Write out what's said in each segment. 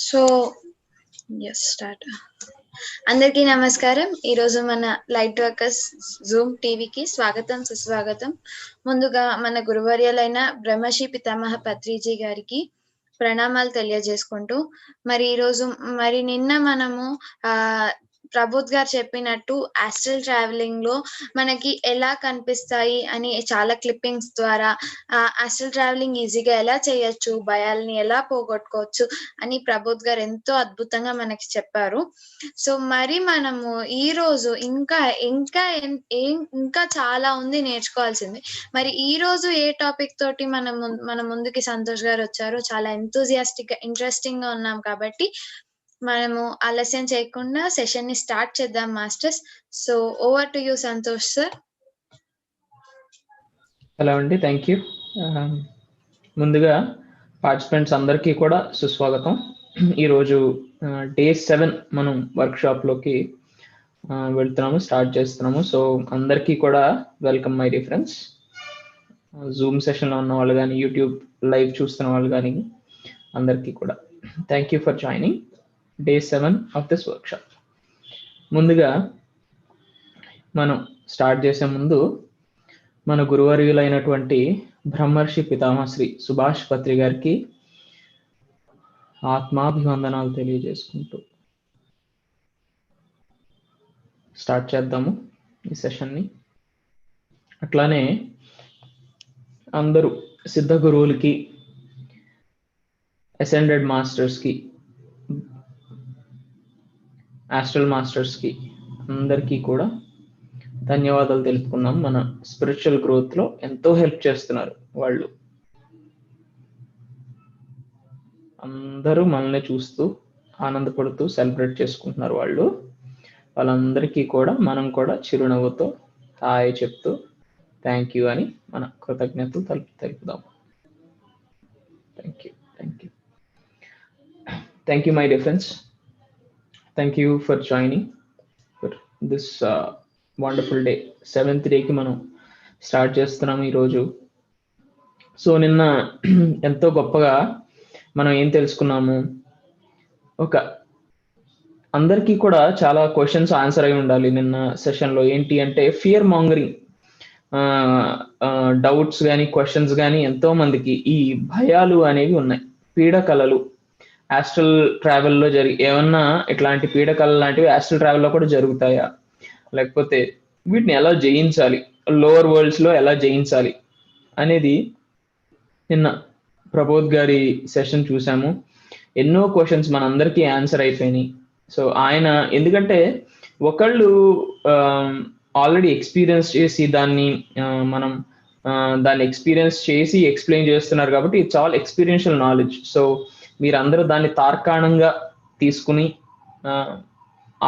So start. అందరికీ నమస్కారం. ఈరోజు మన లైట్ వర్కర్స్ జూమ్ టీవీకి స్వాగతం, సుస్వాగతం. ముందుగా మన గురువర్యులైన బ్రహ్మశ్రీ పితామహ పత్రిజీ గారికి ప్రణామాలు తెలియజేసుకుంటూ, మరి నిన్న మనము ప్రబోధ్ గారు చెప్పినట్టు ఆస్ట్రల్ ట్రావెలింగ్ లో మనకి ఎలా కనిపిస్తాయి అని చాలా క్లిప్పింగ్స్ ద్వారా ఆస్ట్రల్ ట్రావెలింగ్ ఈజీగా ఎలా చేయొచ్చు, భయాల్ని ఎలా పోగొట్టుకోవచ్చు అని ప్రబోధ్ గారు ఎంతో అద్భుతంగా మనకి చెప్పారు. సో మరి మనము ఈ రోజు ఇంకా ఇంకా ఇంకా చాలా ఉంది నేర్చుకోవాల్సింది. మరి ఈ రోజు ఏ టాపిక్ తోటి మన ముందుకి సంతోష్ గారు వచ్చారు. చాలా ఎంతూజియాస్టిక్ గా ఇంట్రెస్టింగ్ గా ఉన్నాం కాబట్టి మనము ఆలస్యం చేయకుండా సెషన్ ని స్టార్ట్ చేద్దాం masters. So over to you Santosh sir. Hello అండి, థ్యాంక్ యూ. ముందుగా పార్టిసిపెంట్స్ అందరికీ కూడా సుస్వాగతం. ఈరోజు డే 7 మనం వర్క్షాప్లోకి వెళ్తున్నాము, స్టార్ట్ చేస్తున్నాము. సో అందరికీ కూడా welcome my dear friends. Zoom సెషన్లో ఉన్న వాళ్ళు కానీ, యూట్యూబ్ లైవ్ చూస్తున్న వాళ్ళు కానీ, అందరికీ కూడా thank you for joining day 7 of this workshop. ముందుగా మనం స్టార్ట్ చేసే ముందు మన గురువర్యులైనటువంటి బ్రహ్మర్షి పితామహశ్రీ సుభాష్ పత్రి గారికి ఆత్మాభివందనాలు తెలియజేసుకుంటూ స్టార్ట్ చేద్దాము ఈ సెషన్ని. అట్లానే అందరూ సిద్ధ గురువులకి, అసెండెడ్ మాస్టర్స్కి, ఆస్ట్రల్ మాస్టర్స్కి అందరికీ కూడా ధన్యవాదాలు తెలుపుకున్నాం. మన స్పిరిచువల్ గ్రోత్లో ఎంతో హెల్ప్ చేస్తున్నారు వాళ్ళు. అందరూ మనల్ని చూస్తూ ఆనందపడుతూ సెలబ్రేట్ చేసుకుంటున్నారు వాళ్ళందరికీ కూడా మనం కూడా చిరునవ్వుతో హాయ్ చెప్తూ థ్యాంక్ యూ అని మన కృతజ్ఞతలు తెలుపుదాం. Thank you my dear friends. Thank you for joining for this wonderful day. 7th డేకి మనం స్టార్ట్ చేస్తున్నాము ఈరోజు. సో నిన్న ఎంతో గొప్పగా మనం ఏం తెలుసుకున్నాము, అందరికీ కూడా చాలా క్వశ్చన్స్ ఆన్సర్ అయి ఉండాలి నిన్న సెషన్లో. ఏంటి అంటే ఫియర్ మాంగరింగ్ డౌట్స్ కానీ, క్వశ్చన్స్ కానీ ఎంతో మందికి ఈ భయాలు అనేవి ఉన్నాయి. పీడకలలు ఆస్ట్రల్ ట్రావెల్లో ఏమన్నా ఇట్లాంటి పీడకలలు లాంటివి ఆస్ట్రల్ ట్రావెల్లో కూడా జరుగుతాయా, లేకపోతే వీటిని ఎలా జయించాలి, లోవర్ వరల్డ్స్ లో ఎలా జయించాలి అనేది నిన్న ప్రబోధ్ గారి సెషన్ చూసాము. ఎన్నో క్వశ్చన్స్ మనందరికీ ఆన్సర్ అయిపోయినాయి. సో ఆయన ఎందుకంటే ఒకళ్ళు ఆల్రెడీ ఎక్స్పీరియన్స్ చేసి దాన్ని ఎక్స్పీరియన్స్ చేసి ఎక్స్ప్లెయిన్ చేస్తున్నారు కాబట్టి it's all experiential knowledge. So మీరందరూ దాన్ని తార్కాణంగా తీసుకుని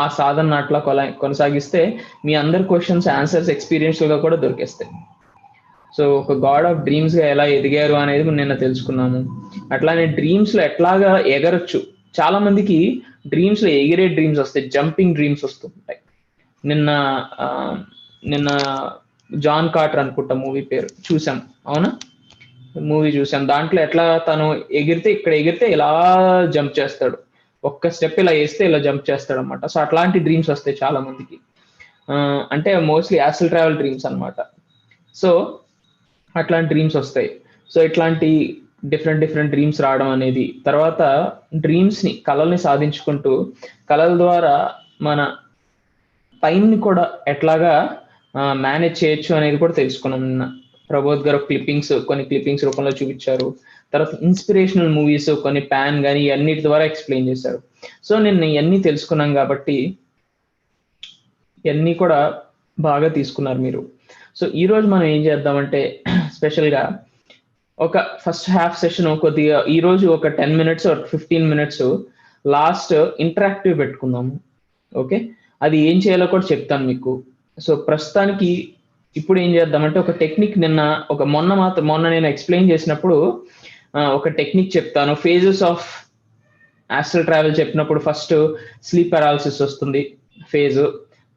ఆ సాధన అట్లా కొనసాగిస్తే మీ అందరి క్వశ్చన్స్ ఆన్సర్స్ ఎక్స్పీరియన్షియల్ గా కూడా దొరికేస్తాయి. సో ఒక గాడ్ ఆఫ్ డ్రీమ్స్ గా ఎలా ఎదిగారు అనేది నిన్న తెలుసుకున్నాము. అట్లానే డ్రీమ్స్ లో ఎట్లాగా ఎగరొచ్చు. చాలా మందికి డ్రీమ్స్ లో ఎగిరే డ్రీమ్స్ వస్తాయి, జంపింగ్ డ్రీమ్స్ వస్తుంటాయి. నిన్న జాన్ కార్టర్ అనుకుంటా మూవీ పేరు చూసాం, అవునా? మూవీ చూసాం. దాంట్లో ఎట్లా తను ఇక్కడ ఎగిరితే ఇలా జంప్ చేస్తాడు, ఒక్క స్టెప్ ఇలా వేస్తే ఇలా జంప్ చేస్తాడు అనమాట. సో అట్లాంటి డ్రీమ్స్ వస్తాయి చాలా మందికి. అంటే మోస్ట్లీ ఆస్ట్రల్ ట్రావెల్ డ్రీమ్స్ అనమాట. సో అట్లాంటి డ్రీమ్స్ వస్తాయి. సో ఇట్లాంటి డిఫరెంట్ డ్రీమ్స్ రావడం అనేది, తర్వాత డ్రీమ్స్ని, కళల్ని సాధించుకుంటూ కళల ద్వారా మన టైంని కూడా ఎట్లాగా మేనేజ్ చేయొచ్చు అనేది కూడా తెలుసుకున్నాం నిన్న. ప్రబోధ్ గారు కొన్ని క్లిప్పింగ్స్ రూపంలో చూపించారు. తర్వాత ఇన్స్పిరేషనల్ మూవీస్ కొన్ని ప్యాన్ కానీ అన్నిటి ద్వారా ఎక్స్ప్లెయిన్ చేశారు. సో నేను ఇవన్నీ తెలుసుకున్నాం కాబట్టి ఇవన్నీ కూడా బాగా తీసుకున్నారు మీరు. సో ఈరోజు మనం ఏం చేద్దామంటే స్పెషల్గా ఒక ఫస్ట్ హాఫ్ సెషన్ కొద్దిగా ఈరోజు ఒక 10 minutes or 15 minutes last interactive పెట్టుకుందాము. ఓకే, అది ఏం చేయాలో కూడా చెప్తాను మీకు. సో ప్రస్తుతానికి ఇప్పుడు ఏం చేద్దామంటే ఒక టెక్నిక్ మొన్న నేను ఎక్స్ప్లెయిన్ చేసినప్పుడు ఒక టెక్నిక్ చెప్తాను. ఫేజెస్ ఆఫ్ ఆస్ట్రల్ ట్రావెల్ చెప్పినప్పుడు ఫస్ట్ స్లీప్ పారాలిసిస్ వస్తుంది ఫేజ్,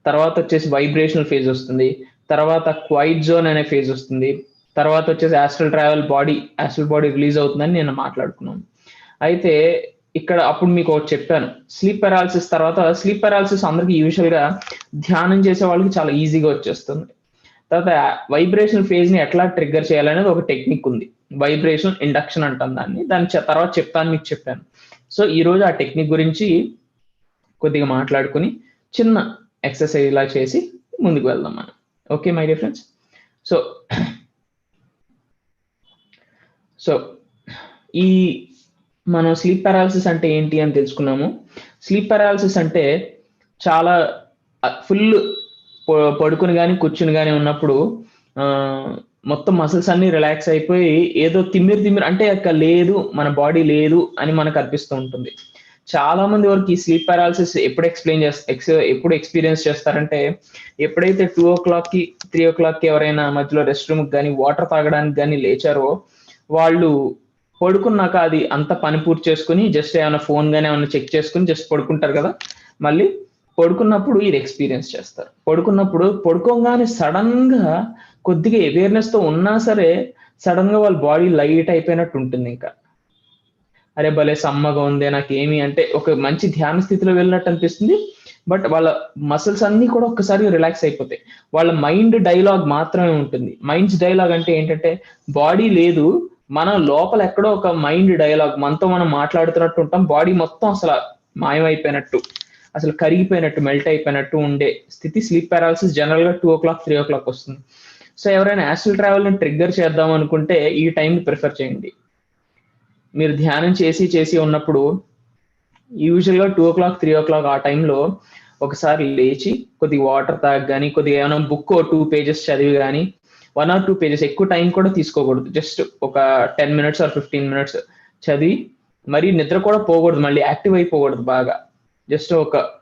తర్వాత వచ్చేసి వైబ్రేషనల్ ఫేజ్ వస్తుంది, తర్వాత క్వైట్ జోన్ అనే ఫేజ్ వస్తుంది, తర్వాత వచ్చేసి ఆస్ట్రల్ బాడీ రిలీజ్ అవుతుందని నేను మాట్లాడుకున్నాను. అయితే ఇక్కడ అప్పుడు మీకు ఒకటి చెప్పాను, స్లీప్ పారాలిసిస్ తర్వాత. స్లీప్ పారాలిసిస్ అందరికి యూజువల్ గా ధ్యానం చేసే వాళ్ళకి చాలా ఈజీగా వచ్చేస్తుంది. తర్వాత వైబ్రేషన్ ఫేజ్ ని ఎట్లా ట్రిగ్గర్ చేయాలనేది ఒక టెక్నిక్ ఉంది, వైబ్రేషన్ ఇండక్షన్ అంటాం దాన్ని తర్వాత చెప్తాను మీకు చెప్పాను. సో ఈ రోజు ఆ టెక్నిక్ గురించి కొద్దిగా మాట్లాడుకుని చిన్న ఎక్సర్సైజ్ ఇలా చేసి ముందుకు వెళ్దాం మనం. Okay my dear friends. So ఈ మనం స్లీప్ పారాలిసిస్ అంటే ఏంటి అని తెలుసుకున్నాము. స్లీప్ పారాలిసిస్ అంటే చాలా ఫుల్ పడుకుని కానీ కూర్చుని కానీ ఉన్నప్పుడు మొత్తం మసిల్స్ అన్ని రిలాక్స్ అయిపోయి ఏదో తిమ్మిరి అంటే అక్కడ లేదు, మన బాడీ లేదు అని మనకు అనిపిస్తూ ఉంటుంది. చాలా మంది వరకు ఈ స్లీప్ పారాలిసిస్ ఎప్పుడు ఎక్స్పీరియన్స్ చేస్తారంటే, ఎప్పుడైతే 2 o'clock కి 3 o'clock కి ఎవరైనా మధ్యలో రెస్ట్ రూమ్ కానీ వాటర్ తాగడానికి కానీ లేచారో, వాళ్ళు పడుకున్నాక అది అంత పని పూర్తి చేసుకుని జస్ట్ ఏమైనా ఫోన్ కానీ ఏమైనా చెక్ చేసుకుని జస్ట్ పడుకుంటారు కదా, మళ్ళీ పడుకున్నప్పుడు ఇది ఎక్స్పీరియన్స్ చేస్తారు. పడుకోగానే సడన్ గా కొద్దిగా అవేర్నెస్ తో ఉన్నా సరే సడన్ గా వాళ్ళ బాడీ లైట్ అయిపోయినట్టు ఉంటుంది. ఇంకా అరే భలే సమ్మగా ఉంది నాకేమి అంటే ఒక మంచి ధ్యాన స్థితిలో వెళ్ళినట్టు అనిపిస్తుంది. బట్ వాళ్ళ మసిల్స్ అన్ని కూడా ఒక్కసారి రిలాక్స్ అయిపోతాయి. వాళ్ళ మైండ్ డైలాగ్ మాత్రమే ఉంటుంది. మైండ్స్ డైలాగ్ అంటే ఏంటంటే, బాడీ లేదు, మనం లోపల ఎక్కడో ఒక మైండ్ డైలాగ్ మనతో మనం మాట్లాడుతున్నట్టు ఉంటాం. బాడీ మొత్తం అసలు మాయమైపోయినట్టు, అసలు కరిగిపోయినట్టు, మెల్ట్ అయిపోయినట్టు ఉండే స్థితి స్లీప్ పారాలిసిస్ జనరల్ గా 2 o'clock 3 o'clock వస్తుంది. సో ఎవరైనా యాస్ట్రల్ ట్రావెల్ ని ట్రిగ్గర్ చేద్దాం అనుకుంటే ఈ టైం ప్రిఫర్ చేయండి. మీరు ధ్యానం చేసి ఉన్నప్పుడు యూజువల్ గా 2 o'clock 3 o'clock ఆ టైంలో ఒకసారి లేచి కొద్దిగా వాటర్ తాగి కానీ, కొద్దిగా ఏమైనా బుక్ 2 pages చదివి కానీ, 1 or 2 pages, ఎక్కువ టైం కూడా తీసుకోకూడదు, జస్ట్ ఒక 10 minutes or 15 minutes చదివి మరి నిద్ర కూడా పోకూడదు, మళ్ళీ యాక్టివ్ అయిపోకూడదు బాగా. జస్ట్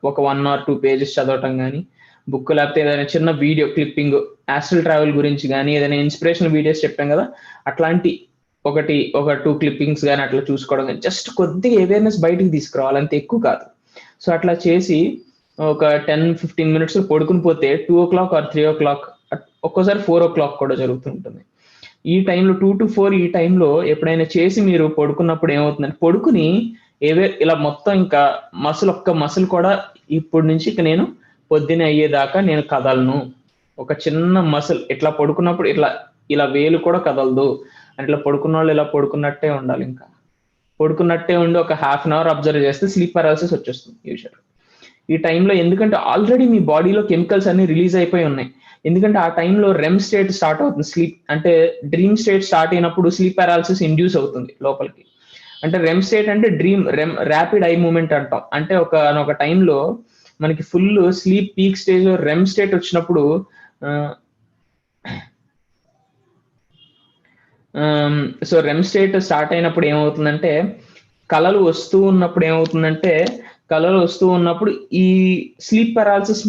ఒక 1 or 2 pages చదవటం కానీ, బుక్ లేకపోతే ఏదైనా చిన్న వీడియో క్లిప్పింగ్ యాస్ట్రల్ ట్రావెల్ గురించి కానీ, ఏదైనా ఇన్స్పిరేషనల్ వీడియోస్ చెప్పాం కదా అట్లాంటి ఒక 2 clippings కానీ అట్లా చూసుకోవడం కానీ, జస్ట్ కొద్దిగా అవేర్నెస్ బయటికి తీసుకురావాలి, అంత ఎక్కువ కాదు. సో అట్లా చేసి ఒక 10-15 minutes పడుకుని పోతే 2 o'clock or 3 o'clock, ఒక్కోసారి 4 o'clock కూడా జరుగుతుంటుంది. ఈ టైంలో 2 to 4 ఈ టైంలో ఎప్పుడైనా చేసి మీరు పడుకున్నప్పుడు ఏమవుతుందంటే, పడుకుని ఇలా మొత్తం ఇంకా ఒక్క మసిల్ కూడా ఇప్పుడు నుంచి ఇక నేను పొద్దున అయ్యేదాకా నేను కదలను, ఒక చిన్న మసిల్ ఇట్లా పడుకున్నప్పుడు ఇలా వేలు కూడా కదలదు అని ఇట్లా పడుకున్న వాళ్ళు ఇలా పడుకున్నట్టే ఉండాలి. ఇంకా పడుకున్నట్టే ఉండి ఒక 1/2 hour అబ్జర్వ్ చేస్తే స్లీప్ పారాలిసిస్ వచ్చేస్తుంది యూజువల్ ఈ టైంలో. ఎందుకంటే ఆల్రెడీ మీ బాడీలో కెమికల్స్ అన్ని రిలీజ్ అయిపోయి ఉన్నాయి. ఎందుకంటే ఆ టైంలో రెమ్ స్టేట్ స్టార్ట్ అవుతుంది. స్లీప్ అంటే డ్రీమ్ స్టేట్ స్టార్ట్ అయినప్పుడు స్లీప్ పారాలిసిస్ ఇండ్యూస్ అవుతుంది లోపలికి. అంటే రెమ్ స్టేట్ అంటే ర్యాపిడ్ ఐ మూవ్మెంట్ అంటాం. అంటే ఒక టైంలో మనకి ఫుల్ స్లీప్ పీక్ స్టేజ్ లో రెమ్ స్టేట్ వచ్చినప్పుడు సో రెమ్ స్టేట్ స్టార్ట్ అయినప్పుడు ఏమవుతుందంటే, కళలు వస్తూ ఉన్నప్పుడు ఈ స్లీప్ పారాలిసిస్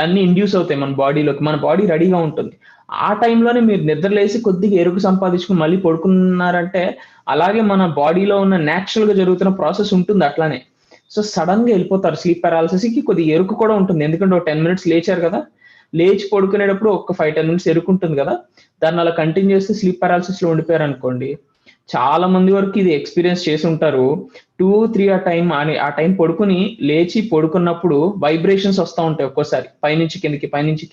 అన్ని ఇండ్యూస్ అవుతాయి మన బాడీలోకి. మన బాడీ రెడీగా ఉంటుంది. ఆ టైంలోనే మీరు నిద్రలేసి కొద్దిగా ఎరుకు సంపాదించుకుని మళ్ళీ పడుకున్నారంటే, అలాగే మన బాడీలో ఉన్న న్యాచురల్ గా జరుగుతున్న ప్రాసెస్ ఉంటుంది అట్లానే. సో సడన్ గా వెళ్ళిపోతారు స్లీప్ పారాలిసిస్ కి. కొద్దిగా ఎరుకు కూడా ఉంటుంది, ఎందుకంటే ఒక 10 minutes లేచారు కదా, లేచి పడుకునేటప్పుడు ఒక 5-10 minutes ఎరుకుంటుంది కదా, దాన్ని అలా కంటిన్యూ చేస్తే స్లీప్ పారాలిసిస్ లో ఉండిపోయారు అనుకోండి. చాలా మంది వరకు ఇది ఎక్స్పీరియన్స్ చేసి ఉంటారు. 2-3 ఆ టైం పడుకుని లేచి పడుకున్నప్పుడు వైబ్రేషన్స్ వస్తూ ఉంటాయి. ఒక్కోసారి పైనుంచి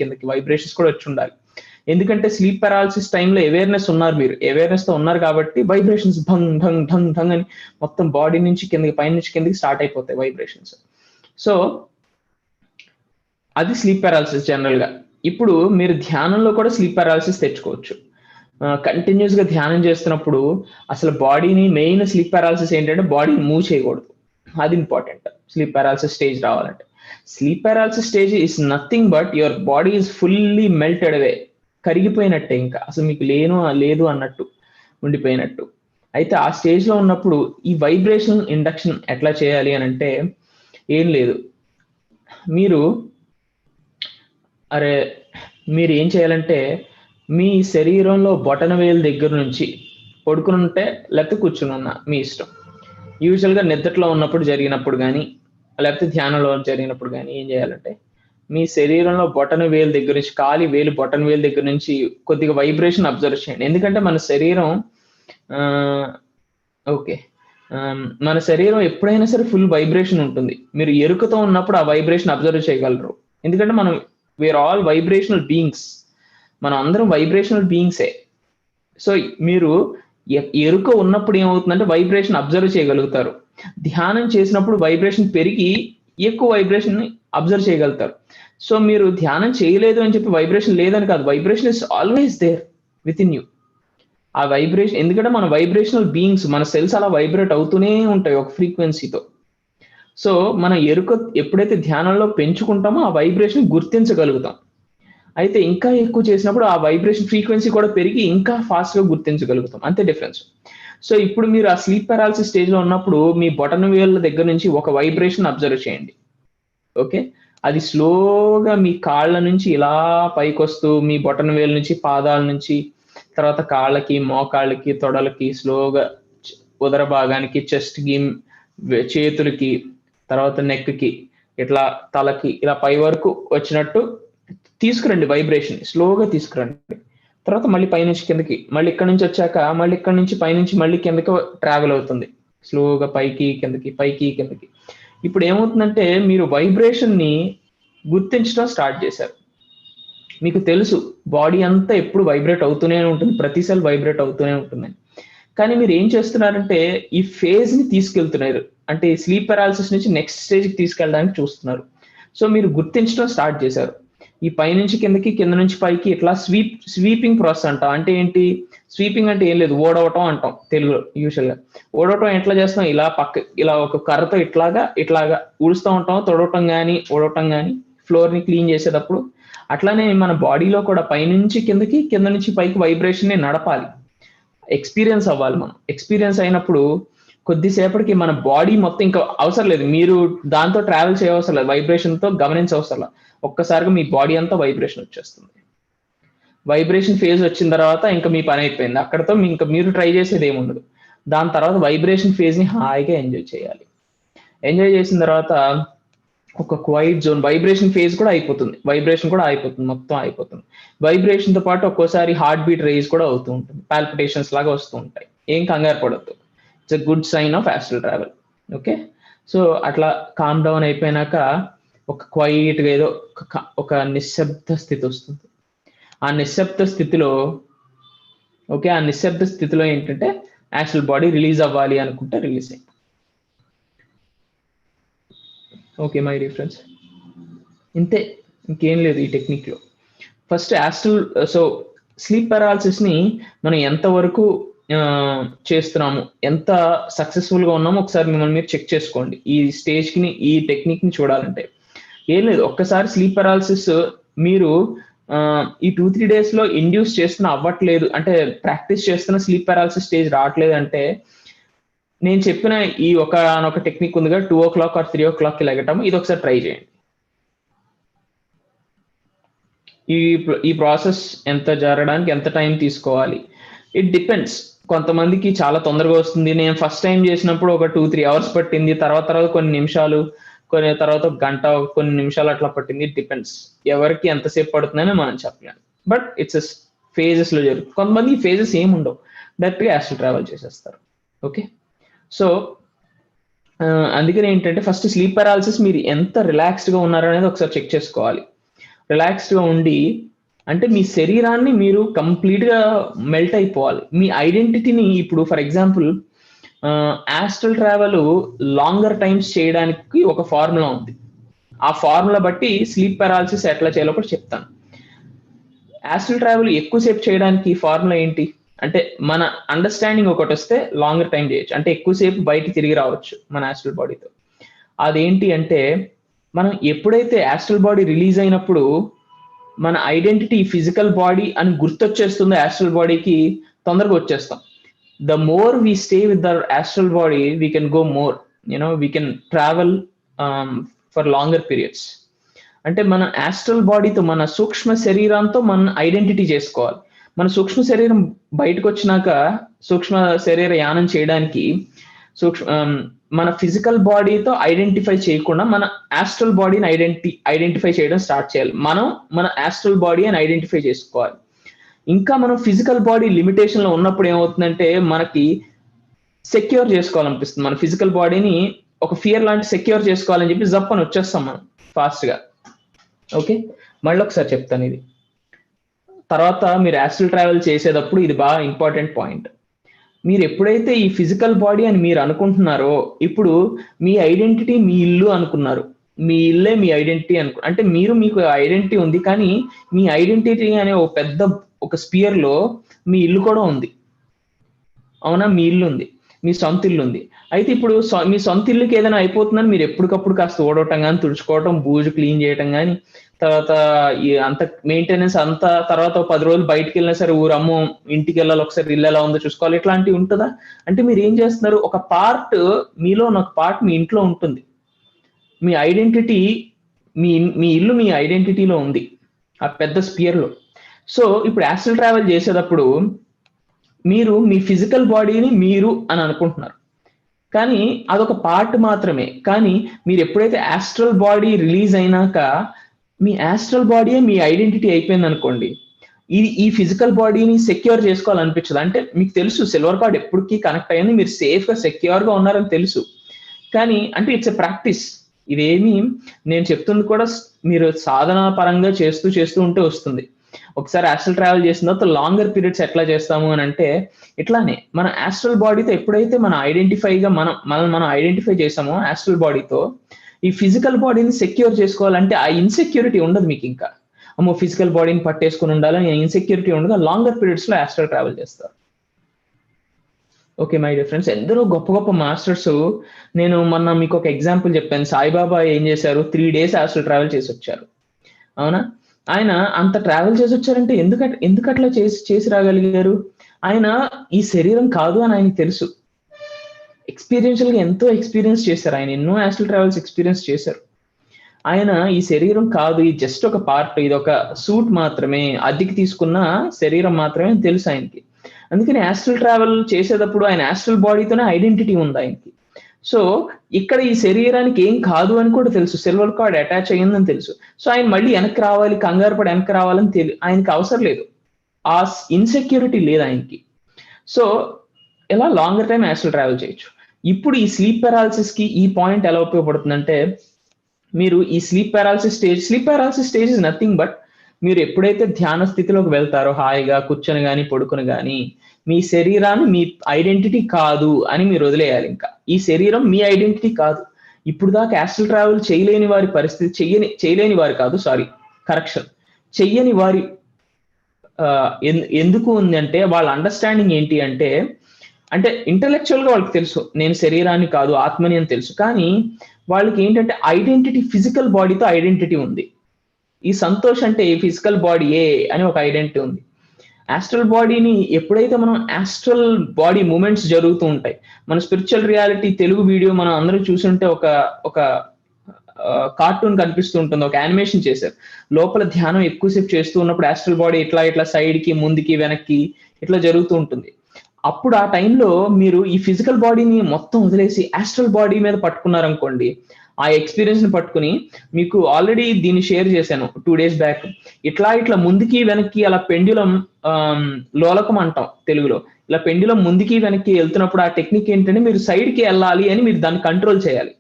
కిందకి వైబ్రేషన్స్ కూడా వచ్చి ఉండాలి. ఎందుకంటే స్లీప్ పారాలిసిస్ టైంలో అవేర్నెస్ ఉన్నారు, మీరు అవేర్నెస్ తో ఉన్నారు కాబట్టి వైబ్రేషన్స్ ఢంగ్ ఢంగ్ ఢంగ్ ఢంగ్ అని మొత్తం బాడీ నుంచి కిందకి, పైనుంచి కిందకి స్టార్ట్ అయిపోతాయి వైబ్రేషన్స్. సో అది స్లీప్ పారాలిసిస్ జనరల్ గా. ఇప్పుడు మీరు ధ్యానంలో కూడా స్లీప్ పారాలిసిస్ తెచ్చుకోవచ్చు. కంటిన్యూస్ గా ధ్యానం చేస్తున్నప్పుడు అసలు బాడీని, మెయిన్ స్లీప్ పారాలిసిస్ ఏంటంటే బాడీని మూవ్ చేయకూడదు, అది ఇంపార్టెంట్ స్లీప్ పారాలిసిస్ స్టేజ్ రావాలంటే. Sleep paralysis stage is nothing but your body is fully melted away, కరిగిపోయినట్టే, ఇంకా అసలు మీకు లేదు అన్నట్టు ఉండిపోయినట్టు. అయితే ఆ స్టేజ్ లో ఉన్నప్పుడు ఈ వైబ్రేషన్ ఇండక్షన్ ఎట్లా చేయాలి అని అంటే, ఏం లేదు, మీరు ఏం చేయాలంటే, మీ శరీరంలో బొటన వేలు దగ్గర నుంచి పడుకుని ఉంటే లేకపోతే కూర్చుని ఉన్నా మీ ఇష్టం. యూజువల్ గా నిద్రలో ఉన్నప్పుడు జరిగినప్పుడు కానీ, లేకపోతే ధ్యానంలో జరిగినప్పుడు కానీ ఏం చేయాలంటే, మీ శరీరంలో బొటన వేలు దగ్గర నుంచి కాలి వేలు బొటన వేలు దగ్గర నుంచి కొద్దిగా వైబ్రేషన్ అబ్జర్వ్ చేయండి. ఎందుకంటే మన శరీరం ఓకే మన శరీరం ఎప్పుడైనా సరే ఫుల్ వైబ్రేషన్ ఉంటుంది. మీరు ఎరుకతో ఉన్నప్పుడు ఆ వైబ్రేషన్ అబ్జర్వ్ చేయగలరు. ఎందుకంటే మనం వీఆర్ ఆల్ వైబ్రేషనల్ బీయింగ్స్, మనం అందరం వైబ్రేషనల్ బీయింగ్సే. సో మీరు ఎరుక ఉన్నప్పుడు ఏమవుతుందంటే వైబ్రేషన్ అబ్జర్వ్ చేయగలుగుతారు. ధ్యానం చేసినప్పుడు వైబ్రేషన్ పెరిగి ఎక్కువ వైబ్రేషన్ ని అబ్జర్వ్ చేయగలుగుతారు. సో మీరు ధ్యానం చేయలేదు అని చెప్పి వైబ్రేషన్ లేదని కాదు, vibration is always there within you. ఆ వైబ్రేషన్, ఎందుకంటే మన వైబ్రేషనల్ బీయింగ్స్, మన సెల్స్ అలా వైబ్రేట్ అవుతూనే ఉంటాయి ఒక ఫ్రీక్వెన్సీతో. సో మన ఎరుక ఎప్పుడైతే ధ్యానంలో పెంచుకుంటామో ఆ వైబ్రేషన్ గుర్తించగలుగుతాం. అయితే ఇంకా ఎక్కువ చేసినప్పుడు ఆ వైబ్రేషన్ ఫ్రీక్వెన్సీ కూడా పెరిగి ఇంకా ఫాస్ట్ గా గుర్తించగలుగుతాం. అంతే డిఫరెన్స్. సో ఇప్పుడు మీరు ఆ స్లీప్ పారాలసిస్ స్టేజ్ లో ఉన్నప్పుడు మీ బొటన వేళ్ళ దగ్గర నుంచి ఒక వైబ్రేషన్ అబ్జర్వ్ చేయండి. ఓకే, అది స్లోగా మీ కాళ్ళ నుంచి ఇలా పైకి వస్తూ మీ బొటన వేలు నుంచి పాదాల నుంచి తర్వాత కాళ్ళకి, మోకాళ్ళకి, తొడలకి, స్లోగా ఉదర భాగానికి, చెస్ట్ కి, చేతులకి, తర్వాత నెక్ కి, ఇట్లా తలకి, ఇలా పై వరకు వచ్చినట్టు తీసుకురండి. వైబ్రేషన్ స్లోగా తీసుకురండి. తర్వాత మళ్ళీ పైనుంచి కిందకి, మళ్ళీ ఇక్కడ నుంచి వచ్చాక మళ్ళీ ఇక్కడ నుంచి పైనుంచి మళ్ళీ కిందకి ట్రావెల్ అవుతుంది. స్లోగా పైకి కిందకి, పైకి కిందకి. ఇప్పుడు ఏమవుతుందంటే మీరు వైబ్రేషన్ ని గుర్తించడం స్టార్ట్ చేశారు. మీకు తెలుసు బాడీ అంతా ఎప్పుడు వైబ్రేట్ అవుతూనే ఉంటుంది, ప్రతి సెల్ వైబ్రేట్ అవుతూనే ఉంటుంది. కానీ మీరు ఏం చేస్తున్నారంటే ఈ ఫేజ్ ని తీసుకెళ్తున్నారు, అంటే స్లీప్ పారాలసిస్ నుంచి నెక్స్ట్ స్టేజ్కి తీసుకెళ్ళడానికి చూస్తున్నారు. సో మీరు గుర్తించడం స్టార్ట్ చేశారు. ఈ పై నుంచి కిందకి, కింద నుంచి పైకి ఇట్లా స్వీపింగ్ ప్రాసెస్ అంటాం. అంటే ఏంటి స్వీపింగ్ అంటే? ఏం లేదు, ఓడవటం అంటాం తెలుగులో. యూజువల్ గా ఓడవటం ఎట్లా చేస్తాం? ఇలా ఇలా ఒక కర్రతో ఇట్లాగా ఊడుస్తూ ఉంటాం, తొడవటం కానీ ఓడవటం కానీ, ఫ్లోర్ ని క్లీన్ చేసేటప్పుడు. అట్లానే మన బాడీలో కూడా పైనుంచి కిందకి, కింద నుంచి పైకి వైబ్రేషన్ ని నడపాలి, ఎక్స్పీరియన్స్ అవ్వాలి. మనం ఎక్స్పీరియన్స్ అయినప్పుడు కొద్దిసేపటికి మన బాడీ మొత్తం ఇంకా అవసరం లేదు, మీరు దాంతో ట్రావెల్ చేయవసరం లేదు, వైబ్రేషన్ తో గమనించవసరం లేదు. ఒక్కసారిగా మీ బాడీ అంతా వైబ్రేషన్ వచ్చేస్తుంది. వైబ్రేషన్ ఫేజ్ వచ్చిన తర్వాత ఇంకా మీ పని అయిపోయింది. అక్కడతో ఇంకా మీరు ట్రై చేసేది ఏముండదు. దాని తర్వాత వైబ్రేషన్ ఫేజ్ ని హాయిగా ఎంజాయ్ చేయాలి. ఎంజాయ్ చేసిన తర్వాత ఒక క్వైట్ జోన్, వైబ్రేషన్ ఫేజ్ కూడా అయిపోతుంది, వైబ్రేషన్ కూడా అయిపోతుంది, మొత్తం అయిపోతుంది. వైబ్రేషన్ తో పాటు ఒక్కోసారి హార్ట్ బీట్ రేజ్ కూడా అవుతూ ఉంటుంది, పాల్పిటేషన్స్ లాగా వస్తూ ఉంటాయి. ఏం కంగారు పడద్దు, it's a good sign of astral travel. Okay, so అట్లా కామ్ డౌన్ అయిపోయినాక ఒక క్వైట్ గా ఏదో ఒక నిశ్శబ్ద స్థితి వస్తుంది. ఆ నిశ్శబ్ద స్థితిలో ఏంటంటే యాక్చువల్ బాడీ రిలీజ్ అవ్వాలి అనుకుంటే రిలీజ్ అయ్యింది. ఓకే మై రిఫరెన్స్, ఇంతే, ఇంకేం లేదు ఈ టెక్నిక్ లో. ఫస్ట్ సో స్లీప్ పారాలసిస్ ని మనం ఎంతవరకు చేస్తున్నాము, ఎంత సక్సెస్ఫుల్ గా ఉన్నామో ఒకసారి మిమ్మల్ని మీరు చెక్ చేసుకోండి. ఈ స్టేజ్ కి ఈ టెక్నిక్ ని చూడాలంటే ఏం లేదు, ఒక్కసారి స్లీప్ పారాలసిస్ మీరు ఈ 2-3 days లో ఇండ్యూస్ చేస్తున్న అవ్వట్లేదు అంటే, ప్రాక్టీస్ చేస్తున్న స్లీప్ పారాలసిస్ స్టేజ్ రావట్లేదు అంటే, నేను చెప్పిన ఈ ఒక టెక్నిక్ ఉందిగా 2 o'clock or 3 o'clock కి లెగటం, ఇది ఒకసారి ట్రై చేయండి. ఈ ప్రాసెస్ ఎంత జరగడానికి ఎంత టైం తీసుకోవాలి, ఇట్ డిపెండ్స్. కొంతమందికి చాలా తొందరగా వస్తుంది. నేను ఫస్ట్ టైం చేసినప్పుడు ఒక 2-3 hours పట్టింది, తర్వాత కొన్ని నిమిషాలు, తర్వాత గంట, కొన్ని నిమిషాలు అట్లా పట్టింది. ఇట్ డిపెండ్స్, ఎవరికి ఎంతసేపు పడుతుందని మనం చెప్పలేము. బట్ ఇట్స్ ఫేజెస్ లో జరుగుతుంది. కొంతమంది ఫేజెస్ ఏమి ఉండవు, డైరెక్ట్ గా ఆస్ట్రల్ ట్రావెల్ చేసేస్తారు. ఓకే, సో అందుకని ఏంటంటే ఫస్ట్ స్లీప్ పారాలసిస్ మీరు ఎంత రిలాక్స్డ్ గా ఉన్నారనేది ఒకసారి చెక్ చేసుకోవాలి. రిలాక్స్డ్ గా ఉండి అంటే మీ శరీరాన్ని మీరు కంప్లీట్ గా మెల్ట్ అయిపోవాలి. మీ ఐడెంటిటీని, ఇప్పుడు for example astral travel longer times చేయడానికి ఒక ఫార్ములా ఉంది. ఆ ఫార్ములా బట్టి స్లీప్ పారాలసిస్ ఎట్లా చేయాలో కూడా చెప్తాను. ఆస్ట్రల్ ట్రావెల్ ఎక్కువసేపు చేయడానికి ఫార్ములా ఏంటి అంటే, మన అండర్స్టాండింగ్ ఒకటి వస్తే లాంగర్ టైం చేయొచ్చు, అంటే ఎక్కువసేపు బయట తిరిగి రావచ్చు మన ఆస్ట్రల్ బాడీతో. అదేంటి అంటే, మనం ఎప్పుడైతే ఆస్ట్రల్ బాడీ రిలీజ్ అయినప్పుడు మన ఐడెంటిటీ ఫిజికల్ బాడీ అని గుర్తొచ్చేస్తుందో ఆస్ట్రల్ బాడీకి, తొందరగా వచ్చేస్తాం. The more we stay with the astral body, we can go more, we can travel for longer periods. అంటే మన ఆస్ట్రల్ బాడీతో, మన సూక్ష్మ శరీరంతో మన ఐడెంటిటీ చేసుకోవాలి. మన సూక్ష్మ శరీరం బయటకు వచ్చినాక సూక్ష్మ శరీర యానం చేయడానికి మన ఫిజికల్ బాడీతో ఐడెంటిఫై చేయకుండా మన ఆస్ట్రల్ బాడీని ఐడెంటిఫై చేయడం స్టార్ట్ చేయాలి. మనం మన ఆస్ట్రల్ బాడీ అని ఐడెంటిఫై చేసుకోవాలి. ఇంకా మనం ఫిజికల్ బాడీ లిమిటేషన్ లో ఉన్నప్పుడు ఏమవుతుందంటే మనకి సెక్యూర్ చేసుకోవాలనిపిస్తుంది. మన ఫిజికల్ బాడీని ఒక ఫియర్ లాంటి సెక్యూర్ చేసుకోవాలని చెప్పి జప్పని వచ్చేస్తాం మనం ఫాస్ట్ గా. ఓకే, మళ్ళీ ఒకసారి చెప్తాను ఇది. తర్వాత మీరు ఆస్ట్రల్ ట్రావెల్ చేసేటప్పుడు ఇది బాగా ఇంపార్టెంట్ పాయింట్. మీరు ఎప్పుడైతే ఈ ఫిజికల్ బాడీ అని మీరు అనుకుంటున్నారో, ఇప్పుడు మీ ఐడెంటిటీ మీ ఇల్లు అనుకున్నారు. మీ ఇల్లే మీ ఐడెంటిటీ అంటే మీకు ఐడెంటిటీ ఉంది, కానీ మీ ఐడెంటిటీ అనే ఒక పెద్ద ఒక స్పియర్ లో మీ ఇల్లు కూడా ఉంది. అవునా, మీ ఇల్లు ఉంది, మీ సొంత ఇల్లు ఉంది. అయితే ఇప్పుడు మీ సొంత ఇల్లుకి ఏదైనా అయిపోతుందని మీరు ఎప్పటికప్పుడు కాస్త ఓడవటం కానీ, తుడుచుకోవటం, బూజు క్లీన్ చేయటం కానీ, తర్వాత అంత మెయింటెనెన్స్ అంతా, తర్వాత 10 రోజులు బయటకు వెళ్ళినా సరే ఊరమ్మో ఇంటికి వెళ్ళాలి, ఒకసారి ఇల్లు ఎలా ఉందో చూసుకోవాలి, ఇట్లాంటివి ఉంటుందా? అంటే మీరు ఏం చేస్తున్నారు, ఒక పార్ట్ మీలో ఒక పార్ట్ మీ ఇంట్లో ఉంటుంది. మీ ఐడెంటిటీ మీ ఇల్లు మీ ఐడెంటిటీలో ఉంది, ఆ పెద్ద స్పియర్ లో. సో ఇప్పుడు ఆస్ట్రల్ ట్రావెల్ చేసేటప్పుడు మీరు మీ ఫిజికల్ బాడీని మీరు అని అనుకుంటున్నారు, కానీ అదొక పార్ట్ మాత్రమే. కానీ మీరు ఎప్పుడైతే ఆస్ట్రల్ బాడీ రిలీజ్ అయినాక మీ ఆస్ట్రల్ బాడీ మీ ఐడెంటిటీ అయిపోయింది అనుకోండి, ఈ ఫిజికల్ బాడీని సెక్యూర్ చేసుకోవాలనిపించదు. అంటే మీకు తెలుసు సిల్వర్ కార్డ్ ఎప్పటికీ కనెక్ట్ అయ్యింది, మీరు సేఫ్ గా సెక్యూర్ గా ఉన్నారని తెలుసు. కానీ అంటే ఇట్స్ ఎ ప్రాక్టీస్. ఇదేమి నేను చెప్తుంది కూడా మీరు సాధన పరంగా చేస్తూ ఉంటే వస్తుంది. ఒకసారి ఆస్ట్రల్ ట్రావెల్ చేసిన తర్వాత లాంగర్ పీరియడ్స్ ఎట్లా చేస్తాము అని అంటే, ఇట్లానే మన ఆస్ట్రల్ బాడీతో ఎప్పుడైతే మనం ఐడెంటిఫై చేసామో ఆస్ట్రల్ బాడీతో, ఈ ఫిజికల్ బాడీని సెక్యూర్ చేసుకోవాలంటే ఆ ఇన్సెక్యూరిటీ ఉండదు మీకు. ఇంకా అమ్మో ఫిజికల్ బాడీని పట్టేసుకుని ఉండాలని ఇన్సెక్యూరిటీ ఉండదు. లాంగర్ పీరియడ్స్ లో ఆస్ట్రల్ ట్రావెల్ చేస్తారు. ఓకే మై డియర్ ఫ్రెండ్స్, ఎందరో గొప్ప గొప్ప మాస్టర్స్, నేను మొన్న మీకు ఒక ఎగ్జాంపుల్ చెప్పాను. సాయిబాబా ఏం చేశారు, 3 days ఆస్ట్రల్ ట్రావెల్ చేసి వచ్చారు. అవునా, ఆయన అంత ట్రావెల్ చేసి వచ్చారంటే ఎందుకు అట్లా చేసి రాగలిగారు? ఆయన ఈ శరీరం కాదు అని ఆయనకు తెలుసు. ఎక్స్పీరియన్షియల్ గా ఎంతో ఎక్స్పీరియన్స్ చేశారు. ఆయన ఎన్నో ఆస్ట్రల్ ట్రావెల్స్ ఎక్స్పీరియన్స్ చేశారు. ఆయన ఈ శరీరం కాదు, ఇది జస్ట్ ఒక పార్ట్, ఇది ఒక సూట్ మాత్రమే, అద్దెకి తీసుకున్న శరీరం మాత్రమే తెలుసు ఆయనకి. అందుకని ఆస్ట్రల్ ట్రావెల్ చేసేటప్పుడు ఆయన ఆస్ట్రల్ బాడీతోనే ఐడెంటిటీ ఉంది ఆయనకి. సో ఇక్కడ ఈ శరీరానికి ఏం కాదు అని కూడా తెలుసు, సిల్వర్ కార్డ్ అటాచ్ అయ్యిందని తెలుసు. సో ఆయన మళ్ళీ వెనక్కి రావాలి, కంగారు పడి వెనక్కి రావాలని ఆయనకి అవసరం లేదు, ఆ ఇన్సెక్యూరిటీ లేదు ఆయనకి. సో ఇలా లాంగర్ టైం ఆస్ట్రల్ ట్రావెల్ చేయొచ్చు. ఇప్పుడు ఈ స్లీప్ పారాలిసిస్ కి ఈ పాయింట్ ఎలా ఉపయోగపడుతుందంటే, మీరు ఈ sleep paralysis stage is nothing but, మీరు ఎప్పుడైతే ధ్యాన స్థితిలోకి వెళ్తారో, హాయిగా కూర్చొని కానీ పడుకుని కానీ, మీ శరీరాన్ని మీ ఐడెంటిటీ కాదు అని మీరు వదిలేయాలి. ఇంకా ఈ శరీరం మీ ఐడెంటిటీ కాదు. ఇప్పుడు దాకా ఆస్ట్రల్ ట్రావెల్ చేయలేని వారి పరిస్థితి, చేయలేని వారి కాదు, సారీ కరెక్షన్, చెయ్యని వారి ఎందుకు ఉంది అంటే, వాళ్ళ అండర్స్టాండింగ్ ఏంటి అంటే ఇంటెలెక్చువల్ గా వాళ్ళకి తెలుసు నేను శరీరాన్ని కాదు ఆత్మని అని తెలుసు, కానీ వాళ్ళకి ఏంటంటే ఐడెంటిటీ, ఫిజికల్ బాడీతో ఐడెంటిటీ ఉంది. ఈ సంతోష్ అంటే ఫిజికల్ బాడీయే అని ఒక ఐడెంటిటీ ఉంది. ఆస్ట్రల్ బాడీని ఎప్పుడైతే మనం ఆస్ట్రల్ బాడీ మూమెంట్స్ జరుగుతూ ఉంటాయి, మన స్పిరిచువల్ రియాలిటీ తెలుగు వీడియో మనం అందరూ చూసుంటే ఒక కార్టూన్ కనిపిస్తూ ఉంటుంది, ఒక యానిమేషన్ చేశారు. లోపల ధ్యానం ఎక్కువసేపు చేస్తూ ఉన్నప్పుడు ఆస్ట్రల్ బాడీ ఇట్లా సైడ్ కి ముందుకి వెనక్కి ఇట్లా జరుగుతూ ఉంటుంది. అప్పుడు ఆ టైంలో మీరు ఈ ఫిజికల్ బాడీని మొత్తం వదిలేసి ఆస్ట్రల్ బాడీ మీద పట్టుకున్నారనుకోండి, ఆ ఎక్స్పీరియన్స్ ని పట్టుకుని, మీకు ఆల్రెడీ దీన్ని షేర్ చేశాను 2 days బ్యాక్, ఇట్లా ముందుకి వెనక్కి అలా పెండ్యులం, లోలకం అంటాం తెలుగులో, ఇలా పెండ్యులం ముందుకి వెనక్కి వెళ్తున్నప్పుడు ఆ టెక్నిక్ ఏంటంటే, మీరు సైడ్ కి వెళ్ళాలి అని మీరు దాన్ని కంట్రోల్ చేయాలి.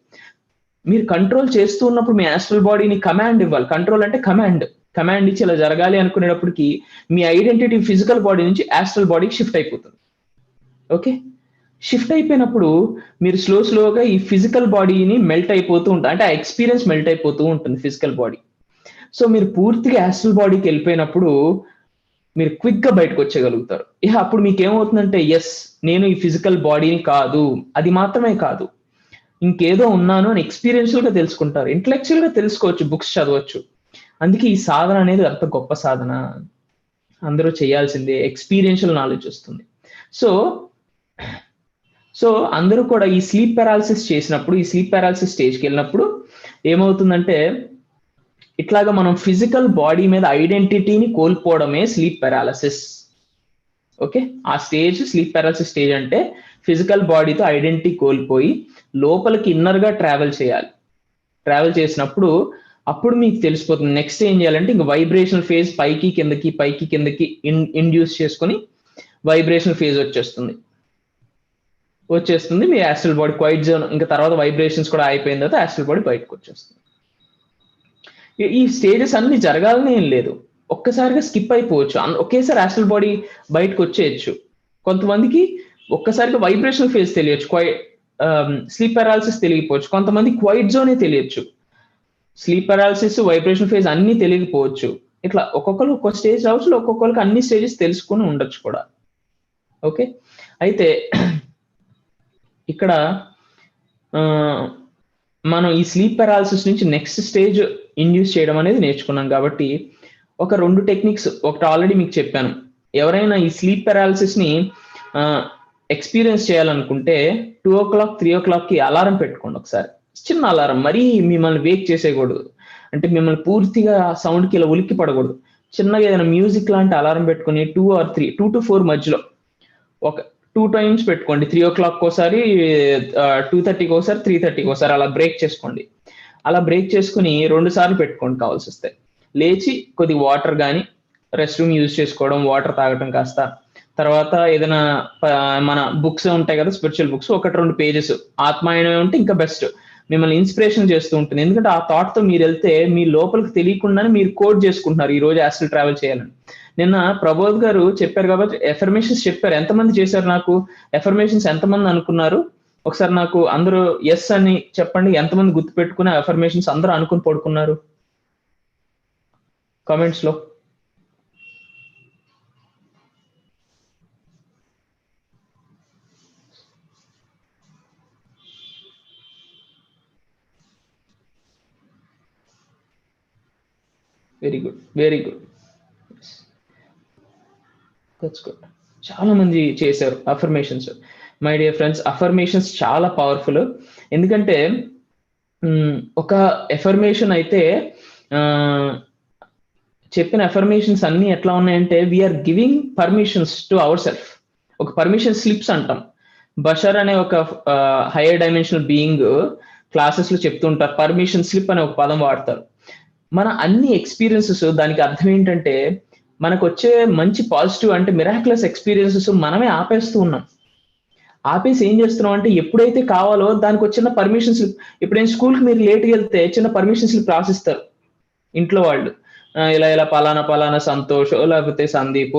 మీరు కంట్రోల్ చేస్తూ ఉన్నప్పుడు మీ ఆస్ట్రల్ బాడీని కమాండ్ ఇవ్వాలి. కంట్రోల్ అంటే కమాండ్ ఇచ్చి ఇలా జరగాలి అనుకునేటప్పటికి మీ ఐడెంటిటీ ఫిజికల్ బాడీ నుంచి ఆస్ట్రల్ బాడీకి షిఫ్ట్ అయిపోతుంది. ఓకే, షిఫ్ట్ అయిపోయినప్పుడు మీరు స్లోగా ఈ ఫిజికల్ బాడీని మెల్ట్ అయిపోతూ ఉంటుంది, అంటే ఆ ఎక్స్పీరియన్స్ మెల్ట్ అయిపోతూ ఉంటుంది ఫిజికల్ బాడీ. సో మీరు పూర్తిగా ఆస్ట్రల్ బాడీకి వెళ్ళిపోయినప్పుడు మీరు క్విక్ గా బయటకు వచ్చేయగలుగుతారు. అప్పుడు మీకు ఏమవుతుందంటే, ఎస్ నేను ఈ ఫిజికల్ బాడీని కాదు, అది మాత్రమే కాదు, ఇంకేదో ఉన్నాను అని ఎక్స్పీరియన్షియల్ గా తెలుసుకుంటారు. ఇంటలెక్చువల్ గా తెలుసుకోవచ్చు, బుక్స్ చదవచ్చు. అందుకే ఈ సాధన అనేది అంత గొప్ప సాధన, అందరూ చేయాల్సిందే, ఎక్స్పీరియన్షియల్ నాలెడ్జ్ వస్తుంది. సో అందరూ కూడా ఈ స్లీప్ పారాలిసిస్ చేసినప్పుడు, ఈ స్లీప్ పారాలిసిస్ స్టేజ్కి వెళ్ళినప్పుడు ఏమవుతుందంటే, ఇట్లాగా మనం ఫిజికల్ బాడీ మీద ఐడెంటిటీని కోల్పోవడమే స్లీప్ పారాలిసిస్. ఓకే, ఆ స్టేజ్ స్లీప్ పారాలిసిస్ స్టేజ్ అంటే ఫిజికల్ బాడీతో ఐడెంటిటీ కోల్పోయి లోపలికి ఇన్నర్ గా ట్రావెల్ చేసినప్పుడు అప్పుడు మీకు తెలిసిపోతుంది. నెక్స్ట్ ఏం చేయాలంటే ఇంకా వైబ్రేషనల్ ఫేజ్ పైకి కిందకి ఇండ్యూస్ చేసుకుని వైబ్రేషనల్ ఫేజ్ వచ్చేస్తుంది. మీ యాస్ట్రల్ బాడీ క్వైట్ జోన్, ఇంకా తర్వాత వైబ్రేషన్స్ కూడా అయిపోయిన తర్వాత యాస్ట్రల్ బాడీ బయటకు వచ్చేస్తుంది. ఈ స్టేజెస్ అన్ని జరగాలని ఏం లేదు, ఒక్కసారిగా స్కిప్ అయిపోవచ్చు, ఒకేసారి యాస్ట్రల్ బాడీ బయటకు వచ్చేయచ్చు. కొంతమందికి ఒక్కసారిగా వైబ్రేషనల్ ఫేజ్ తెలియచ్చు, స్లీప్ పారాలిసిస్ తెలియకపోవచ్చు. కొంతమంది క్వైట్ జోనే తెలియచ్చు, స్లీప్ పారాలిసిస్ వైబ్రేషన్ ఫేజ్ అన్ని తెలియకపోవచ్చు. ఇట్లా ఒక్కొక్కరు ఒక్కొక్క స్టేజ్ రావచ్చు, ఒక్కొక్కరికి అన్ని స్టేజెస్ తెలుసుకుని ఉండొచ్చు కూడా. ఓకే, అయితే ఇక్కడ మనం ఈ స్లీప్ పారాలిసిస్ నుంచి నెక్స్ట్ స్టేజ్ ఇండ్యూస్ చేయడం అనేది నేర్చుకున్నాం. కాబట్టి ఒక 2 టెక్నిక్స్, ఒకటి ఆల్రెడీ మీకు చెప్పాను. ఎవరైనా ఈ స్లీప్ పారాలిసిస్ ని ఎక్స్పీరియన్స్ చేయాలనుకుంటే 2 o'clock 3 o'clock అలారం పెట్టుకోండి. ఒకసారి చిన్న అలారం, మరీ మిమ్మల్ని వేక్ చేసేయకూడదు, అంటే మిమ్మల్ని పూర్తిగా సౌండ్కి ఇలా ఉలిక్కి పడకూడదు. చిన్నగా ఏదైనా మ్యూజిక్ లాంటి అలారం పెట్టుకుని 2 to 4 మధ్యలో ఒక 2 times పెట్టుకోండి. 3 o'clock ఒకసారి, 2:30 ఒకసారి, 3:30 ఒకసారి అలా బ్రేక్ చేసుకోండి. అలా బ్రేక్ చేసుకుని 2 సార్లు పెట్టుకోండి కావాల్సి వస్తే. లేచి కొద్దిగా వాటర్ కానీ రెస్ట్ రూమ్ యూజ్ చేసుకోవడం, వాటర్ తాగటం కాస్త, తర్వాత ఏదైనా మన బుక్స్ ఉంటాయి కదా, స్పిరిచువల్ బుక్స్, 1-2 పేజెస్ ఆత్మాయణమే ఉంటే ఇంకా బెస్ట్, మిమ్మల్ని ఇన్స్పిరేషన్ చేస్తూ ఉంటుంది. ఎందుకంటే ఆ థాట్ తో మీరు వెళ్తే మీ లోపలికి తెలియకుండానే మీరు కోడ్ చేసుకుంటున్నారు ఈ రోజు యాస్ట్రల్ ట్రావెల్ చేయాలని. నిన్న ప్రబోధ్ గారు చెప్పారు కాబట్టి ఎఫర్మేషన్స్ చెప్పారు. ఎంతమంది చేశారు? నాకు ఎఫర్మేషన్స్ ఎంతమంది అనుకున్నారు? ఒకసారి నాకు అందరూ ఎస్ అని చెప్పండి. ఎంతమంది గుర్తు పెట్టుకుని ఎఫర్మేషన్స్ అందరూ అనుకుని పడుకున్నారు కామెంట్స్ లో? Very good, very good, that's good. చాలా మంది చేశారు affirmations. My dear friends, affirmations చాలా పవర్ఫుల్. ఎందుకంటే ఒక ఎఫర్మేషన్ అయితే చెప్పిన ఎఫర్మేషన్స్ అన్ని ఎట్లా ఉన్నాయంటే we are giving permissions to our self. ఒక పర్మిషన్ స్లిప్స్ అంటాం. బషర్ అనే ఒక హైయర్ డైమెన్షనల్ బీయింగ్ క్లాసెస్ లో చెప్తుంటారు, పర్మిషన్ స్లిప్ అనే ఒక పదం వాడతారు. మన అన్ని ఎక్స్పీరియన్సెస్, దానికి అర్థం ఏంటంటే మనకు వచ్చే మంచి పాజిటివ్ అంటే మిరాక్యులస్ ఎక్స్పీరియన్సెస్ మనమే ఆపేస్తూ ఉన్నాం. ఆపేసి ఏం చేస్తున్నాం అంటే ఎప్పుడైతే కావాలో దానికి వచ్చిన పర్మిషన్ స్లిప్, ఎప్పుడైనా స్కూల్కి మీరు లేట్గా వెళ్తే చిన్న పర్మిషన్ స్లిప్ రాసిస్తారు ఇంట్లో వాళ్ళు, ఇలా పలానా సంతోష్ లేకపోతే సందీప్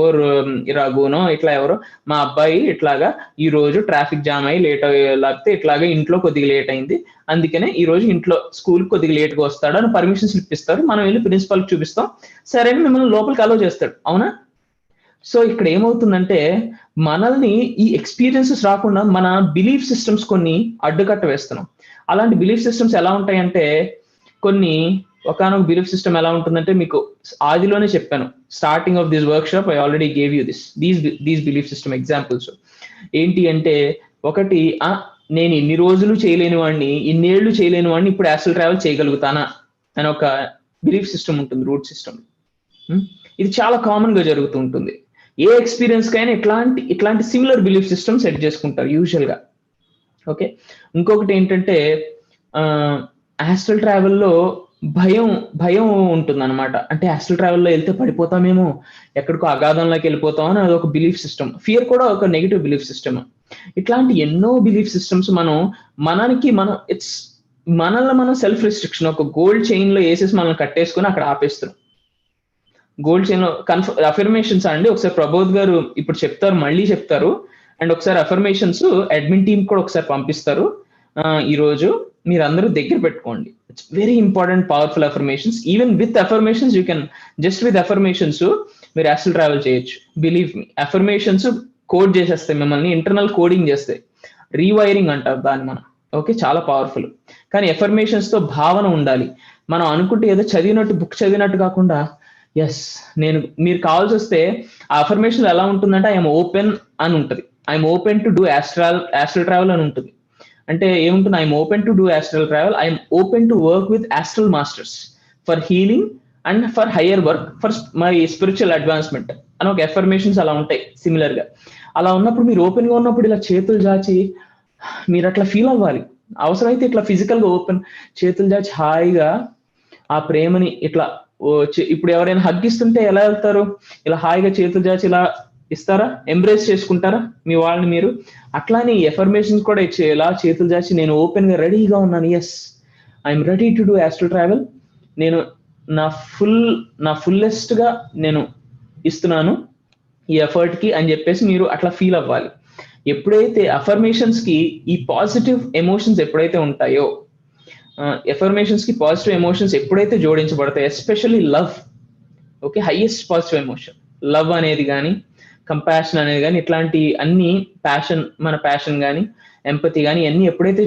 రఘునో ఇట్లా ఎవరో మా అబ్బాయి ఇట్లాగా ఈ రోజు ట్రాఫిక్ జామ్ అయ్యి లేట్ లేకపోతే ఇట్లాగా ఇంట్లో కొద్దిగా లేట్ అయింది, అందుకనే ఈ రోజు ఇంట్లో స్కూల్ కొద్దిగా లేట్గా వస్తాడు అని పర్మిషన్ స్లిప్ ఇస్తారు. మనం వెళ్ళి ప్రిన్సిపల్కి చూపిస్తాం, సరే అని మిమ్మల్ని లోపలికి అలో చేస్తాడు. అవునా? సో ఇక్కడ ఏమవుతుందంటే మనల్ని ఈ ఎక్స్పీరియన్సెస్ రాకుండా మన బిలీఫ్ సిస్టమ్స్ కొన్ని అడ్డుకట్ట వేస్తున్నాం. అలాంటి బిలీఫ్ సిస్టమ్స్ ఎలా ఉంటాయంటే కొన్ని, ఒకనొక బిలీఫ్ సిస్టమ్ ఎలా ఉంటుందంటే మీకు ఆదిలోనే చెప్పాను, starting of this work shop I already gave you these belief system examples. ఏంటి అంటే ఒకటి, నేను ఇన్ని రోజులు చేయలేని వాడిని, ఇన్నేళ్లు చేయలేని వాడిని ఇప్పుడు యాస్ట్రల్ ట్రావెల్ చేయగలుగుతానా అని ఒక బిలీఫ్ సిస్టమ్ ఉంటుంది, రూట్ సిస్టమ్. ఇది చాలా కామన్ గా జరుగుతూ ఉంటుంది. ఏ ఎక్స్పీరియన్స్ కైనా ఇట్లాంటి సిమిలర్ బిలీఫ్ సిస్టమ్ సెట్ చేసుకుంటారు యూజువల్ గా. ఓకే, ఇంకొకటి ఏంటంటే యాస్ట్రల్ ట్రావెల్లో భయం ఉంటుంది అనమాట. అంటే యాస్ట్రల్ ట్రావెల్లో వెళ్తే పడిపోతామేమో, ఎక్కడికో అగాధంలోకి వెళ్ళిపోతాం అని అదొక బిలీఫ్ సిస్టమ్. ఫియర్ కూడా ఒక నెగిటివ్ బిలీఫ్ సిస్టమ్. ఇట్లాంటి ఎన్నో బిలీఫ్ సిస్టమ్స్ మనల్ని మనం సెల్ఫ్ రిస్ట్రిక్షన్, ఒక గోల్డ్ చైన్ లో వేసేసి మనల్ని కట్టేసుకుని అక్కడ ఆపేస్తున్నాం. గోల్డ్ చైన్ లో అఫర్మేషన్స్ అండి, ఒకసారి ప్రబోధ్ గారు ఇప్పుడు చెప్తారు, మళ్ళీ చెప్తారు. అండ్ ఒకసారి అఫర్మేషన్స్ అడ్మిన్ టీమ్ కూడా ఒకసారి పంపిస్తారు. ఈ రోజు మీరందరూ దగ్గర పెట్టుకోండి. It's very important, powerful affirmations. Even with affirmations you can, just with affirmations మీరు యాస్ట్రల్ ట్రావెల్ చేయొచ్చు. బిలీవ్ మీ, అఫర్మేషన్స్ కోడ్ చేసేస్తాయి, మిమ్మల్ని ఇంటర్నల్ కోడింగ్ చేస్తాయి, రీవైరింగ్ అంటారు దాన్ని మనం. ఓకే, చాలా పవర్ఫుల్. కానీ ఎఫర్మేషన్స్ తో భావన ఉండాలి. మనం అనుకుంటే ఏదో చదివినట్టు, బుక్ చదివినట్టు కాకుండా ఎస్ మీరు కావాల్సి వస్తే ఆ అఫర్మేషన్ ఎలా ఉంటుందంటే ఐఎమ్ ఓపెన్ అని ఉంటుంది, I'm open to do astral travel అని ఉంటుంది. అంటే ఏముంటుంది? I'm open to do astral travel, I'm open to work with astral masters for healing and for higher work, for my spiritual advancement అని ఒక affirmations అలా ఉంటాయి సిమిలర్ గా. అలా ఉన్నప్పుడు మీరు ఓపెన్ గా ఉన్నప్పుడు ఇలా చేతులు చాచి మీరు అట్లా ఫీల్ అవ్వాలి. అవసరమైతే ఇట్లా ఫిజికల్ గా ఓపెన్ చేతులు చాచి హాయిగా ఆ ప్రేమని ఇట్లా ఇప్పుడు ఎవరైనా హగ్గిస్తుంటే ఎలా వెళ్తారు, ఇలా హాయిగా చేతులు చాచి ఇలా ఇస్తారా, ఎంబ్రేస్ చేసుకుంటారా మీ వాళ్ళని మీరు. అట్లానే ఎఫర్మేషన్స్ కూడా ఇచ్చేలా చేతులు చాచి నేను ఓపెన్ గా రెడీగా ఉన్నాను, yes I'm ready to do astral travel, నేను నా ఫుల్లెస్ట్ గా నేను ఇస్తున్నాను ఈ ఎఫర్ట్ కి అని చెప్పేసి మీరు అట్లా ఫీల్ అవ్వాలి. ఎప్పుడైతే అఫర్మేషన్స్ కి ఈ పాజిటివ్ ఎమోషన్స్ ఎప్పుడైతే ఉంటాయో, ఎఫర్మేషన్స్ కి పాజిటివ్ ఎమోషన్స్ ఎప్పుడైతే జోడించబడతాయి, especially love, okay, highest positive emotion love అనేది కానీ కంపాషన్ అనేది కానీ ఇట్లాంటి అన్ని మన ప్యాషన్ కానీ ఎంపతి కానీ అన్ని ఎప్పుడైతే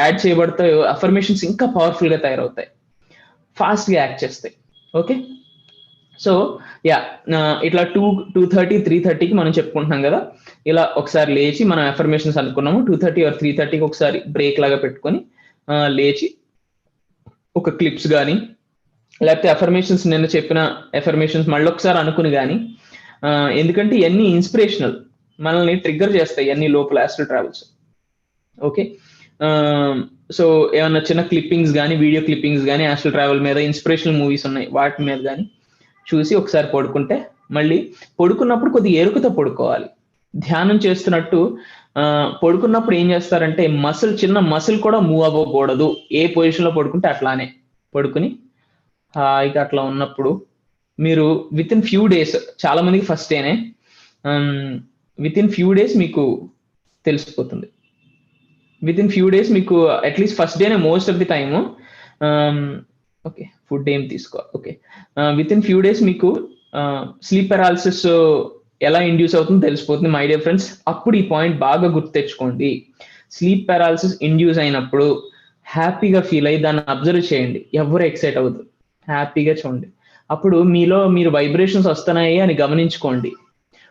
యాడ్ చేయబడతాయో అఫర్మేషన్స్ ఇంకా పవర్ఫుల్ గా తయారవుతాయి, ఫాస్ట్ గా యాక్ట్ చేస్తాయి. ఓకే, సో ఇట్లా 2:30 3:30కి మనం చెప్పుకుంటున్నాం కదా, ఇలా ఒకసారి లేచి మనం ఎఫర్మేషన్స్ అనుకున్నాము 2:30 or 3:30కి ఒకసారి బ్రేక్ లాగా పెట్టుకొని లేచి ఒక క్లిప్స్ కానీ లేకపోతే ఎఫర్మేషన్స్ నిన్న చెప్పిన ఎఫర్మేషన్స్ మళ్ళీ ఒకసారి అనుకుని కానీ, ఎందుకంటే ఇవన్నీ ఇన్స్పిరేషనల్, మనల్ని ట్రిగ్గర్ చేస్తాయి ఇవన్నీ లోపల ఆస్ట్రల్ ట్రావెల్స్. ఓకే, సో ఏమన్నా చిన్న క్లిప్పింగ్స్ కానీ వీడియో క్లిప్పింగ్స్ కానీ ఆస్ట్రల్ ట్రావెల్ మీద ఇన్స్పిరేషనల్ మూవీస్ ఉన్నాయి వాటి మీద కానీ చూసి ఒకసారి పడుకుంటే, మళ్ళీ పడుకున్నప్పుడు కొద్దిగా ఎరుకుతో పడుకోవాలి. ధ్యానం చేస్తున్నట్టు పడుకున్నప్పుడు ఏం చేస్తారంటే చిన్న మసిల్ కూడా మూవ్ అవ్వకూడదు, ఏ పొజిషన్ లో పడుకుంటే అట్లానే పడుకుని హాయిగా అట్లా ఉన్నప్పుడు మీరు విత్ ఇన్ ఫ్యూ డేస్, చాలా మందికి ఫస్ట్ డేనే, విత్ ఇన్ ఫ్యూ డేస్ మీకు తెలిసిపోతుంది. విత్ ఇన్ ఫ్యూ డేస్ మీకు అట్లీస్ట్ ఫస్ట్ డేనే most of the time. Okay, food ఏం తీసుకోవాలి. Okay, with in few days మీకు స్లీప్ పెరాలిసిస్ ఎలా ఇండ్యూస్ అవుతుందో తెలిసిపోతుంది మై డియర్ ఫ్రెండ్స్. అప్పుడు ఈ పాయింట్ బాగా గుర్తు తెచ్చుకోండి. స్లీప్ పెరాలిసిస్ ఇండ్యూస్ అయినప్పుడు హ్యాపీగా ఫీల్ అయ్యి దాన్ని అబ్జర్వ్ చేయండి, ఎవరు ఎక్సైట్ అవ్వదు, హ్యాపీగా చూడండి. అప్పుడు మీరు వైబ్రేషన్స్ వస్తున్నాయి అని గమనించుకోండి.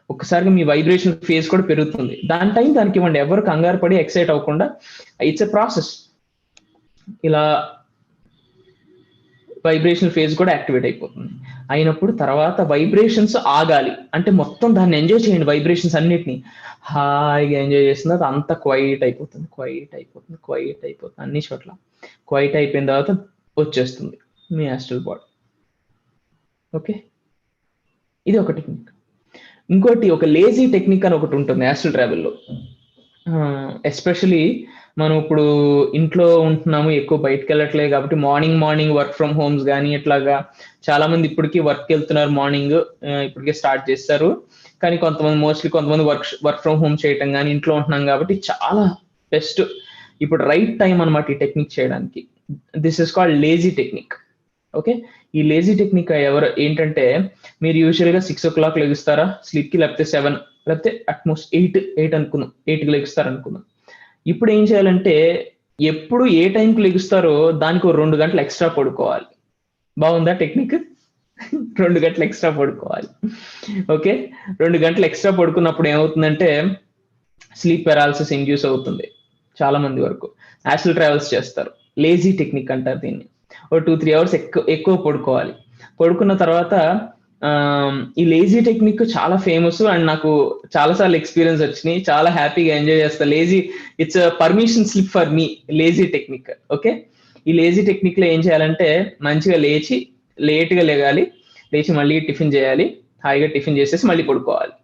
ఒక్కసారిగా మీ వైబ్రేషన్ ఫేజ్ కూడా పెరుగుతుంది. దానికి ఇవ్వండి, ఎవరు కంగారు పడి ఎక్సైట్ అవ్వకుండా. It's a process. ఇలా వైబ్రేషన్ ఫేజ్ కూడా యాక్టివేట్ అయిపోతుంది. అయినప్పుడు తర్వాత వైబ్రేషన్స్ ఆగాలి అంటే మొత్తం దాన్ని ఎంజాయ్ చేయండి. వైబ్రేషన్స్ అన్నిటిని హాయిగా ఎంజాయ్ చేసిన తర్వాత అంత క్వైట్ అయిపోతుంది అన్ని చోట్ల. క్వైట్ అయిపోయిన తర్వాత వచ్చేస్తుంది మీ ఆస్ట్రల్ బాడీ. ఓకే, ఇది ఒక టెక్నిక్. ఇంకోటి ఒక లేజీ టెక్నిక్ అని ఒకటి ఉంటుంది ఆస్ట్రల్ ట్రావెల్లో. ఎస్పెషలీ మనం ఇప్పుడు ఇంట్లో ఉంటున్నాము, ఎక్కువ బయటకు వెళ్ళట్లేదు కాబట్టి మార్నింగ్ వర్క్ ఫ్రమ్ హోమ్స్ కానీ ఇట్లాగా చాలా మంది ఇప్పటికీ వర్క్ వెళ్తున్నారు, మార్నింగ్ ఇప్పటికే స్టార్ట్ చేస్తారు. కానీ కొంతమంది వర్క్ ఫ్రమ్ హోమ్ చేయటం కానీ ఇంట్లో ఉంటున్నాం కాబట్టి చాలా బెస్ట్ ఇప్పుడు రైట్ టైం అనమాట ఈ టెక్నిక్ చేయడానికి. This is called lazy technique. Okay, ఈ లేజీ టెక్నిక్ ఏంటంటే మీరు యూజువల్ గా 6 o'clock లెగుస్తారా స్లీప్ కి, లేకపోతే 7, లేకపోతే అట్మోస్ట్ 8 అనుకుందాం, 8కి లెగుస్తారు అనుకుందాం. ఇప్పుడు ఏం చేయాలంటే ఎప్పుడు ఏ టైంకి లెగుస్తారో దానికి 2 గంటలు ఎక్స్ట్రా పడుకోవాలి. బాగుందా టెక్నిక్? 2 గంటలు ఎక్స్ట్రా పడుకోవాలి. ఓకే, 2 గంటలు ఎక్స్ట్రా పడుకున్నప్పుడు ఏమవుతుందంటే స్లీప్ పెరాలిసిస్ ఇండ్యూస్ అవుతుంది. చాలా మంది వరకు ఆస్ట్రల్ ట్రావెల్స్ చేస్తారు, లేజీ టెక్నిక్ అంటారు దీన్ని. 2-3 hours ఎక్కువ పడుకోవాలి. పడుకున్న తర్వాత ఈ లేజీ టెక్నిక్ చాలా ఫేమస్ అండ్ నాకు చాలా సార్లు ఎక్స్పీరియన్స్ వచ్చినాయి, చాలా హ్యాపీగా ఎంజాయ్ చేస్తా. It's permission slip for me lazy technique. Okay, ఈ లేజీ టెక్నిక్ లో ఏం చేయాలంటే మంచిగా లేట్గా లేగాలి, లేచి మళ్ళీ టిఫిన్ చేయాలి, హాయిగా టిఫిన్ చేసేసి మళ్ళీ పడుకోవాలి,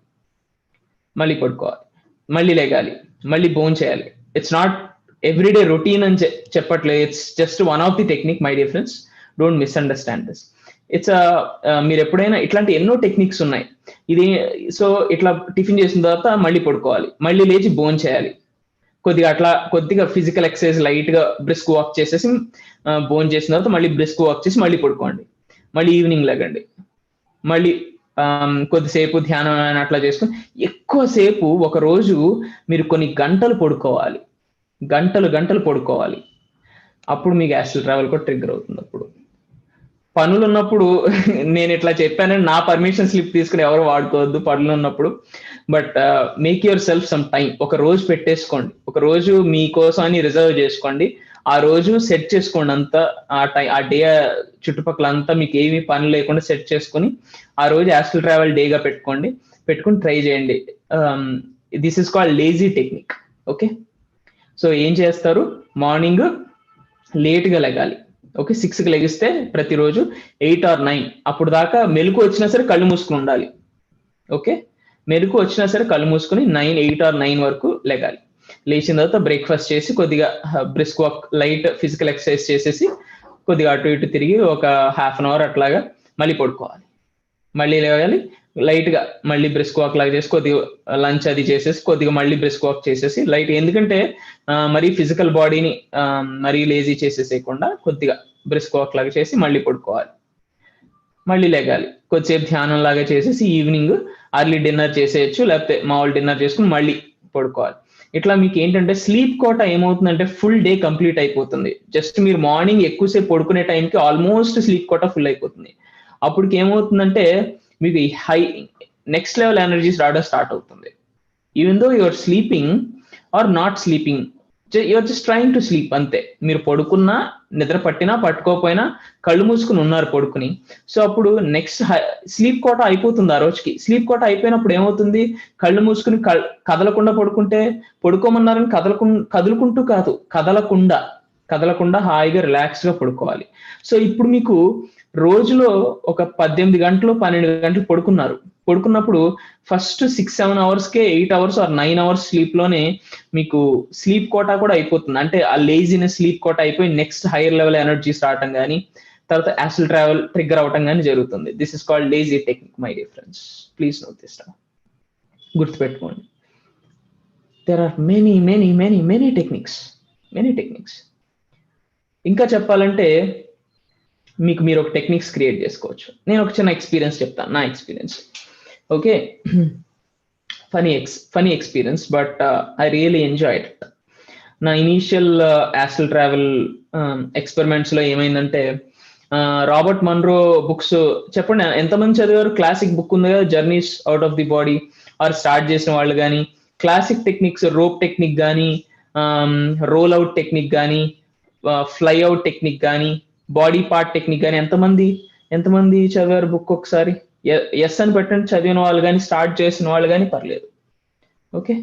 మళ్ళీ లేగాలి, మళ్ళీ భోజనం చేయాలి. ఇట్స్ నాట్ ఎవ్రీడే రొటీన్ అని చెప్పట్లేదు, it's just one of the technique my dear friends, don't misunderstand this. మీరు ఎప్పుడైనా ఇట్లాంటి ఎన్నో టెక్నిక్స్ ఉన్నాయి. ఇది సో ఇట్లా టిఫిన్ చేసిన తర్వాత మళ్ళీ పడుకోవాలి, మళ్ళీ లేచి భోజనం చేయాలి, కొద్దిగా ఫిజికల్ ఎక్సర్సైజ్ లైట్ గా బ్రిస్క్ వాక్ చేసేసి భోజనం చేసిన తర్వాత మళ్ళీ బ్రిస్క్ వాక్ చేసి మళ్ళీ పడుకోండి, మళ్ళీ ఈవినింగ్ లేగండి, మళ్ళీ కొద్దిసేపు ధ్యానం అట్లా చేసుకుని ఎక్కువసేపు ఒక రోజు మీరు కొన్ని గంటలు పడుకోవాలి, గంటలు పడుకోవాలి. అప్పుడు మీకు ఆస్ట్రల్ ట్రావెల్ కూడా ట్రిగ్గర్ అవుతుంది. అప్పుడు పనులు ఉన్నప్పుడు నేను ఇట్లా చెప్పానని నా పర్మిషన్ స్లిప్ తీసుకుని ఎవరు వాడుకోవద్దు పనులు ఉన్నప్పుడు. But make your self some time, ఒక రోజు పెట్టేసుకోండి, ఒక రోజు మీకోసం అని రిజర్వ్ చేసుకోండి. ఆ రోజు సెట్ చేసుకోండి అంతా, ఆ డే చుట్టుపక్కల అంతా మీకు ఏమి పని లేకుండా సెట్ చేసుకొని ఆ రోజు యాస్ట్రల్ ట్రావెల్ డేగా పెట్టుకుని ట్రై చేయండి. This is called lazy technique. Okay, so ఏం చేస్తారు, మార్నింగ్ లేట్గా లెగాలి. ఓకే, 6కి లెగిస్తే ప్రతిరోజు 8 or 9 అప్పుడు దాకా మెలకు వచ్చినా సరే కళ్ళు మూసుకుని ఉండాలి. ఓకే, మెలకు వచ్చినా సరే కళ్ళు మూసుకుని 8 or 9 వరకు లెగాలి. లేచిన తర్వాత బ్రేక్ఫాస్ట్ చేసి కొద్దిగా brisk walk, light physical exercise చేసేసి కొద్దిగా అటు ఇటు తిరిగి ఒక హాఫ్ అన్ అవర్ అట్లాగా మళ్ళీ పడుకోవాలి. మళ్ళీ లేవాలి, లైట్ గా మళ్ళీ బ్రిస్క్ వాక్ లాగా చేసి కొద్దిగా లంచ్ అది చేసేసి కొద్దిగా మళ్ళీ బ్రిస్క్ వాక్ చేసేసి లైట్, ఎందుకంటే మరీ ఫిజికల్ బాడీని మరీ లేజీ చేసేసేయకుండా కొద్దిగా బ్రిస్క్ వాక్ లాగా చేసి మళ్ళీ పడుకోవాలి. మళ్ళీ లేగాలి, కొద్దిసేపు ధ్యానం లాగా చేసేసి ఈవినింగ్ అర్లీ డిన్నర్ చేసేయచ్చు, లేకపోతే మామూలు డిన్నర్ చేసుకుని మళ్ళీ పడుకోవాలి. ఇట్లా మీకు ఏంటంటే స్లీప్ కోట ఏమవుతుందంటే ఫుల్ డే కంప్లీట్ అయిపోతుంది. జస్ట్ మీరు మార్నింగ్ ఎక్కువసేపు పడుకునే టైంకి ఆల్మోస్ట్ స్లీప్ కోట ఫుల్ అయిపోతుంది. అప్పటికి ఏమవుతుందంటే మీకు నెక్స్ట్ లెవెల్ ఎనర్జీస్ రావడం స్టార్ట్ అవుతుంది. Even though your sleeping or not sleeping, you're just trying to sleep అంతే. మీరు పడుకున్నా, నిద్ర పట్టినా పట్టుకోకపోయినా కళ్ళు మూసుకుని ఉన్నారు పడుకుని. సో అప్పుడు నెక్స్ట్ స్లీప్ కోట అయిపోతుంది ఆ రోజుకి. స్లీప్ కోట అయిపోయినప్పుడు ఏమవుతుంది, కళ్ళు మూసుకుని కదలకుండా పడుకోమన్నారని కదులుకుంటూ కాదు, కదలకుండా హాయిగా రిలాక్స్ గా పడుకోవాలి. సో ఇప్పుడు మీకు రోజులో ఒక 18 గంటలు 12 గంటలు పడుకున్నప్పుడు ఫస్ట్ 6-7 అవర్స్కే 8 hours or 9 hours స్లీప్ లోనే మీకు స్లీప్ కోటా కూడా అయిపోతుంది. అంటే ఆ లేజినెస్ స్లీప్ కోటా అయిపోయి నెక్స్ట్ హైయర్ లెవెల్ ఎనర్జీస్ రావటం కానీ, తర్వాత యాస్ట్రల్ ట్రావెల్ ట్రిగ్గర్ అవటం కానీ జరుగుతుంది. This is called lazy technique my dear friends. Please note this, గుర్తుపెట్టుకోండి. There are many techniques. ఇంకా చెప్పాలంటే మీరు ఒక టెక్నిక్స్ క్రియేట్ చేసుకోవచ్చు. నేను ఒక చిన్న ఎక్స్పీరియన్స్ చెప్తాను, నా experience. Okay, funny experience, but I really enjoyed. నా ఇనీషియల్ యాస్ట్రల్ ట్రావెల్ ఎక్స్పెరిమెంట్స్ లో ఏమైందంటే, రాబర్ట్ మన్రో బుక్స్ చెప్పండి, ఎంతమంది చదివారు? క్లాసిక్ బుక్ ఉంది కదా, journeys out of the body, or start చేసిన వాళ్ళు కానీ క్లాసిక్ టెక్నిక్స్, రోప్ టెక్నిక్ కానీ, రోల్ అవుట్ టెక్నిక్ కానీ, ఫ్లై అవుట్ టెక్నిక్ కానీ, బాడీ పార్ట్ టెక్నిక్ కానీ ఎంతమంది చదివారు బుక్? ఒకసారి ఎస్ అని పెట్టండి, చదివిన వాళ్ళు కానీ స్టార్ట్ చేసిన వాళ్ళు కానీ పర్లేదు. ఓకే,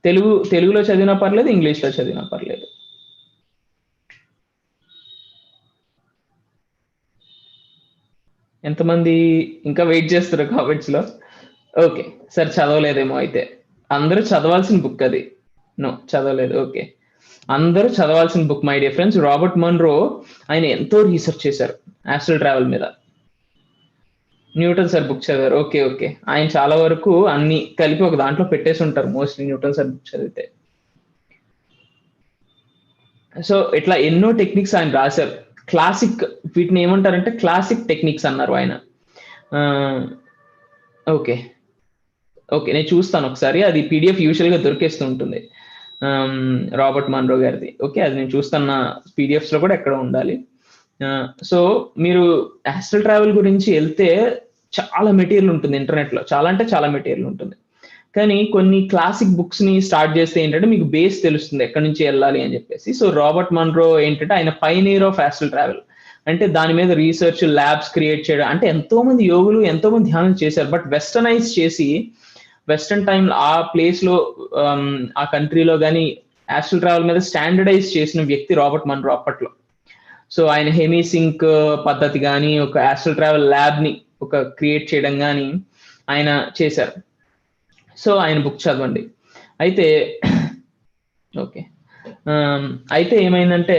తెలుగులో చదివినా పర్లేదు, ఇంగ్లీష్లో చదివినా పర్లేదు. ఎంతమంది ఇంకా వెయిట్ చేస్తారు కామెంట్స్ లో? ఓకే, సరే చదవలేదేమో అయితే. అందరూ చదవాల్సిన బుక్ అది. నో, చదవలేదు. ఓకే, అందరూ చదవాల్సిన book my dear friends. Robert Monroe ఆయన ఎంతో రీసెర్చ్ చేశారు యాస్ట్రల్ ట్రావెల్ మీద. న్యూటన్ సార్ బుక్ చదివారు. ఓకే, ఆయన చాలా వరకు అన్ని కలిపి ఒక దాంట్లో పెట్టేసి ఉంటారు మోస్ట్లీ న్యూటన్ సార్ బుక్ చదివితే. సో ఇట్లా ఎన్నో టెక్నిక్స్ ఆయన రాశారు. క్లాసిక్, వీటిని ఏమంటారంటే క్లాసిక్ టెక్నిక్స్ అన్నారు ఆయన. ఓకే, నేను చూస్తాను ఒకసారి, అది PDF యూజువల్ గా దొరికేస్తూ ఉంటుంది రాబర్ట్ మన్రో గారిది. ఓకే, అది నేను చూస్తున్న PDFs లో కూడా ఎక్కడ ఉండాలి. సో మీరు యాస్ట్రల్ ట్రావెల్ గురించి వెళ్తే చాలా మెటీరియల్ ఉంటుంది ఇంటర్నెట్ లో, చాలా మెటీరియల్ ఉంటుంది. కానీ కొన్ని క్లాసిక్ బుక్స్ ని స్టార్ట్ చేస్తే ఏంటంటే మీకు బేస్ తెలుస్తుంది ఎక్కడి నుంచి వెళ్ళాలి అని చెప్పేసి. సో రాబర్ట్ మన్రో ఏంటంటే ఆయన పైనీర్ ఆఫ్ యాస్ట్రల్ ట్రావెల్, అంటే దాని మీద రీసెర్చ్ ల్యాబ్స్ క్రియేట్ చేయడం, అంటే ఎంతో మంది యోగులు ఎంతో మంది ధ్యానం చేశారు, బట్ వెస్టర్నైజ్ చేసి వెస్టర్న్ టైమ్ ఆ ప్లేస్ లో ఆ కంట్రీలో కానీ యాస్ట్రల్ ట్రావెల్ మీద స్టాండర్డైజ్ చేసిన వ్యక్తి రాబర్ట్ మన్రో అప్పట్లో. సో ఆయన హెమీసింక్ పద్ధతి కానీ, ఒక యాస్ట్రల్ ట్రావెల్ ల్యాబ్ ని ఒక క్రియేట్ చేయడం కానీ ఆయన చేశారు. సో ఆయన బుక్ చదవండి. అయితే అయితే ఏమైందంటే,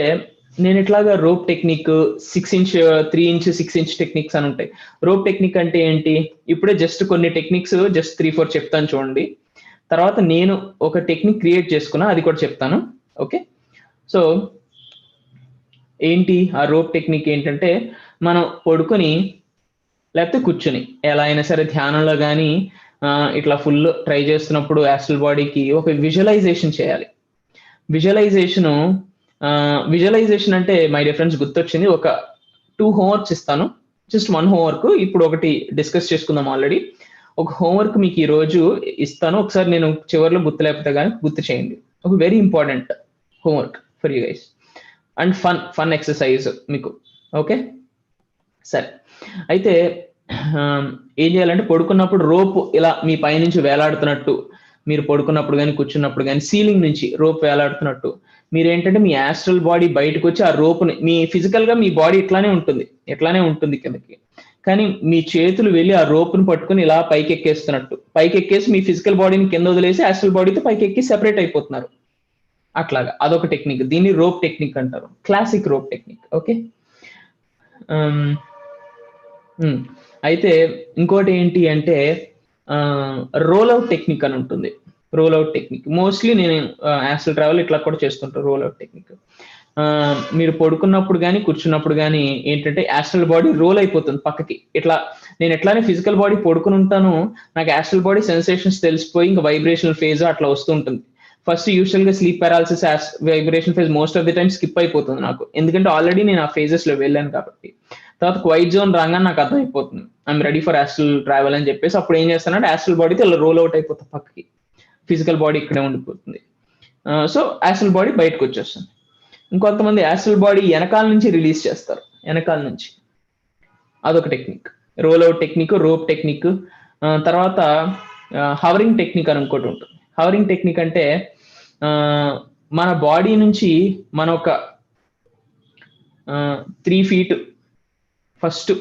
నేను ఇట్లాగా rope technique 6 inch 3 inch 6 inch techniques అని ఉంటాయి. రోప్ టెక్నిక్ అంటే ఏంటి? ఇప్పుడే జస్ట్ కొన్ని టెక్నిక్స్ జస్ట్ 3-4 చెప్తాను చూడండి. తర్వాత నేను ఒక టెక్నిక్ క్రియేట్ చేసుకున్నా, అది కూడా చెప్తాను. ఓకే, సో ఏంటి ఆ రోప్ టెక్నిక్ ఏంటంటే, మనం పడుకొని లేకపోతే కూర్చుని ఎలా అయినా సరే ధ్యానంలో కానీ ఇట్లా ఫుల్ ట్రై చేస్తున్నప్పుడు యాస్ట్రల్ బాడీకి ఒక విజువలైజేషన్ చేయాలి. విజువలైజేషన్ అంటే మై డియర్ ఫ్రెండ్స్ గుర్తొచ్చింది, ఒక 2 homeworks ఇస్తాను, జస్ట్ 1 homework. ఇప్పుడు ఒకటి డిస్కస్ చేసుకుందాం ఆల్రెడీ. ఒక హోంవర్క్ మీకు ఈ రోజు ఇస్తాను, ఒకసారి నేను చివరిలో గుర్తు లేకపోతే కానీ గుర్తు చేయండి. ఒక very important homework for you guys. And fun exercise మీకు. ఓకే సరే, అయితే ఏం చేయాలంటే పడుకున్నప్పుడు రోప్ ఇలా మీ పైనుంచి వేలాడుతున్నట్టు, మీరు పడుకున్నప్పుడు కానీ కూర్చున్నప్పుడు కానీ సీలింగ్ నుంచి రోప్ వేలాడుతున్నట్టు మీరు ఏంటంటే మీ యాస్ట్రల్ బాడీ బయటకు వచ్చి ఆ రోప్ని, మీ ఫిజికల్ గా మీ బాడీ ఇట్లానే ఉంటుంది కిందకి, కానీ మీ చేతులు వెళ్ళి ఆ రోప్ను పట్టుకుని ఇలా పైకి ఎక్కేసి మీ ఫిజికల్ బాడీని కింద వదిలేసి యాస్ట్రల్ బాడీతో పైకి ఎక్కి సెపరేట్ అయిపోతున్నారు. అట్లాగా అదొక టెక్నిక్, దీన్ని రోప్ టెక్నిక్ అంటారు, క్లాసిక్ రోప్ టెక్నిక్. ఓకే, అయితే ఇంకోటి ఏంటి అంటే రోల్ అవుట్ టెక్నిక్ అని ఉంటుంది. రోల్ అవుట్ టెక్నిక్ మోస్ట్లీ నేను యాస్ట్రల్ ట్రావెల్ ఇట్లా కూడా చేస్తుంటాను. రోల్ అవుట్ టెక్నిక్ మీరు పడుకున్నప్పుడు కానీ కూర్చున్నప్పుడు కానీ ఏంటంటే యాస్ట్రల్ బాడీ రోల్ అయిపోతుంది పక్కకి. ఇట్లా నేను ఎట్లానే ఫిజికల్ బాడీ పడుకుని ఉంటాను, నాకు యాస్ట్రల్ బాడీ సెన్సేషన్స్ తెలిసిపోయి ఇంకా వైబ్రేషనల్ ఫేజ్ అట్లా వస్తుంటుంది. ఫస్ట్ యూజువల్ గా sleep paralysis vibration phase most of the time skip అయిపోతుంది నాకు, ఎందుకంటే ఆల్రెడీ నేను ఆ ఫేజెస్ లో వెళ్ళాను కాబట్టి. తర్వాత క్వైట్ జోన్ రాగానే నాకు అర్థమైపోతుంది I'm ready for astral travel అని చెప్పేసి అప్పుడు ఏం చేస్తానంటే యాస్ట్రల్ బాడీతో ఇలా రోల్ అవుట్ అయిపోతుంది పక్కకి, ఫిజికల్ బాడీ ఇక్కడే ఉండిపోతుంది. సో యాస్ట్రల్ బాడీ బయటకు వచ్చేస్తుంది. ఇంకొంతమంది యాస్ట్రల్ బాడీ వెనకాల నుంచి రిలీజ్ చేస్తారు, వెనకాల నుంచి. అదొక technique, role out technique, rope technique. తర్వాత హవరింగ్ టెక్నిక్ అని ఇంకోటి ఉంటుంది. హవరింగ్ టెక్నిక్ అంటే మన బాడీ నుంచి మన ఒక 3 feet ఫస్ట్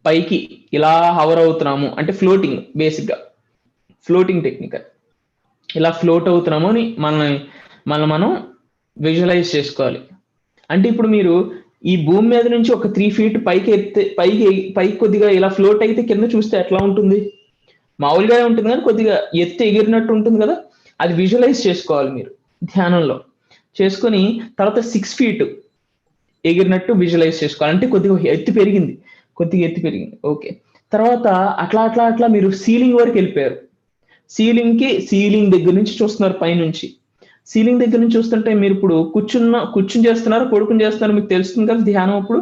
పైకి ఇలా హవర్ అవుతున్నాము అంటే ఫ్లోటింగ్, బేసిక్గా ఫ్లోటింగ్ టెక్నిక్. ఇలా ఫ్లోట్ అవుతున్నాము అని మనం విజువలైజ్ చేసుకోవాలి. అంటే ఇప్పుడు మీరు ఈ భూమి మీద నుంచి ఒక 3 feet పైకి కొద్దిగా ఇలా ఫ్లోట్ అయితే కింద చూస్తే ఎట్లా ఉంటుంది? మామూలుగానే ఉంటుంది కానీ కొద్దిగా ఎత్తు ఎగిరినట్టు ఉంటుంది కదా, అది విజువలైజ్ చేసుకోవాలి మీరు ధ్యానంలో. చేసుకొని తర్వాత 6 feet ఎగిరినట్టు విజువలైజ్ చేసుకోవాలి. అంటే కొద్దిగా ఎత్తు పెరిగింది. ఓకే, తర్వాత అట్లా మీరు సీలింగ్ వరకు వెళ్ళిపోయారు. సీలింగ్ దగ్గర నుంచి చూస్తున్నారు, పైనుంచి సీలింగ్ దగ్గర నుంచి చూస్తుంటే మీరు ఇప్పుడు కూర్చుని చేస్తున్నారు, పడుకుని చేస్తున్నారు, మీకు తెలుస్తుంది కదా ధ్యానం. అప్పుడు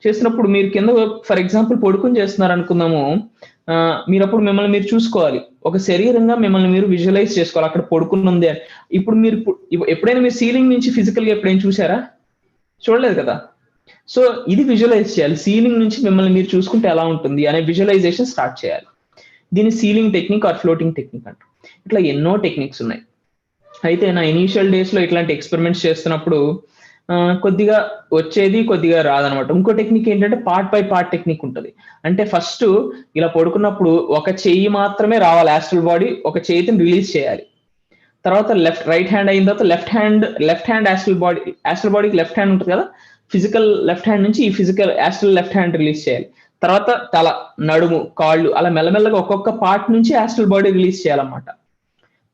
చేసినప్పుడు మీరు కింద ఫర్ ఎగ్జాంపుల్ పడుకుని చేస్తున్నారు అనుకుందాము, మీరు అప్పుడు మిమ్మల్ని మీరు చూసుకోవాలి, ఒక శరీరంగా మిమ్మల్ని మీరు విజువలైజ్ చేసుకోవాలి అక్కడ పడుకుని ఉంది అని. ఇప్పుడు మీరు ఎప్పుడైనా మీరు సీలింగ్ నుంచి ఫిజికల్ గా ఎప్పుడైనా చూసారా? చూడలేదు కదా. సో ఇది విజువలైజ్ చేయాలి, సీలింగ్ నుంచి మిమ్మల్ని మీరు చూసుకుంటే ఎలా ఉంటుంది అనే విజువలైజేషన్ స్టార్ట్ చేయాలి. దీన్ని ceiling technique or floating technique అంటారు. ఇట్లా ఎన్నో టెక్నిక్స్ ఉన్నాయి. అయితే నా ఇనీషియల్ డేస్ లో ఇట్లాంటి ఎక్స్పెరిమెంట్స్ చేస్తున్నప్పుడు కొద్దిగా వచ్చేది, కొద్దిగా రాదనమాట. ఇంకో టెక్నిక్ ఏంటంటే పార్ట్ బై పార్ట్ టెక్నిక్ ఉంటుంది. అంటే ఫస్ట్ ఇలా పడుకున్నప్పుడు ఒక చెయ్యి మాత్రమే రావాలి, యాస్ట్రల్ బాడీ ఒక చేతిని రిలీజ్ చేయాలి. తర్వాత రైట్ హ్యాండ్ అయిన తర్వాత లెఫ్ట్ హ్యాండ్ యాస్ట్రల్ బాడీకి లెఫ్ట్ హ్యాండ్ ఉంటుంది కదా, ఫిజికల్ లెఫ్ట్ హ్యాండ్ నుంచి ఈ physical astral left hand release చేయాలి. తర్వాత తల, నడుము, కాళ్ళు అలా మెల్లమెల్లగా ఒక్కొక్క పార్ట్ నుంచి యాస్ట్రల్ బాడీ రిలీజ్ చేయాలన్నమాట.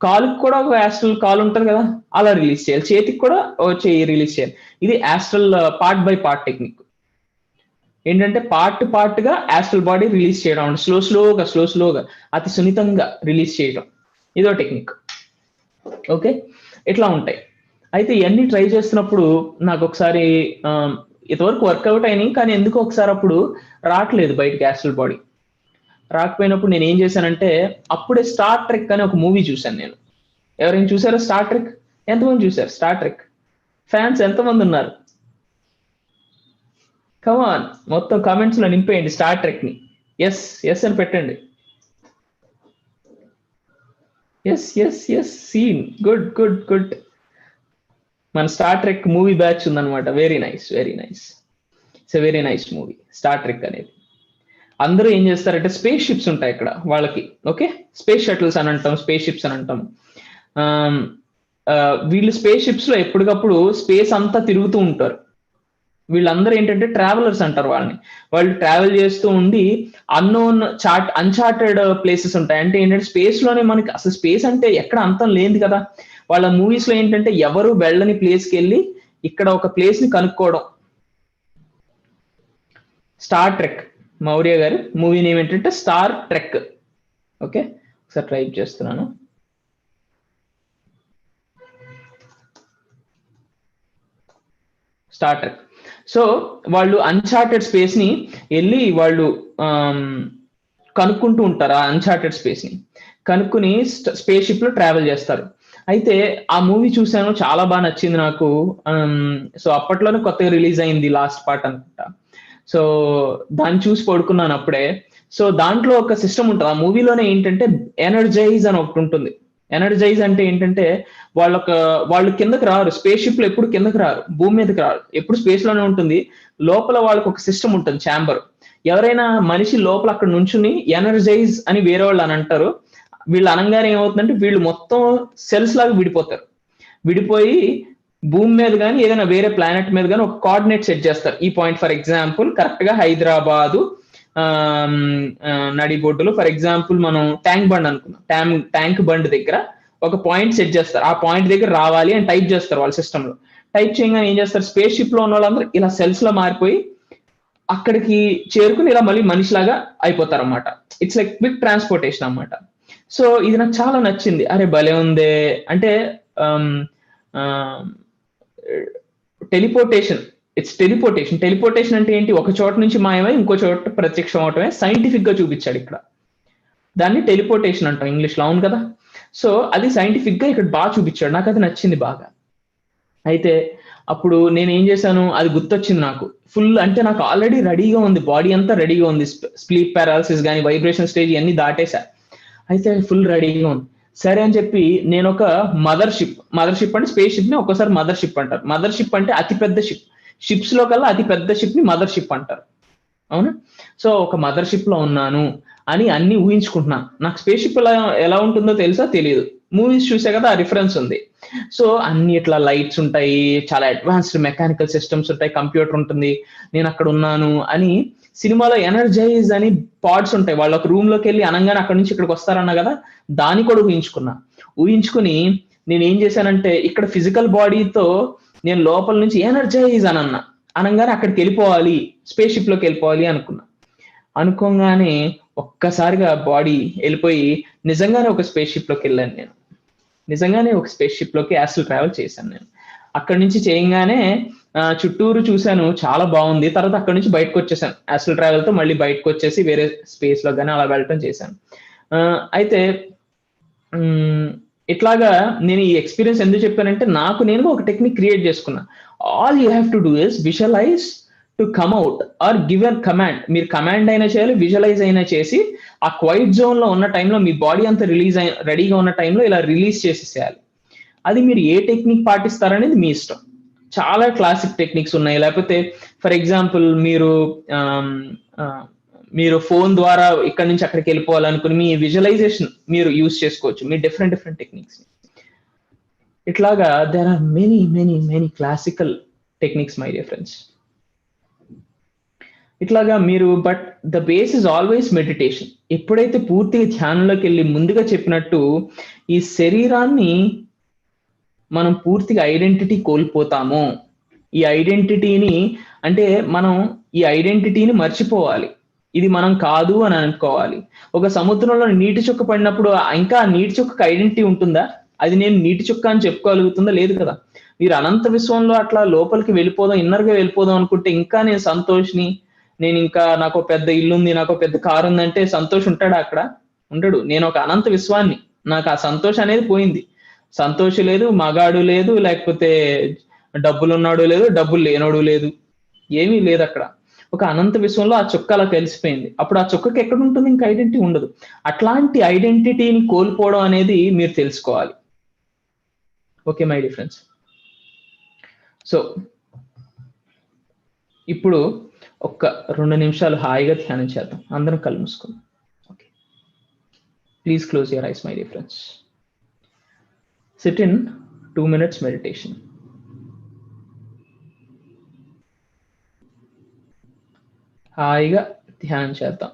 కాలుకి కూడా ఒక యాస్ట్రల్ కాలు ఉంటుంది కదా, అలా రిలీజ్ చేయాలి. చేతికి కూడా చెయ్యి రిలీజ్ చేయాలి. ఇది astral part by part technique. ఏంటంటే పార్ట్ గా యాస్ట్రల్ బాడీ రిలీజ్ చేయడం అంటే స్లోగా అతి సున్నితంగా రిలీజ్ చేయడం, ఇదో టెక్నిక్. ఓకే, ఇట్లా ఉంటాయి. అయితే ఇవన్నీ ట్రై చేస్తున్నప్పుడు నాకు ఒకసారి ఇంతవరకు వర్కౌట్ అయినాయి, కానీ ఎందుకు ఒకసారి అప్పుడు రావట్లేదు బయటకి యాస్ట్రల్ బాడీ. రాకపోయినప్పుడు నేను ఏం చేశానంటే అప్పుడే స్టార్ ట్రెక్ అనే ఒక మూవీ చూశాను నేను. ఎవరైనా చూసారా స్టార్ ట్రెక్? ఎంతమంది చూసారు స్టార్ ట్రెక్? ఫ్యాన్స్ ఎంతమంది ఉన్నారు? కమాన్, మొత్తం కామెంట్స్ లో నింపేయండి స్టార్ ట్రెక్ ని. ఎస్ అని పెట్టండి. Yes seen, good. మన స్టార్ ట్రెక్ మూవీ బ్యాచ్ ఉందన్నమాట. Very nice. It's a very nice movie Star Trek అనేది. అందరూ ఏం చేస్తారంటే స్పేస్ షిప్స్ ఉంటాయి ఇక్కడ వాళ్ళకి. ఓకే, స్పేస్ షటిల్స్ అని అంటాం, స్పేస్ షిప్స్ అని అంటాం. వీళ్ళు స్పేస్ షిప్స్ లో ఎప్పటికప్పుడు స్పేస్ అంతా తిరుగుతూ ఉంటారు. వీళ్ళందరూ ఏంటంటే ట్రావెలర్స్ అంటారు వాళ్ళని. వాళ్ళు ట్రావెల్ చేస్తూ ఉండి అన్చార్టెడ్ ప్లేసెస్ ఉంటాయి. అంటే ఏంటంటే స్పేస్ లోనే మనకి అసలు స్పేస్ అంటే ఎక్కడ అంతం లేదు కదా. వాళ్ళ మూవీస్ లో ఏంటంటే ఎవరు వెళ్ళని ప్లేస్కి వెళ్ళి ఇక్కడ ఒక ప్లేస్ ని కనుక్కోవడం. స్టార్ ట్రెక్, మౌర్య గారు మూవీ నేమ్ ఏంటంటే స్టార్ ట్రెక్. ఓకే, ఒకసారి ట్రై చేస్తున్నాను. Star trek. సో వాళ్ళు అన్చార్టెడ్ స్పేస్ ని వెళ్ళి వాళ్ళు కనుక్కుంటూ ఉంటారు. ఆ అన్చార్టెడ్ స్పేస్ ని కనుక్కుని స్పేస్ షిప్ లో ట్రావెల్ చేస్తారు. అయితే ఆ మూవీ చూసాను, చాలా బాగా నచ్చింది నాకు. సో అప్పట్లోనే కొత్తగా రిలీజ్ అయింది లాస్ట్ పార్ట్ అనుకుంటా. సో దాన్ని చూసి పడుకున్నాను అప్పుడే. సో దాంట్లో ఒక సిస్టమ్ ఉంటుంది ఆ మూవీలోనే, ఏంటంటే ఎనర్జైజ్ అని ఒకటి ఉంటుంది. ఎనర్జైజ్ అంటే ఏంటంటే వాళ్ళు కిందకి రారు, స్పేస్ షిప్ లో ఎప్పుడు కిందకి రారు, భూమి మీదకి రారు, ఎప్పుడు స్పేస్ లోనే ఉంటుంది. లోపల వాళ్ళకి ఒక సిస్టమ్ ఉంటుంది, ఛాంబర్. ఎవరైనా మనిషి లోపల అక్కడ నుంచుని ఎనర్జైజ్ అని వేరే వాళ్ళు అని అంటారు. వీళ్ళు అనంగానే ఏమవుతుందంటే వీళ్ళు మొత్తం సెల్స్ లాగా విడిపోతారు. విడిపోయి భూమి మీద కానీ ఏదైనా వేరే ప్లానెట్ మీద కానీ ఒక కోఆర్డినేట్ సెట్ చేస్తారు. ఈ పాయింట్ ఫర్ ఎగ్జాంపుల్ కరెక్ట్ గా హైదరాబాదు నడిబొడ్డులో ఫర్ ఎగ్జాంపుల్ మనం ట్యాంక్ బండ్ అనుకున్నాం, ట్యాంక్ బండ్ దగ్గర ఒక పాయింట్ సెట్ చేస్తారు. ఆ పాయింట్ దగ్గర రావాలి అని టైప్ చేస్తారు వాళ్ళ సిస్టమ్ లో. టైప్ చేయగానే ఏం చేస్తారు, స్పేస్ షిప్ లో ఉన్న వాళ్ళందరూ ఇలా సెల్స్ లో మారిపోయి అక్కడికి చేరుకుని ఇలా మళ్ళీ మనిషిలాగా అయిపోతారు అనమాట. ఇట్స్ లైక్ క్విక్ ట్రాన్స్పోర్టేషన్ అనమాట. సో ఇది నాకు చాలా నచ్చింది. అరే భలే ఉందే అంటే టెలిపోర్టేషన్. టెలిపోర్టేషన్ అంటే ఏంటి, ఒక చోట నుంచి మాయమై ఇంకో చోట ప్రత్యక్షం అవటమే సైంటిఫిక్ గా చూపించాడు ఇక్కడ. దాన్ని టెలిపోర్టేషన్ అంటాం ఇంగ్లీష్ లో, అవును కదా. సో అది సైంటిఫిక్ గా ఇక్కడ బాగా చూపించాడు, నాకు అది నచ్చింది బాగా. అయితే అప్పుడు నేను ఏం చేశాను, అది గుర్తొచ్చింది నాకు ఫుల్. అంటే నాకు ఆల్రెడీ రెడీగా ఉంది, బాడీ అంతా రెడీగా ఉంది, స్లీప్ పారాలసిస్ కానీ వైబ్రేషన్ స్టేజ్ అన్ని దాటేశా. అయితే ఫుల్ రెడీగా ఉంది. సరే అని చెప్పి నేను ఒక మదర్ షిప్ అంటే స్పేస్ షిప్ ని ఒక్కోసారి మదర్ షిప్ అంటారు. మదర్ షిప్ అంటే అతిపెద్ద షిప్, షిప్స్ లో కల్లా అతి పెద్ద షిప్ ని మదర్ షిప్ అంటారు, అవునా. సో ఒక మదర్ షిప్ లో ఉన్నాను అని అన్ని ఊహించుకుంటున్నాను. నాకు స్పేస్ షిప్ ఎలా ఉంటుందో తెలుసా తెలియదు, మూవీస్ చూసే కదా ఆ రిఫరెన్స్ ఉంది. సో అన్ని ఇట్లా లైట్స్ ఉంటాయి, చాలా అడ్వాన్స్డ్ మెకానికల్ సిస్టమ్స్ ఉంటాయి, కంప్యూటర్ ఉంటుంది, నేను అక్కడ ఉన్నాను అని. సినిమాలో ఎనర్జైజ్ అని పాడ్స్ ఉంటాయి, వాళ్ళు ఒక రూమ్ లోకి వెళ్ళి అనగానే అక్కడ నుంచి ఇక్కడికి వస్తారన్నా కదా, దాన్ని కూడా ఊహించుకుని నేను ఏం చేశానంటే ఇక్కడ ఫిజికల్ బాడీతో నేను లోపల నుంచి ఎనర్జైజ్ అని అనగానే అక్కడికి వెళ్ళిపోవాలి, స్పేస్ షిప్ లోకి వెళ్ళిపోవాలి అనుకోగానే ఒక్కసారిగా బాడీ వెళ్ళిపోయి నిజంగానే ఒక స్పేస్ షిప్ లోకి వెళ్ళాను నేను. నిజంగానే ఒక స్పేస్ షిప్ లోకి యాస్ట్రల్ ట్రావెల్ చేశాను నేను. అక్కడి నుంచి చేయగానే చుట్టూరు చూశాను, చాలా బాగుంది. తర్వాత అక్కడి నుంచి బయటకు వచ్చేసాను యాస్ట్రల్ ట్రావెల్ తో, మళ్ళీ బయటకు వచ్చేసి వేరే స్పేస్ లో కానీ అలా వెళ్ళటం చేశాను. అయితే ఇట్లాగా నేను ఈ ఎక్స్పీరియన్స్ ఎందుకు చెప్పానంటే, నాకు నేను ఒక టెక్నిక్ క్రియేట్ చేసుకున్నా. All you have to do is visualize to come out or give an command. మీరు కమాండ్ అయినా చేయాలి, విజువలైజ్ అయినా చేసి ఆ క్వైట్ జోన్ లో ఉన్న టైంలో మీ బాడీ అంతా రెడీగా ఉన్న టైంలో ఇలా రిలీజ్ చేసేసేయాలి. అది మీరు ఏ టెక్నిక్ పాటిస్తారనేది మీ ఇష్టం. చాలా క్లాసిక్ టెక్నిక్స్ ఉన్నాయి. లేకపోతే ఫర్ ఎగ్జాంపుల్ మీరు ఫోన్ ద్వారా ఇక్కడ నుంచి అక్కడికి వెళ్ళిపోవాలనుకుని మీ విజువలైజేషన్ మీరు యూజ్ చేసుకోవచ్చు, మీ డిఫరెంట్ టెక్నిక్స్. ఇట్లాగా there are many classical techniques my dear friends. ఇట్లాగా మీరు, but the base is always meditation. ఎప్పుడైతే పూర్తిగా ధ్యానంలోకి వెళ్ళి ముందుగా చెప్పినట్టు ఈ శరీరాన్ని మనం పూర్తిగా ఐడెంటిటీ కోల్పోతామో, ఈ ఐడెంటిటీని అంటే మనం ఈ ఐడెంటిటీని మర్చిపోవాలి, ఇది మనం కాదు అని అనుకోవాలి. ఒక సముద్రంలో నీటి చుక్క పడినప్పుడు ఇంకా నీటి చుక్కకు ఐడెంటిటీ ఉంటుందా? అది నేను నీటి చుక్క అని చెప్పుకోగలుగుతుందా? లేదు కదా. మీరు అనంత విశ్వంలో అట్లా లోపలికి వెళ్ళిపోదాం, ఇన్నర్ గా వెళ్ళిపోదాం అనుకుంటే ఇంకా నేను సంతోష్ని, నేను ఇంకా నాకు పెద్ద ఇల్లు ఉంది, నాకు పెద్ద కారు ఉందంటే సంతోష్ ఉంటాడా అక్కడ? ఉండడు. నేను ఒక అనంత విశ్వాన్ని, నాకు ఆ సంతోషం అనేది పోయింది. సంతోషం లేదు, మగాడు లేదు, లేకపోతే డబ్బులు ఉన్నాడు లేదు, డబ్బులు లేనోడు లేదు, ఏమీ లేదు అక్కడ. ఒక అనంత విశ్వంలో ఆ చుక్క అలా కలిసిపోయింది. అప్పుడు ఆ చుక్కకి ఎక్కడ ఉంటుంది, ఇంకా ఐడెంటిటీ ఉండదు. అట్లాంటి ఐడెంటిటీని కోల్పోవడం అనేది మీరు తెలుసుకోవాలి. Okay my difference. సో ఇప్పుడు ఒక్క 2 నిమిషాలు హాయిగా ధ్యానం చేద్దాం, అందరం కళ్ళు మూసుకుందాం. Okay, please close your eyes my dear friends. Sit in 2 minutes meditation. హాయిగా ధ్యానం చేద్దాం.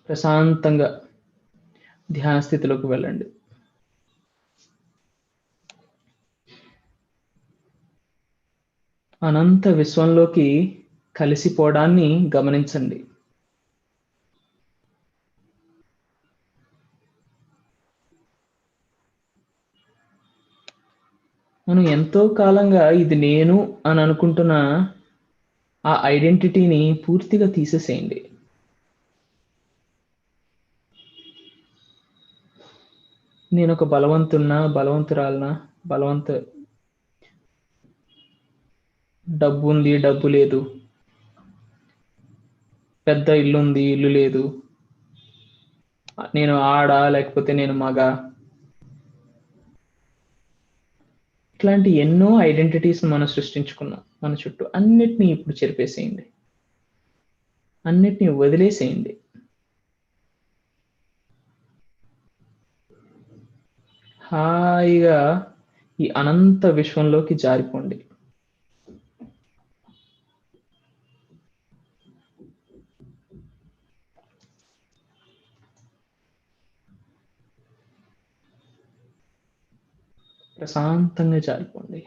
ప్రశాంతంగా ధ్యాన స్థితిలోకి వెళ్ళండి. అనంత విశ్వంలోకి కలిసిపోవడాన్ని గమనించండి. మనం ఎంతో కాలంగా ఇది నేను అని అనుకుంటున్న ఆ ఐడెంటిటీని పూర్తిగా తీసేసేయండి. నేను ఒక బలవంతున్నా, బలవంతురాలనా, డబ్బు ఉంది, డబ్బు లేదు, పెద్ద ఇల్లు ఉంది, ఇల్లు లేదు, నేను ఆడ లేకపోతే నేను మగ, ఇట్లాంటి ఎన్నో ఐడెంటిటీస్ మనం సృష్టించుకున్నాం మన చుట్టూ. అన్నిటినీ ఇప్పుడు చెరిపేసేయండి, అన్నిటినీ వదిలేసేయండి. హాయిగా ఈ అనంత విశ్వంలోకి జారిపోండి. ప్రశాంతంగా జారిపోండి.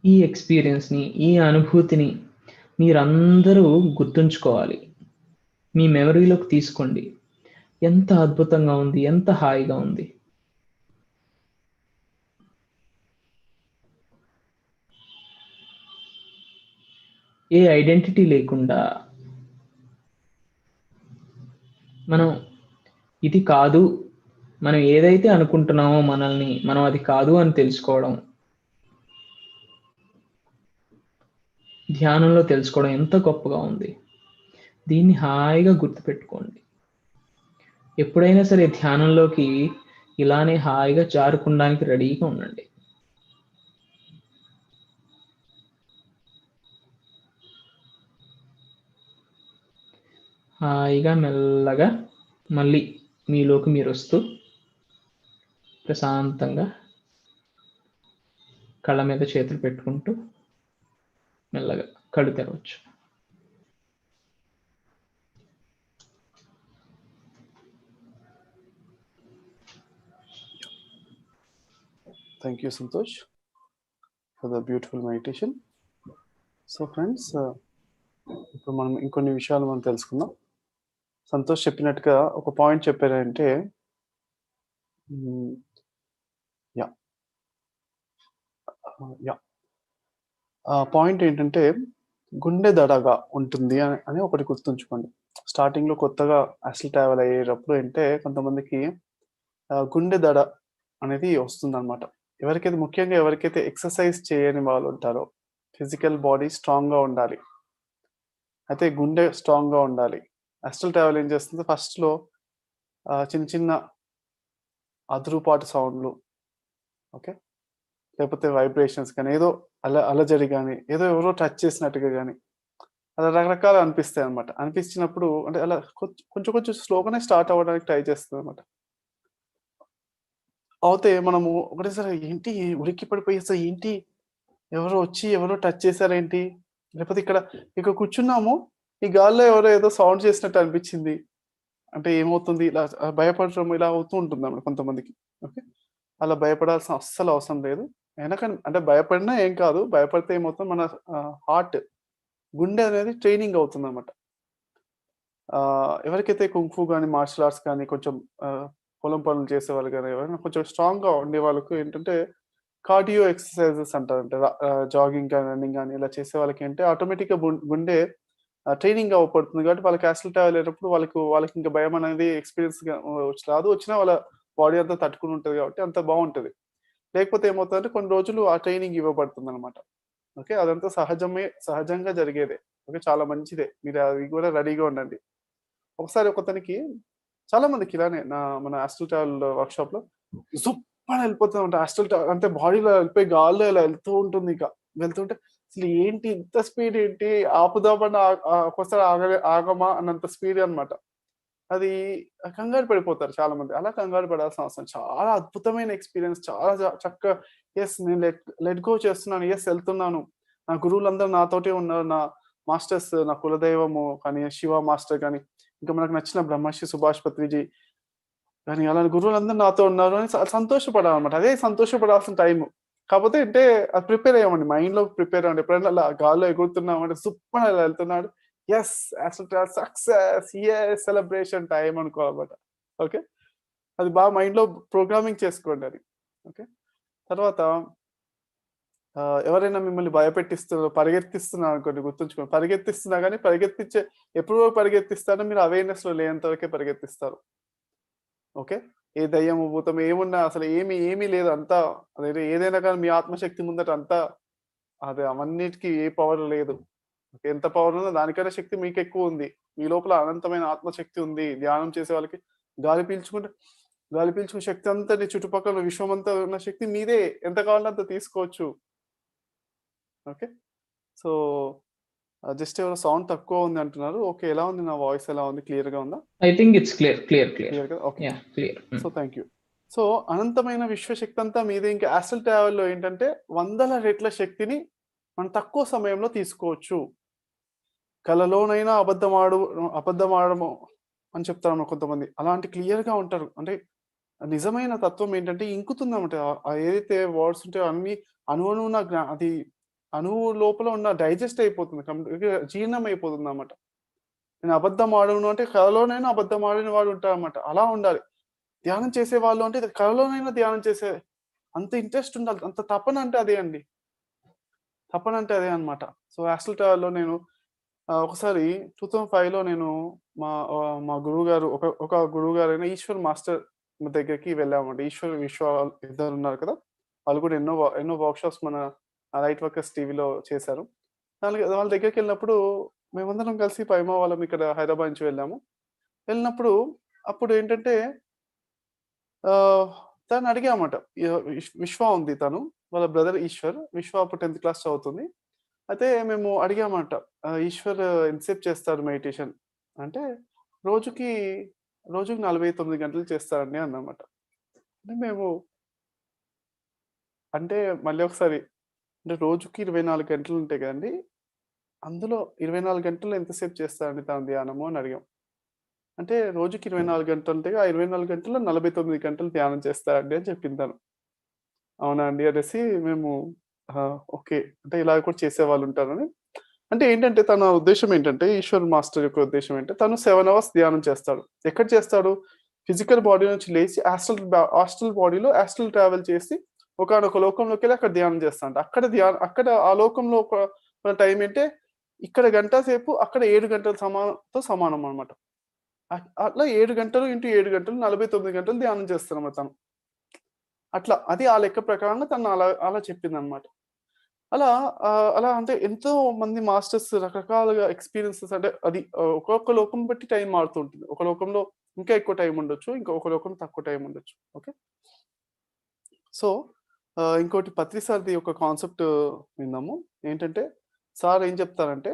ఈ ఎక్స్పీరియన్స్ని, ఈ అనుభూతిని మీరందరూ గుర్తుంచుకోవాలి, మీ మెమరీలోకి తీసుకోండి. ఎంత అద్భుతంగా ఉంది, ఎంత హాయిగా ఉంది. ఏ ఐడెంటిటీ లేకుండా మనం ఇది కాదు, మనం ఏదైతే అనుకుంటున్నామో మనల్ని, మనం అది కాదు అని తెలుసుకోవడం, ధ్యానంలో తెలుసుకోవడం ఎంత గొప్పగా ఉంది. దీన్ని హాయిగా గుర్తుపెట్టుకోండి. ఎప్పుడైనా సరే ధ్యానంలోకి ఇలానే హాయిగా జారుకోవడానికి రెడీగా ఉండండి. హాయిగా మెల్లగా మళ్ళీ మీలోకి మీరు వస్తూ ప్రశాంతంగా కళ్ళ మీద చేతులు పెట్టుకుంటూ మెల్లగా కళ్ళు తెరవచ్చు. Thank you, Santosh, for the beautiful meditation. So friends, ఇప్పుడు మనం ఇంకొన్ని విషయాలు మనం తెలుసుకుందాం. సంతోష్ చెప్పినట్టుగా ఒక పాయింట్ చెప్పారంటే ఆ పాయింట్ ఏంటంటే గుండె దడగా ఉంటుంది అని ఒకటి గుర్తుంచుకోండి. స్టార్టింగ్లో కొత్తగా అసలు ట్రావెల్ అయ్యేటప్పుడు అంటే కొంతమందికి గుండె దడ అనేది వస్తుందన్నమాట. ముఖ్యంగా ఎవరికైతే ఎక్సర్సైజ్ చేయని వాళ్ళు ఉంటారో, ఫిజికల్ బాడీ స్ట్రాంగ్గా ఉండాలి, అయితే గుండె స్ట్రాంగ్గా ఉండాలి. అస్ట్రల్ ట్రావెల్ ఏం చేస్తుంది, ఫస్ట్లో చిన్న చిన్న అదురుపాటు సౌండ్లు, ఓకే, లేకపోతే వైబ్రేషన్స్ కానీ, ఏదో అలజడి కానీ, ఏదో ఎవరో టచ్ చేసినట్టుగా కానీ, అలా రకరకాలు అనిపిస్తాయి అనమాట. అనిపించినప్పుడు అంటే అలా కొంచెం కొంచెం స్లోగానే స్టార్ట్ అవ్వడానికి ట్రై చేస్తుంది అనమాట. అయితే మనము ఒకటేసారి ఏంటి ఉలిక్కి పడిపోయి అసలు ఏంటి, ఎవరో టచ్ చేశారేంటి, లేకపోతే ఇక్కడ కూర్చున్నాము, ఈ గాల్లో ఎవరో ఏదో సౌండ్ చేసినట్టు అనిపించింది అంటే ఏమవుతుంది, ఇలా భయపడటం ఇలా అవుతూ ఉంటుంది అన్నమాట కొంతమందికి. ఓకే, అలా భయపడాల్సిన అస్సలు అవసరం లేదు. అయినా కానీ అంటే భయపడినా ఏం కాదు, భయపడితే ఏమవుతుంది, మన హార్ట్, గుండె అనేది ట్రైనింగ్ అవుతుంది అనమాట. ఎవరికైతే కుంఫు కానీ, మార్షల్ ఆర్ట్స్ కానీ, కొంచెం పొలం పనులు చేసేవాళ్ళు కానీ, ఎవరైనా కొంచెం స్ట్రాంగ్గా ఉండే వాళ్ళకు ఏంటంటే కార్డియో ఎక్సర్సైజెస్ అంటారంటే, జాగింగ్ కానీ, రన్నింగ్ కానీ ఇలా చేసే వాళ్ళకి అంటే ఆటోమేటిక్గా గుండె ట్రైనింగ్ అవ్వబడుతుంది. కాబట్టి వాళ్ళకి అసలు ట్రావెల్ అయ్యేటప్పుడు వాళ్ళకి ఇంకా భయం అనేది ఎక్స్పీరియన్స్ రాదు. వచ్చినా వాళ్ళ బాడీ అంతా తట్టుకుని ఉంటుంది కాబట్టి అంత బాగుంటుంది. లేకపోతే ఏమవుతుందంటే కొన్ని రోజులు ఆ ట్రైనింగ్ ఇవ్వబడుతుంది అనమాట. ఓకే, అదంతా సహజంగా జరిగేదే. ఓకే, చాలా మంచిదే. మీరు అది కూడా రెడీగా ఉండండి. ఒకసారి ఒకతనికి చాలా మందికి ఇలానే మన ఆస్ట్రల్ ట్రావెల్ వర్క్షాప్ లో సూపర్ వెళ్ళిపోతూ ఉంటాయి. ఆస్ట్రల్ ట్రావెల్ అంటే బాడీలో వెళ్ళిపోయి గాల్లో ఇలా వెళ్తూ ఉంటుంది. ఇక వెళ్తుంటే అసలు ఏంటి ఇంత స్పీడ్ ఏంటి, ఆపుదామని ఒక్కోసారి ఆగమా అన్నంత స్పీడ్ అన్నమాట. అది కంగారు పడిపోతారు చాలా మంది. అలా కంగారు పడాల్సిన అవసరం, చాలా అద్భుతమైన ఎక్స్‌పీరియన్స్. చాలా చక్కగా యెస్, నేను లెట్ గో చేస్తున్నాను. యెస్, ఎళ్తున్నాను. నా గురువులందరూ నాతోటే ఉన్నారు. నా మాస్టర్స్, నా కులదైవము కానీ, శివ మాస్టర్ గాని, ఇంకా మనకు నచ్చిన బ్రహ్మర్షి సుభాష్ పత్రిజీ కానీ, అలాంటి గురువులందరూ నాతో ఉన్నారు అని సంతోషపడాలన్నమాట. అదే సంతోషపడాల్సిన టైము. కాపోతే అంటే అది ప్రిపేర్ అయ్యామండి. మైండ్‌లో ప్రిపేర్ అవ్వండి. ఎప్పుడైనా అలా గాల్లో ఎగురుతున్నామంటే సూప్పర్ అలా ఎళ్తున్నాడు. యెస్! అసలు సక్సెస్. యెస్! సెలబ్రేషన్ టైమ్ అనుకోవాలన్నమాట. ఓకే. అది బాగా మైండ్‌లో ప్రోగ్రామింగ్ చేసుకోండి అది. ఓకే. తర్వాత ఎవరైనా మిమ్మల్ని పరిగెత్తిస్తున్నారనుకోండి, గుర్తుంచుకోండి. పరిగెత్తిస్తున్నా గాని ఎప్పుడు పరిగెత్తిస్తారో మీరు అవేర్‌నెస్‌లో లేనంత వరకే పరిగెత్తిస్తారు. ఓకే. ఏ దయ్యము, భూతము ఏమున్నా అసలు ఏమీ లేదు. అంతా అదేదో ఏదైనా కానీ మీ ఆత్మశక్తి ముందట అంతా అది అవన్నిటికి ఏ పవర్ లేదు. ఎంత పవర్ ఉన్నా దానికన్నా శక్తి మీకెక్కువుంది. మీ లోపల అనంతమైన ఆత్మశక్తి ఉంది. ధ్యానం చేసే వాళ్ళకి గాలి పీల్చుకుంటే గాలి పీల్చుకునే శక్తి అంతటి చుట్టుపక్కల విశ్వమంతా ఉన్న శక్తి మీదే. ఎంత కావాలంటే అంత తీసుకోవచ్చు. ఓకే. సో, జస్ట్ ఎవరో సౌండ్ తక్కువ ఉంది అంటున్నారు. ఓకే. ఎలా ఉంది? నా వాయిస్ ఎలా ఉంది? క్లియర్‌గా ఉందా? I think it's clear. క్లియర్‌గా okay. Yeah! Clear. So, thank you. So, అనంతమైన విశ్వశక్తి అంతా మీదే. ఇంకా ఆస్ట్రల్ ట్రావెల్‌లో ఏంటంటే వందల రెట్ల శక్తిని మనం తక్కువ సమయంలో తీసుకోవచ్చు. కలలోనైనా అబద్ధమాడము అని చెప్తారన్నమాట కొంతమంది. అలాంటి క్లియర్‌గా ఉంటారు. అంటే నిజమైన తత్వం ఏంటంటే ఇంకుతుందన్నమాట. ఏదైతే వర్డ్స్ ఉంటాయో అన్నీ అణువణువున అది అణువు లోపల ఉన్న డైజెస్ట్ అయిపోతుంది. కంప్లీట్‌గా జీర్ణం అయిపోతుందన్నమాట. నేను అబద్ధం ఆడను అంటే కలలోనైనా అబద్ధం ఆడని వాడు ఉంటాడన్నమాట. అలా ఉండాలి. ధ్యానం చేసేవాళ్ళు అంటే కలలోనైనా ధ్యానం చేసే అంత ఇంట్రెస్ట్ ఉండాలి. అంత తపన అంటే అదే అండి. తపన అంటే అదే అన్నమాట. సో, యాస్ట్రల్ ట్రావెల్‌లో నేను ఒకసారి 2005లో నేను మా గురువుగారు ఒక గురువుగారైన ఈశ్వర్ మాస్టర్ దగ్గరికి వెళ్ళామండి. ఈశ్వర్, విశ్వ ఇద్దరున్నారు కదా! వాళ్ళు కూడా ఎన్నో వర్క్‌షాప్స్ మన లైట్ వర్కర్స్ టీవీలో చేశారు. వాళ్ళ దగ్గరికెళ్ళినప్పుడు మేమందరం కలిసి పైమా వాళ్ళం ఇక్కడ హైదరాబాద్ నుంచి వెళ్ళాము. వెళ్ళినప్పుడు అప్పుడు ఏంటంటే తనని అడిగామట. విశ్వ ఉంది తను. వాళ్ళ బ్రదర్ ఈశ్వర్. విశ్వ అప్పుడు 10థ్ క్లాస్ చదువుతుంది. అయితే మేము అడిగామట. ఈశ్వర్ ఎంతసేపు చేస్తారు మెడిటేషన్? అంటే రోజుకి, రోజుకి 49 గంటలు చేస్తారండి అన్నామట. అంటే మేము అంటే మళ్ళీ ఒకసారి అంటే రోజుకి 24 గంటలు ఉంటాయి కదండీ! అందులో 24 గంటలు ఎంతసేపు చేస్తారండి తను ధ్యానము అని అడిగాం. అంటే రోజుకి 24 గంటలుంటే ఆ 24 గంటల్లో 49 గంటలు ధ్యానం చేస్తారండి అని చెప్పింది తను. అవునా అండి అనేసి మేము ఓకే. అంటే ఇలా కూడా చేసేవాళ్ళుంటారని. అంటే ఏంటంటే తన ఉద్దేశ్యం ఏంటంటే ఈశ్వర్ మాస్టర్ యొక్క ఉద్దేశ్యం ఏంటంటే తను 7 అవర్స్ ధ్యానం చేస్తాడు. ఎక్కడ చేస్తాడు? ఫిజికల్ బాడీ నుంచి లేచి ఆస్ట్రల్ బాడీలో ఆస్ట్రల్ ట్రావెల్ చేసి ఒకానొక లోకంలోకెళ్ళి అక్కడ ధ్యానం చేస్తాడంట. అక్కడ ఆ లోకంలో ఒక టైం ఏంటే ఇక్కడ గంట సేపు, అక్కడ 7 గంటల సమానం అన్నమాట. అట్లా 7 గంటలు ఇంటూ 7 గంటలు 49 గంటలు ధ్యానం చేస్తాడన్నమాట తను. అట్లా అది ఆ లెక్క ప్రకారంగా తను అలా చెప్పిందన్నమాట. అలా అంటే ఎంతో మంది మాస్టర్స్ రకరకాలుగా ఎక్స్‌పీరియన్సెస్ అంటే అది ఒక్కొక్క లోకం బట్టి టైం మారుతూ ఉంటుంది. ఒక లోకంలో ఇంకా ఎక్కువ టైం ఉండొచ్చు. ఇంకొక లోకంలో తక్కువ టైం ఉండొచ్చు. ఓకే. సో, ఇంకోటి పత్రి సార్‌ది ఒక కాన్సెప్ట్ విన్నాము. ఏంటంటే సార్ ఏం చెప్తారంటే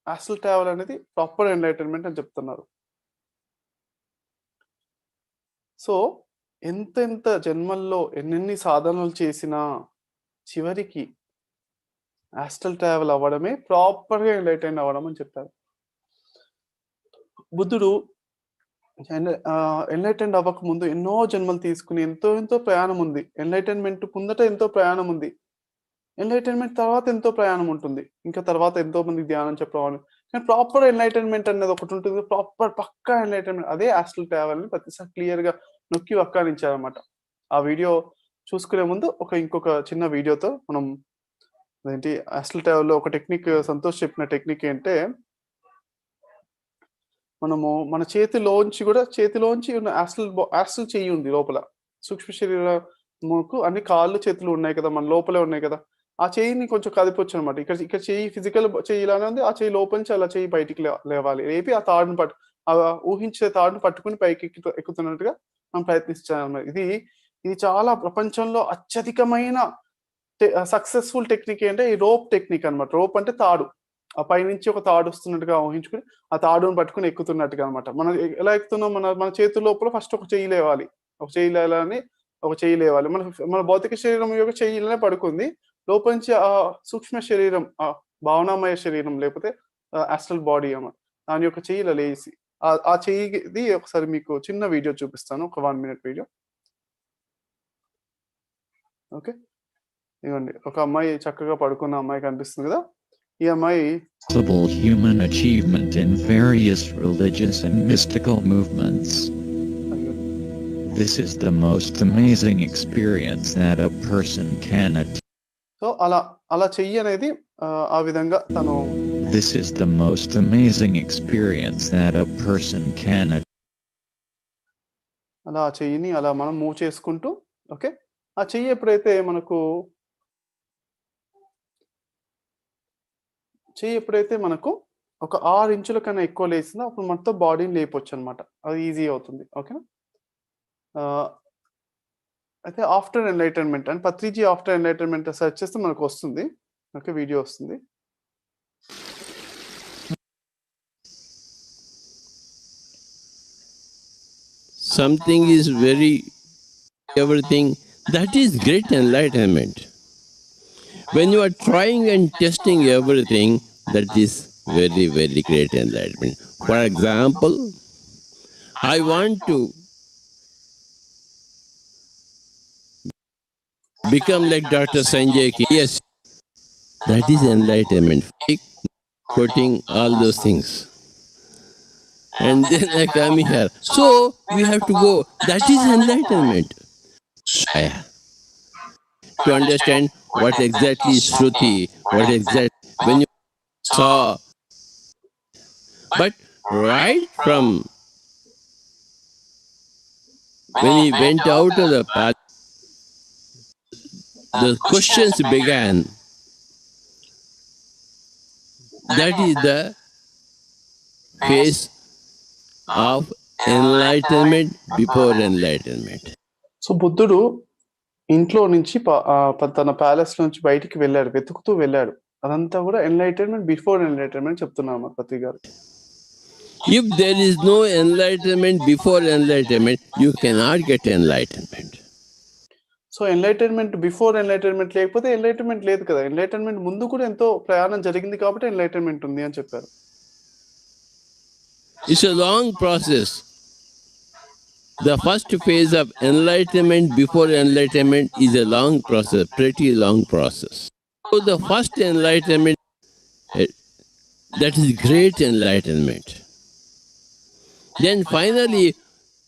ఆస్ట్రల్ ట్రావెల్ అనేది ప్రాపర్ ఎన్‌లైటన్‌మెంట్ అని చెప్తున్నారు. సో, ఎంతెంత జన్మల్లో ఎన్నెన్ని సాధనలు చేసినా చివరికి ఆస్ట్రల్ ట్రావెల్ అవ్వడమే ప్రాపర్‌గా ఎన్‌లైటెన్ అవ్వడం అని చెప్పారు. బుద్ధుడు ఎన్‌లైటెన్డ్ అవ్వకముందు ఎన్నో జన్మలు తీసుకొని ఎంతో ప్రయాణం ఉంది. ఎన్‌లైటన్‌మెంట్ ముందట ఎంతో ప్రయాణం ఉంది. ఎన్‌లైటన్‌మెంట్ తర్వాత ఎంతో ప్రయాణం ఉంటుంది. ఇంకా తర్వాత ఎంతో మందికి ధ్యానం చెప్పేవాళ్ళు. కానీ ప్రాపర్ ఎన్‌లైటన్‌మెంట్ అనేది ఒకటుంటుంది. పక్కా ఎన్‌లైటన్‌మెంట్ అదే ఆస్ట్రల్ ట్రావెల్ అని ప్రతిసారి క్లియర్‌గా నొక్కి వక్కాణించారన్నమాట. ఆ వీడియో చూసుకునే ముందు ఇంకొక చిన్న వీడియోతో మనం అదేంటి ఆస్ట్రల్ ట్రావెల్‌లో ఒక టెక్నిక్ సంతోష్ చెప్పిన టెక్నిక్ ఏంటే మనము మన చేతిలోంచి ఉన్న ఆస్ట్రల్ చెయ్యి ఉంది లోపల. సూక్ష్మ శరీరముకు అన్ని కాళ్ళు, చేతులు ఉన్నాయి కదా! మన లోపలే ఉన్నాయి కదా! ఆ చెయ్యిని కొంచెం కదిపొచ్చు అనమాట. ఇక్కడ ఇక్కడ చెయ్యి ఫిజికల్ చెయ్యి ఇలానే ఉంది. ఆ చెయ్యి లోపల నుంచి అలా చెయ్యి బయటికి లేవాలి. లేపి ఆ తాడుని ఊహించే తాడుని పట్టుకొని పైకి ఎక్కుతున్నట్టుగా మనం ప్రయత్నించాలన్నమాట. ఇది చాలా ప్రపంచంలో అత్యధికమైన సక్సెస్ఫుల్ టెక్నిక్ అంటే ఈ రోప్ టెక్నిక్ అనమాట. రోప్ అంటే తాడు. ఆ పైనుంచి ఒక తాడు వస్తున్నట్టుగా ఊహించుకొని ఆ తాడుని పట్టుకొని ఎక్కుతున్నట్టుగా అనమాట. మనం ఎలా ఎక్కుతున్నాం, మన చేతుల లోపల ఫస్ట్ ఒక చెయ్యి లేవాలి. ఒక చెయ్యి లేయాలని ఒక చెయ్యి లేవాలి. మన భౌతిక శరీరం యొక్క చెయ్యి ఇలానే పడుకుంది. లోపల నుంచి ఆ సూక్ష్మ శరీరం, ఆ భావనామయ శరీరం లేకపోతే ఆస్ట్రల్ బాడీ అన్నమాట. దాని యొక్క చెయ్యి ఇలా లేసి ఆ చెయ్యిది ఒకసారి మీకు చిన్న వీడియో చూపిస్తాను. ఒక 1 మినిట్ వీడియో. ఓకే. ఇదిగోండి ఒక అమ్మాయి చక్కగా పడుకున్న అమ్మాయి కనిపిస్తుంది కదా! ఈ అమ్మాయి human achievement in various religious and mystical movements. This is the most amazing experience that a person can attain. So అలా చెయ్యి అనేది ఆ విధంగా తను This is the most amazing experience that a person can attain. అలా ఆ చెయ్యిని అలా మనం మూవ్ చేసుకుంటూ, ఓకే, ఆ చెయ్యి ఎప్పుడైతే మనకు ఒక 6 ఇంచుల కన్నా ఎక్కువ లేసిందో అప్పుడు మొత్తం బాడీని లేపొచ్చు అనమాట. అది ఈజీ అవుతుంది. ఓకేనా. అయితే ఆఫ్టర్ ఎన్లైటన్మెంట్ అని పత్రిజీ ఆఫ్టర్ ఎన్లైటన్మెంట్ సెర్చ్ చేస్తే మనకు వస్తుంది. ఓకే, వీడియో వస్తుంది. Something is everything, that is great enlightenment. When you are trying and testing everything, that is very, very great enlightenment. For example, I want to become like Dr. Sanjay K. Yes, that is enlightenment. Quoting all those things. And then I come here. So we have to go. That is enlightenment. To understand what exactly is Shruti, what exactly when you saw. But right from when he went out of the path, the questions began. That is the phase of enlightenment before enlightenment. So బుద్ధుడు ఇంట్లో నుంచి తన palace నుంచి బయటికి వెళ్ళాడు, వెతుకుతూ వెళ్ళాడు. అదంతా కూడా ఎన్లైటన్మెంట్ బిఫోర్ ఎన్లైటన్మెంట్ చెప్తున్నాము పత్రి గారు. If there is no enlightenment before enlightenment, you cannot get enlightenment. So enlightenment before enlightenment లేకపోతే ఎన్లైటన్మెంట్ లేదు కదా. ఎన్లైటన్మెంట్ ముందు కూడా ఎంతో ప్రయాణం జరిగింది కాబట్టి ఎన్లైటన్మెంట్ ఉంది అని చెప్పారు. It's a long process. The first phase of enlightenment before enlightenment is a long process, pretty long process. So the first enlightenment, that is great enlightenment. Then finally,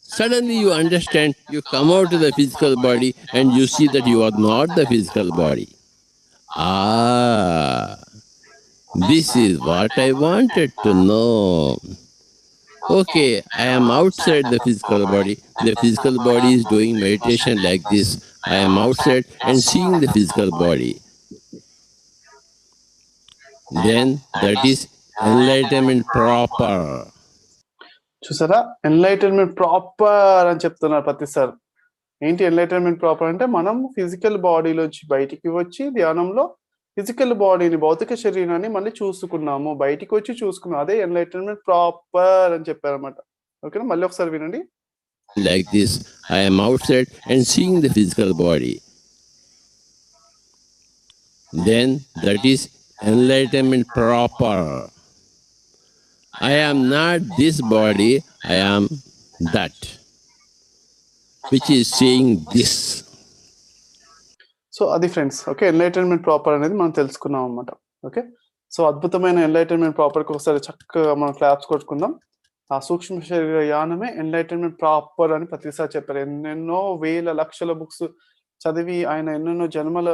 suddenly you understand, you come out of the physical body and you see that you are not the physical body. This is what I wanted to know. Okay, I am outside the physical body. The physical body is doing meditation like this. I am outside and seeing the physical body. Then that is enlightenment proper. చూసారా, enlightenment proper అని చెప్తున్నారు పత్రి sir. ఏంటి enlightenment proper అంటే మనం physical బాడీలోంచి బయటికి వచ్చి ధ్యానంలో physical బాడీని, భౌతిక శరీరాన్ని మళ్ళీ చూసుకున్నాము, బయటికి వచ్చి చూసుకున్నాం. అదే ఎన్లైటన్మెంట్ ప్రాపర్ అని చెప్పారన్నమాట. ఓకేనా, మళ్ళీ ఒకసారి వినండి. Like this, I am outside and seeing the physical body. Then that is enlightenment proper. I am not this body, I am that, which is seeing this. So అది ఫ్రెండ్స్. ఓకే, ఎన్లైటన్మెంట్ ప్రాపర్ అనేది మనం తెలుసుకున్నాం అన్నమాట. Okay, so అద్భుతమైన enlightenment ప్రాపర్కి ఒకసారి చక్కగా మనం claps కొట్టుకుందాం. ఆ సూక్ష్మ శరీర యానమే ఎన్లైటన్మెంట్ ప్రాపర్ అని పత్రిసారి చెప్పారు. ఎన్నెన్నో వేల లక్షల బుక్స్ చదివి ఆయన ఎన్నెన్నో జన్మల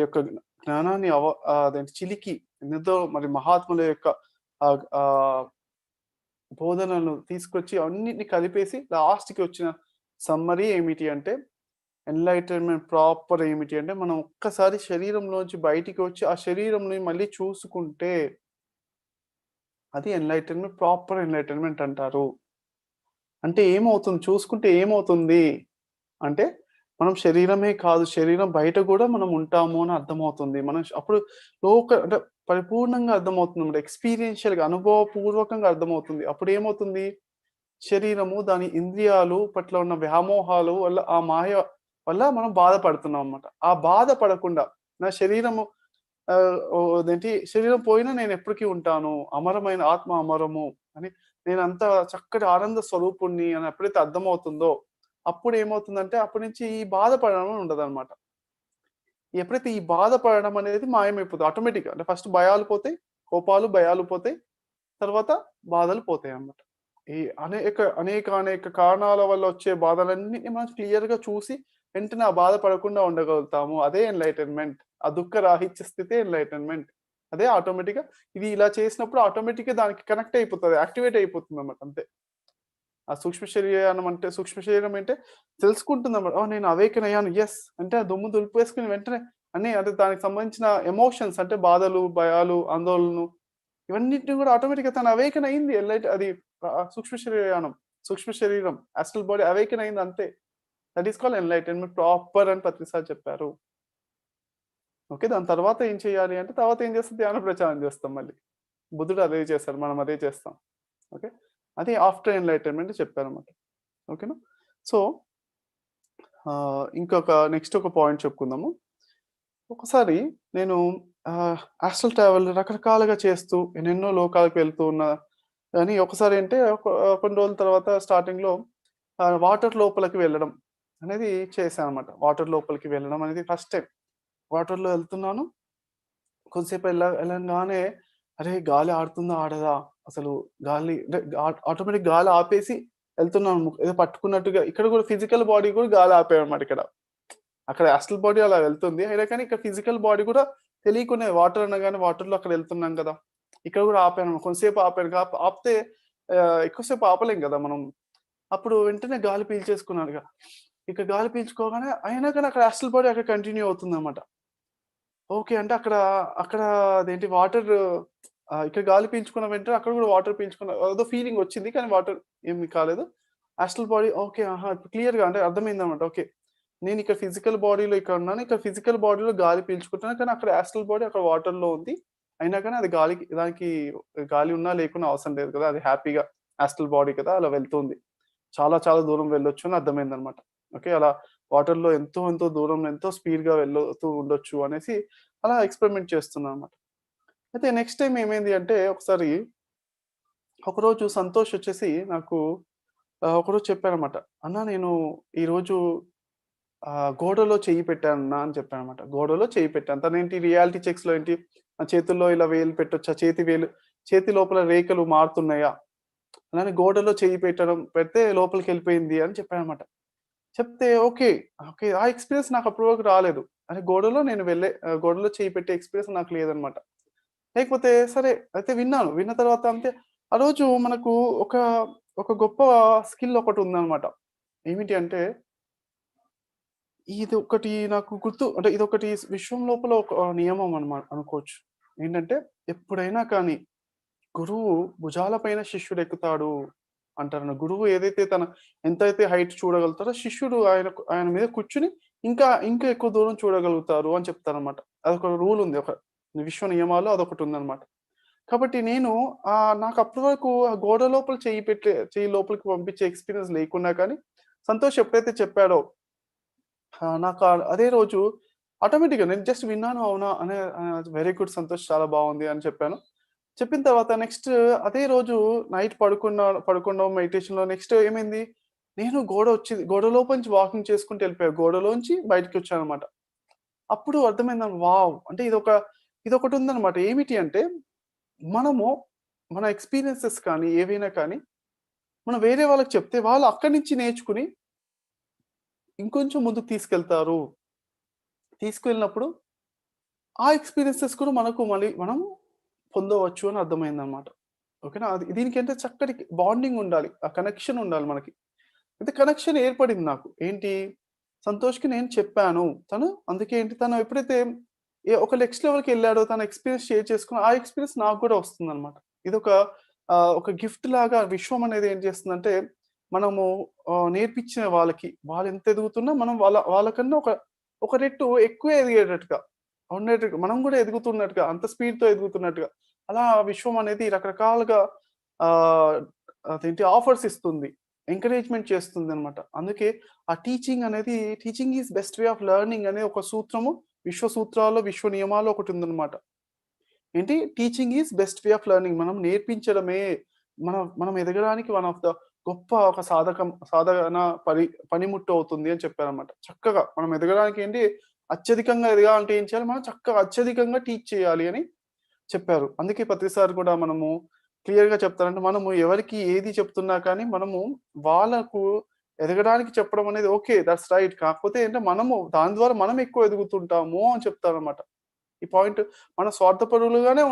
యొక్క జ్ఞానాన్ని అదేంటి చిలికి ఎన్నో మరి మహాత్ముల యొక్క బోధనలను తీసుకొచ్చి అన్నిటిని కలిపేసి లాస్ట్కి వచ్చిన సమ్మరీ ఏమిటి అంటే ఎన్లైటన్మెంట్ ప్రాపర్ ఏమిటి అంటే మనం ఒక్కసారి శరీరంలోంచి బయటికి వచ్చి ఆ శరీరంని మళ్ళీ చూసుకుంటే అది ఎన్లైటన్మెంట్, ప్రాపర్ ఎన్లైటన్మెంట్ అంటారు. అంటే ఏమవుతుంది, చూసుకుంటే ఏమవుతుంది అంటే మనం శరీరమే కాదు, శరీరం బయట కూడా మనం ఉంటాము అని అర్థమవుతుంది. మనం అప్పుడు అంటే పరిపూర్ణంగా అర్థమవుతుంది అన్నమాట. ఎక్స్‌పీరియన్షియల్‌గా అనుభవపూర్వకంగా అర్థమవుతుంది. అప్పుడు ఏమవుతుంది, శరీరము దాని ఇంద్రియాలు పట్ల ఉన్న వ్యామోహాలు వల్ల ఆ మాయ వల్ల మనం బాధపడుతున్నాం అన్నమాట. ఆ బాధ పడకుండా నా శరీరము అదేంటి శరీరం పోయినా నేను ఎప్పటికీ ఉంటాను. అమరమైన ఆత్మ అమరము అని నేనంత చక్కటి ఆనంద స్వరూపుడిని అని ఎప్పుడైతే అర్థమవుతుందో అప్పుడు ఏమవుతుందంటే అప్పటి నుంచి ఈ బాధపడడం ఉండదన్నమాట. ఎప్పుడైతే ఈ బాధపడడం అనేది మాయమైపోతుంది ఆటోమేటిక్‌గా. అంటే ఫస్ట్ భయాలు పోతాయి, కోపాలు, భయాలు పోతాయి. తర్వాత బాధలు పోతాయన్నమాట. ఈ అనేక కారణాల వల్ల వచ్చే బాధలన్నీ మనం క్లియర్‌గా చూసి వెంటనే ఆ బాధ పడకుండా ఉండగలుగుతాము. అదే ఎన్‌లైటన్మెంట్. ఆ దుఃఖ రాహిత్య స్థితే ఎన్‌లైటన్మెంట్. అదే ఆటోమేటిక్‌గా ఇది ఇలా చేసినప్పుడు ఆటోమేటిక్‌గా దానికి కనెక్ట్ అయిపోతది. యాక్టివేట్ అయిపోతుందన్నమాట అంతే. ఆ సూక్ష్మ శరీరం అంటే తెలుసుకుంటుందన్నమాట. ఓహ్! నేను అవేకెన్ అయ్యాను. యెస్. అంటే ఆ దుమ్ము దులిపేసుకొని వెంటనే అన్నీ అంటే దానికి సంబంధించిన ఎమోషన్స్ అంటే బాధలు, భయాలు, ఆందోళనలు ఇవన్నిటిని కూడా ఆటోమేటిక్‌గా తను అవేకెన్ అయింది. అది సూక్ష్మ శరీరం, ఆస్ట్రల్ బాడీ అవేకెన్ అయింది అంతే. That is called enlightenment proper అని పత్రిసారి చెప్పారు. ఓకే. దాని తర్వాత ఏం చేయాలి అంటే తర్వాత ఏం చేస్తాం, ధ్యాన ప్రచారం చేస్తాం మళ్ళీ. బుద్ధుడు అదే చేశారు. మనం అదే చేస్తాం. ఓకే. అది ఆఫ్టర్ ఎన్‌లైటన్మెంట్ చెప్పారన్నమాట. ఓకేనా. సో నెక్స్ట్ ఒక పాయింట్ చెప్పుకుందాము. ఒకసారి నేను ఆస్ట్రల్ ట్రావెల్ రకరకాలుగా చేస్తూ ఎన్నెన్నో లోకాలకు వెళ్తూ ఉన్నా కానీ ఒకసారి అంటే కొన్ని రోజుల తర్వాత స్టార్టింగ్‌లో వాటర్ లోపలికి వెళ్ళడం అనేది చేశానన్నమాట. వాటర్ లోపలికి వెళ్ళడం అనేది ఫస్ట్ టైమ్. వాటర్‌లో వెళ్తున్నాను. కొంతసేపు ఎళ్ళంగానే అరే! గాలి ఆడుతుందా? ఆడదా? అసలు గాలి అంటే ఆటోమేటిక్ గాలి ఆపేసి ఎళ్తున్నాను. ఏదో పట్టుకున్నట్టుగా ఇక్కడ కూడా ఫిజికల్ బాడీ కూడా గాలి ఆపేయమన్నమాట ఇక్కడ. అక్కడ ఆస్ట్రల్ బాడీ అలా వెళ్తుంది. అయినా కానీ ఇక్కడ ఫిజికల్ బాడీ కూడా తెలియకునే వాటర్ అనగానే వాటర్‌లో అక్కడ వెళ్తున్నాం కదా! ఇక్కడ కూడా ఆపాను. కొంతసేపు ఆపాను. ఆపితే ఎక్కువసేపు ఆపలేం కదా మనం. అప్పుడు వెంటనే గాలి పీల్చేసుకున్నాను ఇక. ఇక గాలి పీల్చుకోగానే అయినా కానీ అక్కడ ఆస్ట్రల్ బాడీ అక్కడ కంటిన్యూ అవుతుందన్నమాట. ఓకే. అంటే అక్కడ అదేంటి వాటర్ ఇక్కడ గాలి పీల్చుకున్న వెంటనే అక్కడ కూడా వాటర్ పీల్చుకున్న ఏదో ఫీలింగ్ వచ్చింది. కానీ వాటర్ ఏమి కాలేదు. Astral body okay. ఆహా! ఇప్పుడు క్లియర్‌గా అంటే అర్థమైందన్నమాట. ఓకే. నేను ఇక్కడ ఫిజికల్ బాడీలో ఇక్కడ ఉన్నాను. ఇక్కడ ఫిజికల్ బాడీలో గాలి పీల్చుకుంటున్నాను. కానీ అక్కడ ఆస్ట్రల్ బాడీ అక్కడ వాటర్‌లో ఉంది. అయినా కానీ అది దానికి గాలి ఉన్నా లేకున్నా అవసరం లేదు కదా! అది హ్యాపీగా ఆస్ట్రల్ బాడీ కదా! అలా వెళ్తుంది. చాలా చాలా దూరం వెళ్ళొచ్చు అని అర్థమైందన్నమాట. ఓకే. అలా వాటర్‌లో ఎంతో దూరం ఎంతో స్పీడ్‌గా వెళ్ళతూ ఉండొచ్చు అనేసి అలా ఎక్స్‌పెరిమెంట్ చేస్తున్నానన్నమాట. అయితే నెక్స్ట్ టైమ్ ఏమైంది అంటే ఒకసారి ఒకరోజు సంతోష్ వచ్చేసి నాకు ఒకరోజు చెప్పాడన్నమాట. "అన్న నేను ఈరోజు గోడలో చెయ్యి పెట్టానన్నా" అని చెప్పానన్నమాట. గోడలో చెయ్యి పెట్టాను. తనేంటి రియాలిటీ చెక్స్‌లో ఏంటి చేతుల్లో ఇలా వేలు పెట్టొచ్చా? చేతి లోపల రేఖలు మారుతున్నాయా? అలానే గోడలో చెయ్యి పెడితే లోపలికెళ్ళిపోయింది అని చెప్పాడన్నమాట. చెప్తే ఓకే. ఓకే. ఆ ఎక్స్‌పీరియన్స్ నాకు అప్పటి వరకు రాలేదు. అంటే గోడలో చెయ్యి పెట్టే ఎక్స్‌పీరియన్స్ నాకు లేదన్నమాట. లేకపోతే సరే అయితే విన్నాను. విన్న తర్వాత అంతే ఆ రోజు మనకు ఒక ఒక గొప్ప స్కిల్ ఒకటుందన్నమాట. ఏమిటి అంటే ఇదొకటి నాకు గుర్తు అంటే ఇదొకటి విశ్వం లోపల ఒక నియమం అనుకోవచ్చు. ఏంటంటే ఎప్పుడైనా కానీ గురువు భుజాల పైన శిష్యుడెక్కుతాడు అంటారు. గురువు ఏదైతే ఎంతైతే హైట్ చూడగలుగుతారో శిష్యుడు ఆయన మీద కూర్చొని ఇంకా ఎక్కువ దూరం చూడగలుగుతారు అని చెప్తారన్నమాట. అదొక రూల్ ఉంది. ఒక విశ్వ నియమాల్లో అదొకటుందన్నమాట. కాబట్టి నేను నాకు అప్పటి వరకు ఆ గోడ లోపల చెయ్యి లోపలికి పంపించే ఎక్స్‌పీరియన్స్ లేకున్నా కానీ సంతోష్ ఎప్పుడైతే చెప్పాడో నాకు అదే రోజు ఆటోమేటిక్‌గా నేను జస్ట్ విన్నాను. అవునా! వెరీ గుడ్ సంతోష్ చాలా బావుంది అని చెప్పాను. చెప్పిన తర్వాత నెక్స్ట్ అదే రోజు నైట్ పడుకున్న మెడిటేషన్‌లో నెక్స్ట్ ఏమైంది? నేను గోడ లోపల నుంచి వాకింగ్ చేసుకుంటూ వెళ్ళిపోయా. గోడలోంచి బయటికొచ్చానన్నమాట. అప్పుడు అర్థమైంది వావ్! అంటే ఇదొకటుందన్నమాట. ఏమిటి అంటే మనము మన ఎక్స్‌పీరియన్సెస్ కానీ, ఏవైనా కానీ మనం వేరే వాళ్ళకి చెప్తే వాళ్ళు అక్కడి నుంచి నేర్చుకుని ఇంకొంచెం ముందుకు తీసుకెళ్తారు. తీసుకెళ్ళినప్పుడు ఆ ఎక్స్‌పీరియన్సెస్ కూడా మళ్ళీ మనం పొందవచ్చు అని అర్థమైందన్నమాట. ఓకేనా. దీనికంటే చక్కటి బాండింగ్ ఉండాలి. ఆ కనెక్షన్ ఉండాలి మనకి. అయితే కనెక్షన్ ఏర్పడింది నాకు. ఏంటి? సంతోష్‌కి నేను చెప్పాను. అందుకే తను ఎప్పుడైతే ఒక నెక్స్ట్ లెవెల్‌కి ఎళ్ళాడో, తన ఎక్స్‌పీరియన్స్ షేర్ చేసుకున్న ఆ ఎక్స్‌పీరియన్స్ నాకు కూడా వస్తుందన్నమాట. ఇదొక ఒక గిఫ్ట్ లాగా విశ్వం అనేది ఏం చేస్తుందంటే, మనము నేర్పించిన వాళ్ళు ఎంత ఎదుగుతున్నా మనం వాళ్ళకన్నా ఒక రెట్టు ఎక్కువే ఎదిగేటట్టుగా ఉండేటట్టు మనం కూడా ఎదుగుతున్నట్టుగా, అంత స్పీడ్‌తో ఎదుగుతున్నట్టుగా, అలా విశ్వం అనేది రకరకాలుగా ఆహ్, ఆఫర్స్ ఇస్తుంది. ఎంకరేజ్‌మెంట్ చేస్తుందన్నమాట. అందుకే ఆ teaching is best way of learning అనే ఒక సూత్రము విశ్వ సూత్రాల్లో, విశ్వ నియమాల్లో ఒకటుందన్నమాట. Teaching is best way of learning. మనం నేర్పించడమే మనం ఎదగడానికి వన్ ఆఫ్ ద గొప్ప ఒక సాధన పనిముట్టు అవుతుంది అని చెప్పారన్నమాట. చక్కగా మనం ఎదగడానికి అత్యధికంగా ఎదగాలంటే ఏం చేయాలి? మనం చక్కగా అత్యధికంగా టీచ్ చేయాలి అని చెప్పారు. అందుకే ప్రతిసారి కూడా మనము క్లియర్‌గా చెప్తారంటే, మనము ఎవరికి ఏది చెప్తున్నా కానీ, మనము వాళ్ళకు ఎదగడానికి చెప్పడం అనేది ఓకే. That's right. కాకపోతే మనము దాని ద్వారా మనం ఎక్కువ ఎదుగుతుంటాము అని చెప్తారన్నమాట. ఈ పాయింట్ మన స్వార్థపరులుగానే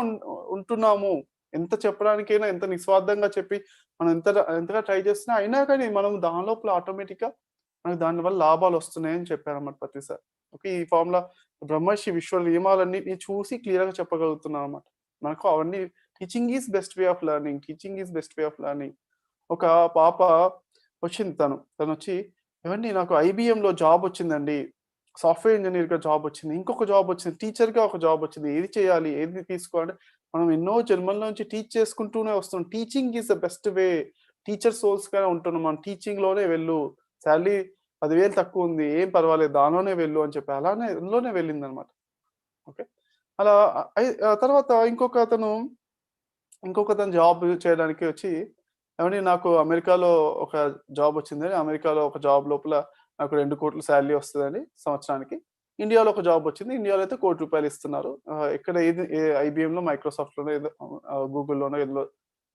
ఉంటున్నాము. ఎంత చెప్పడానికైనా, ఎంత నిస్వార్థంగా చెప్పి, మనం ఎంతగా ట్రై చేసినా అయినా కానీ, మనం దాని లోపల ఆటోమేటిక్‌గా మనకు దాని వల్ల లాభాలొస్తున్నాయని చెప్పారన్నమాట ప్రతిసారి. ఓకే. ఈ ఫార్ములా బ్రహ్మర్షి విశ్వ నియమాలన్నిటిని చూసి క్లియర్‌గా చెప్పగలుగుతున్నామన్నమాట. మనకు అవన్నీ teaching is best way of learning. Teaching is best way of learning. ఒక పాప వచ్చింది తనొచ్చి, "ఏవండీ నాకు ఐబీఎంలో జాబొచ్చిందండి. సాఫ్ట్‌వేర్ ఇంజినీర్‌గా జాబొచ్చింది. ఇంకొక జాబొచ్చింది. టీచర్‌గా ఒక జాబొచ్చింది. ఏది చేయాలి? ఏది తీసుకోవాలి?" మనం ఎన్నో జన్మల నుంచి టీచ్ చేసుకుంటూనే వస్తున్నాం. Teaching is the best way. Teacher సోల్స్‌గానే ఉంటున్నాం. మనం టీచింగ్‌లోనే వెళ్ళు. సాలరీ 10,000 తక్కువుంది. ఏం పర్వాలేదు. దానిలోనే వెళ్ళు అని చెప్పి అందులోనే వెళ్ళిందనమాట. ఓకే. అలా తర్వాత ఇంకొకతను జాబ్ చేయడానికి వచ్చి, "ఏవండీ నాకు అమెరికాలో ఒక జాబొచ్చింది. అమెరికాలో ఒక జాబ్ లోపల నాకు 2,00,00,000 సాలరీ వస్తదని సంవత్సరానికి. ఇండియాలో ఒక జాబొచ్చింది. ఇండియాలో అయితే రూ. 1,00,00,000 ఇస్తున్నారు. ఎక్కడ ఐబీఎంలో, మైక్రోసాఫ్ట్‌లోనో ఏదో గూగుల్‌లోనో ఎందులో